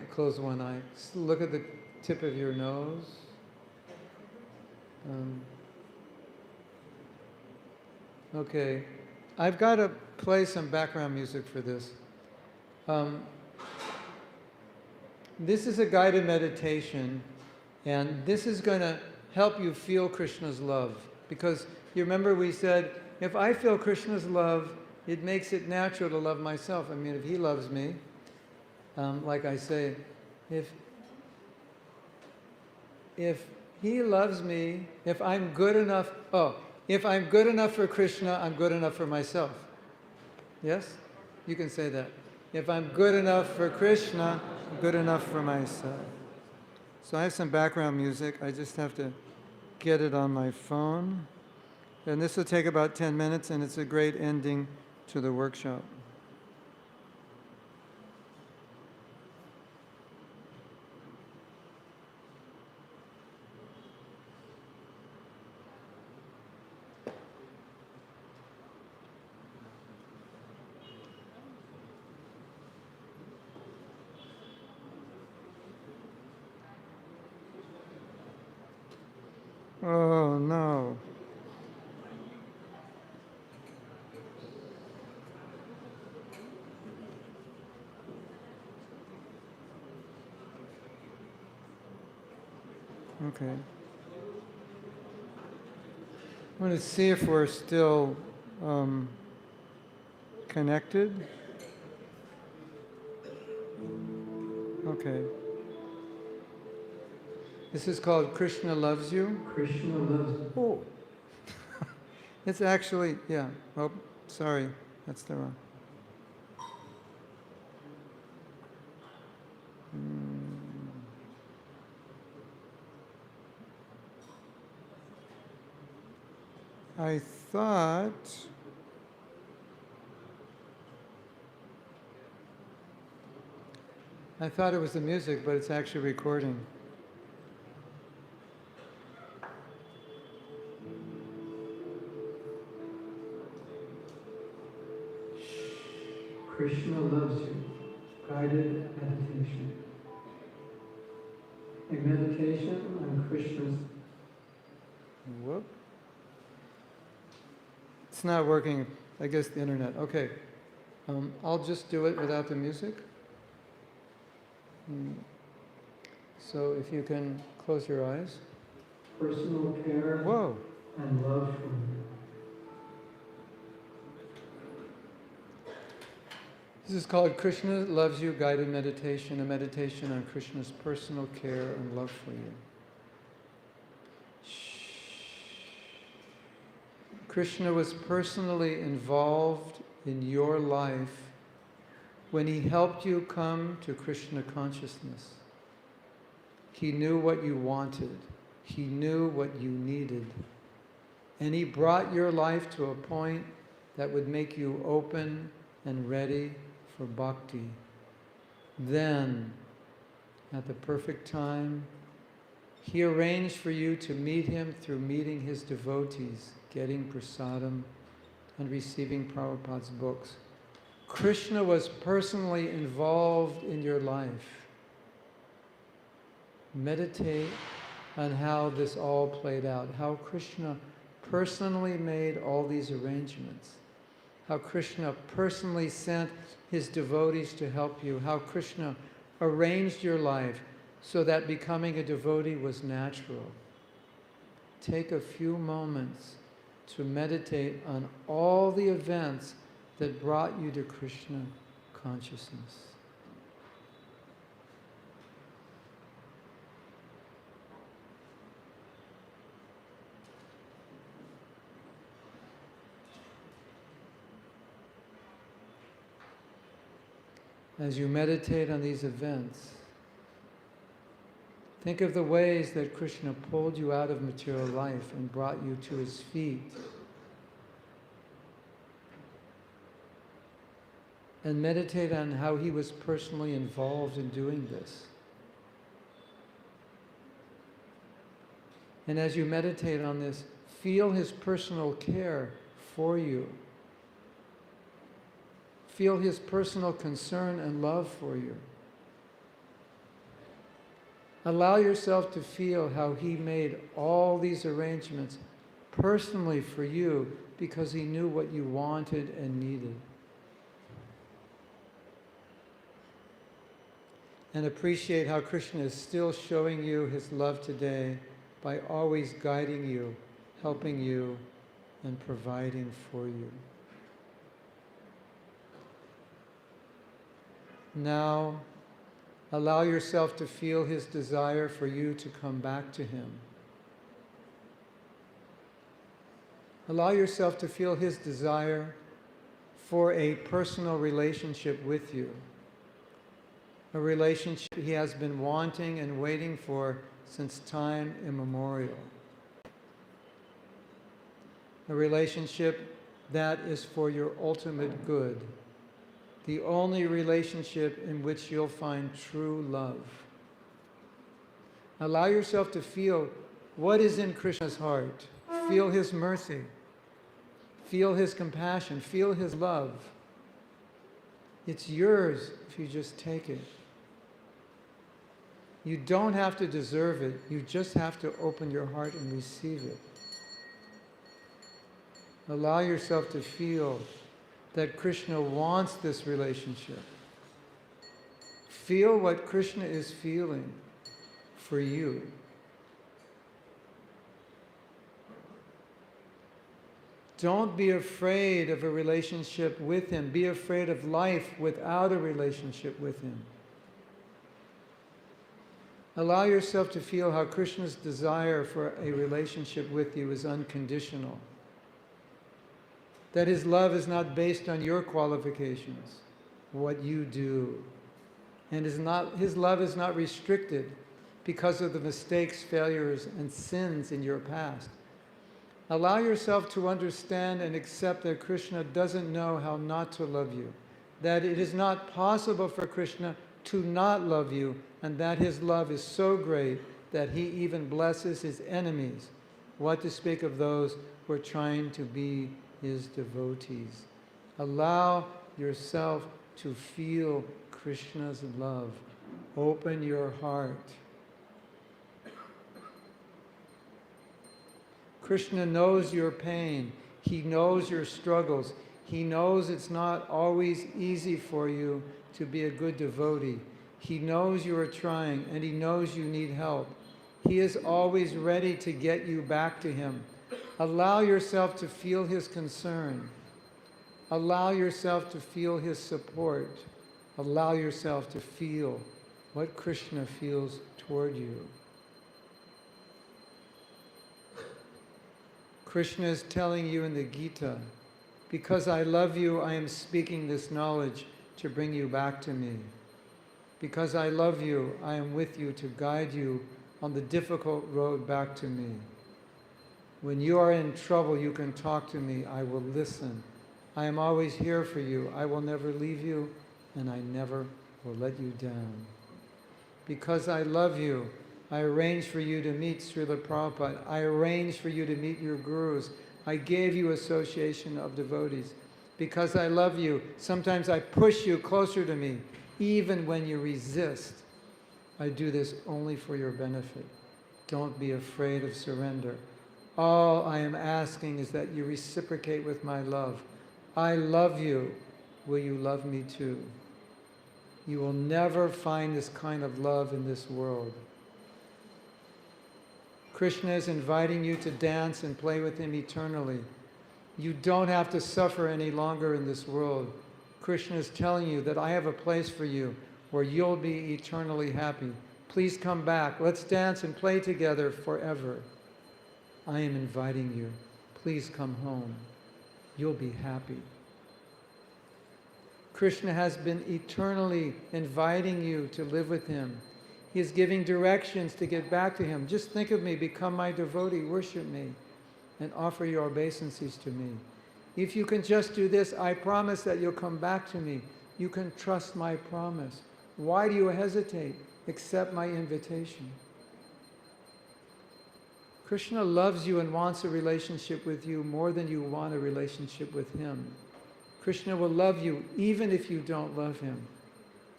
close one eye. Just look at the tip of your nose. Okay, I've got to play some background music for this. This is a guided meditation, and this is going to help you feel Krishna's love. Because you remember we said, if I feel Krishna's love, it makes it natural to love myself. I mean, if he loves me, like I say, if he loves me, if I'm good enough for Krishna, I'm good enough for myself. Yes? You can say that. If I'm good enough for Krishna, I'm good enough for myself. So I have some background music. I just have to get it on my phone. And this will take about 10 minutes, and it's a great ending to the workshop. Oh no. Okay. I want to see if we're still connected. Okay. This is called Krishna Loves You. Krishna loves you. Oh. It's actually, yeah. Oh, sorry. That's the wrong. I thought it was the music, but it's actually recording. Krishna loves you. Guided meditation. A meditation on Krishna's. Whoop. It's not working. I guess the internet. Okay. I'll just do it without the music. So if you can close your eyes. Personal care. Whoa. And love for you. This is called Krishna Loves You Guided Meditation, a meditation on Krishna's personal care and love for you. Krishna was personally involved in your life when he helped you come to Krishna consciousness. He knew what you wanted. He knew what you needed. And he brought your life to a point that would make you open and ready for bhakti. Then, at the perfect time, he arranged for you to meet him through meeting his devotees, getting prasadam, and receiving Prabhupada's books. Krishna was personally involved in your life. Meditate on how this all played out, how Krishna personally made all these arrangements, how Krishna personally sent his devotees to help you, how Krishna arranged your life so that becoming a devotee was natural. Take a few moments to meditate on all the events that brought you to Krishna consciousness. As you meditate on these events, think of the ways that Krishna pulled you out of material life and brought you to his feet. And meditate on how he was personally involved in doing this. And as you meditate on this, feel his personal care for you. Feel his personal concern and love for you. Allow yourself to feel how he made all these arrangements personally for you because he knew what you wanted and needed. And appreciate how Krishna is still showing you his love today by always guiding you, helping you, and providing for you. Now, allow yourself to feel his desire for you to come back to him. Allow yourself to feel his desire for a personal relationship with you. A relationship he has been wanting and waiting for since time immemorial. A relationship that is for your ultimate good. The only relationship in which you'll find true love. Allow yourself to feel what is in Krishna's heart. Feel his mercy. Feel his compassion. Feel his love. It's yours if you just take it. You don't have to deserve it. You just have to open your heart and receive it. Allow yourself to feel that Krishna wants this relationship. Feel what Krishna is feeling for you. Don't be afraid of a relationship with him. Be afraid of life without a relationship with him. Allow yourself to feel how Krishna's desire for a relationship with you is unconditional. That his love is not based on your qualifications, what you do. And his love is not restricted because of the mistakes, failures, and sins in your past. Allow yourself to understand and accept that Krishna doesn't know how not to love you, that it is not possible for Krishna to not love you, and that his love is so great that he even blesses his enemies. What to speak of those who are trying to be his devotees. Allow yourself to feel Krishna's love. Open your heart. Krishna knows your pain. He knows your struggles. He knows it's not always easy for you to be a good devotee. He knows you are trying, and he knows you need help. He is always ready to get you back to him. Allow yourself to feel his concern. Allow yourself to feel his support. Allow yourself to feel what Krishna feels toward you. Krishna is telling you in the Gita, because I love you, I am speaking this knowledge to bring you back to me. Because I love you, I am with you to guide you on the difficult road back to me. When you are in trouble, you can talk to me. I will listen. I am always here for you. I will never leave you, and I never will let you down. Because I love you, I arranged for you to meet Srila Prabhupada. I arranged for you to meet your gurus. I gave you association of devotees. Because I love you, sometimes I push you closer to me, even when you resist. I do this only for your benefit. Don't be afraid of surrender. All I am asking is that you reciprocate with my love. I love you. Will you love me too? You will never find this kind of love in this world. Krishna is inviting you to dance and play with him eternally. You don't have to suffer any longer in this world. Krishna is telling you that I have a place for you where you'll be eternally happy. Please come back. Let's dance and play together forever. I am inviting you. Please come home. You'll be happy. Krishna has been eternally inviting you to live with him. He is giving directions to get back to him. Just think of me, become my devotee, worship me, and offer your obeisances to me. If you can just do this, I promise that you'll come back to me. You can trust my promise. Why do you hesitate? Accept my invitation. Krishna loves you and wants a relationship with you more than you want a relationship with him. Krishna will love you even if you don't love him.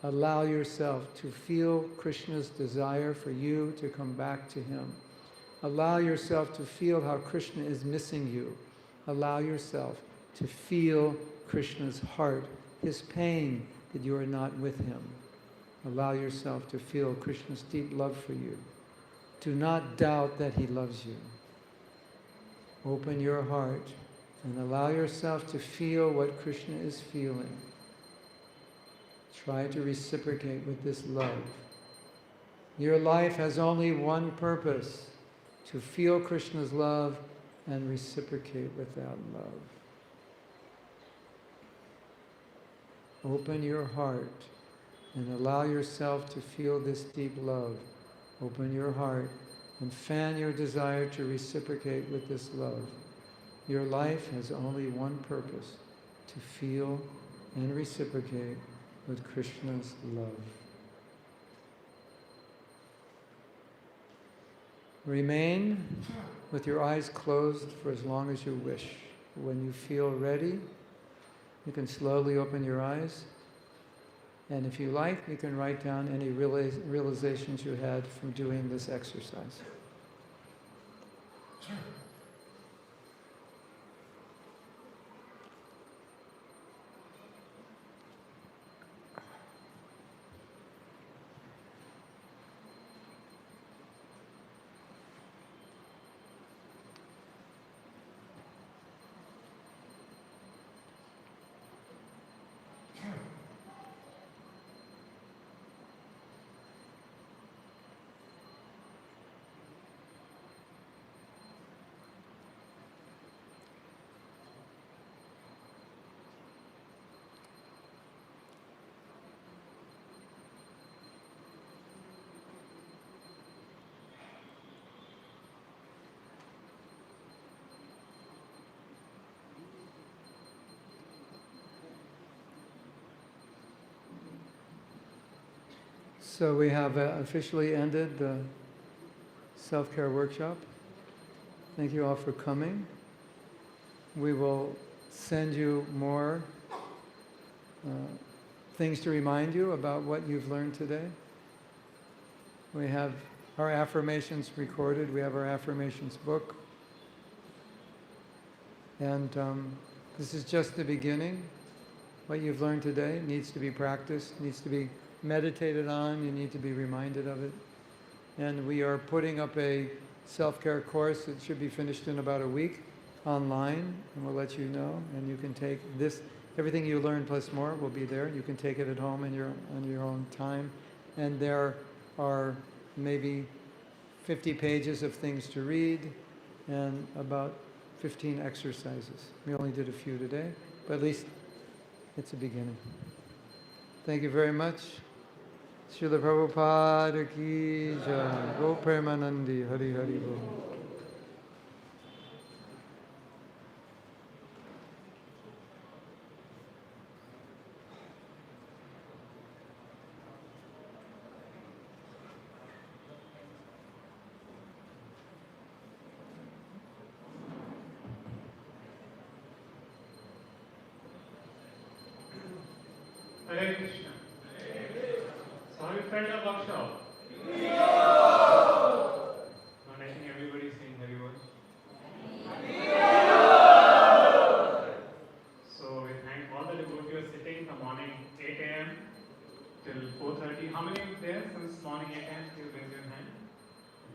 Allow yourself to feel Krishna's desire for you to come back to him. Allow yourself to feel how Krishna is missing you. Allow yourself to feel Krishna's heart, his pain that you are not with him. Allow yourself to feel Krishna's deep love for you. Do not doubt that he loves you. Open your heart and allow yourself to feel what Krishna is feeling. Try to reciprocate with this love. Your life has only one purpose: to feel Krishna's love and reciprocate with that love. Open your heart and allow yourself to feel this deep love. Open your heart and fan your desire to reciprocate with this love. Your life has only one purpose, to feel and reciprocate with Krishna's love. Remain with your eyes closed for as long as you wish. When you feel ready, you can slowly open your eyes. And if you like, you can write down any realizations you had from doing this exercise. So we have officially ended the self-care workshop. Thank you all for coming. We will send you more things to remind you about what you've learned today. We have our affirmations recorded. We have our affirmations book. And this is just the beginning. What you've learned today needs to be practiced, needs to be meditated on. You need to be reminded of it. And we are putting up a self-care course. It should be finished in about a week online, and we'll let you know. And you can take this, everything you learn plus more will be there. You can take it at home on your own time. And there are maybe 50 pages of things to read and about 15 exercises. We only did a few today, but at least it's a beginning. Thank you very much. Srila Prabhupada ki jai. Go Premanandi. Hari Hari Bol. Hare Krishna. So how you felt the workshop? Not I think everybody is saying Hari Bol. So we thank all the devotees sitting from morning 8 a.m. till 4:30. How many are there since morning 8 a.m. Please raise your hand.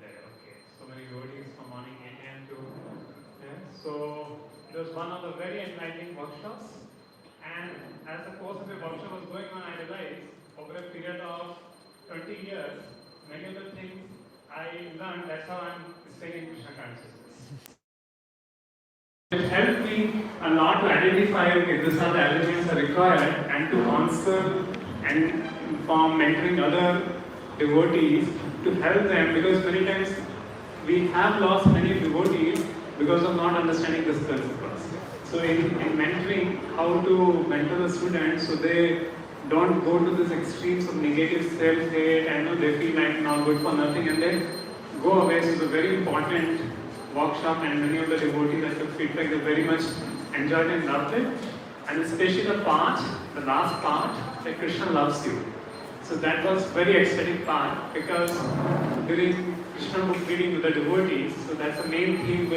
There, okay. So many devotees from morning 8 a.m. to there. So it was one of the very enlightening workshops. And as the course of the workshop was going on, I realized over a period of 20 years, many of the things I learned, that's how I'm staying in Krishna consciousness. It helped me a lot to identify, okay, these are the elements are required, and to answer and from mentoring other devotees to help them, because many times we have lost many devotees because of not understanding this principles. So in mentoring, how to mentor the students so they don't go to these extremes of negative self-hate and they feel like not good for nothing and they go away. So it's a very important workshop, and many of the devotees that took feedback, they very much enjoyed and loved it. And especially the last part, that Krishna loves you. So that was very exciting part, because during Krishna book reading with the devotees, so that's the main theme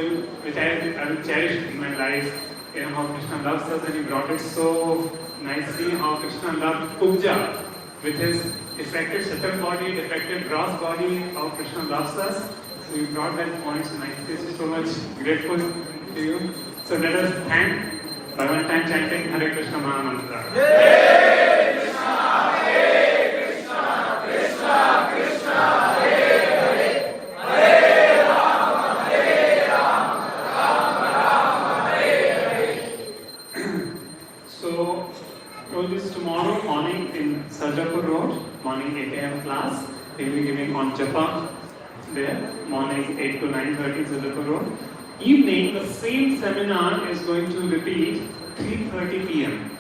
which I will cherish in my life. You know, how Krishna loves us, and he brought it so nicely, how Krishna loved Kubja with his defected subtle body, defected gross body, how Krishna loves us. So you brought that point so nicely. So, so much grateful to you. So let us thank by one time chanting Hare Krishna Maha Mantra. Hare Krishna, Krishna Krishna, Hare Hare, Hare Rama, Hare Rama, Rama Rama, Hare Hare. So, told this tomorrow morning in Sarjapur Road, morning 8 a.m. class. We will be giving on Japa there, morning 8 to 9:30 Sarjapur Road. evening, the same seminar is going to repeat 3:30 p.m.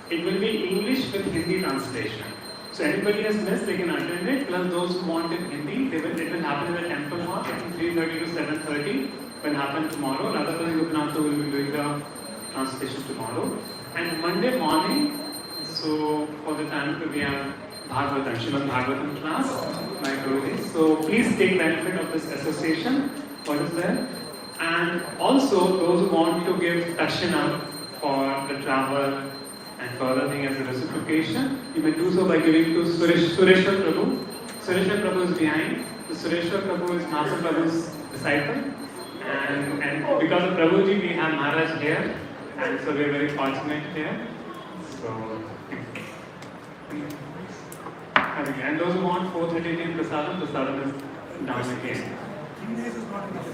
It will be English with Hindi translation. So anybody has missed, they can attend it. Plus those who want in Hindi, it will happen in the temple hall from 3:30 to 7:30. Will happen tomorrow. Radhapati Gopinatha will be doing the translation tomorrow. And Monday morning, so for the time we have Bhagavatam, Srimad Bhagavatam class by Guruji. So please take benefit of this association. What is there? And also those who want to give dakshina for the travel and further thing as a reciprocation, you may do so by giving to Sureshwar Prabhu. Sureshwar Prabhu is behind. So Sureshwar Prabhu is Master Prabhu's disciple. And because of Prabhuji, we have Maharaj here. And so we are very fortunate here. So, and those who want 4:30 prasadam is down again. 3 days is not enough.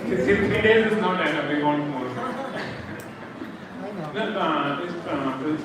3 days is not enough, we want more. No,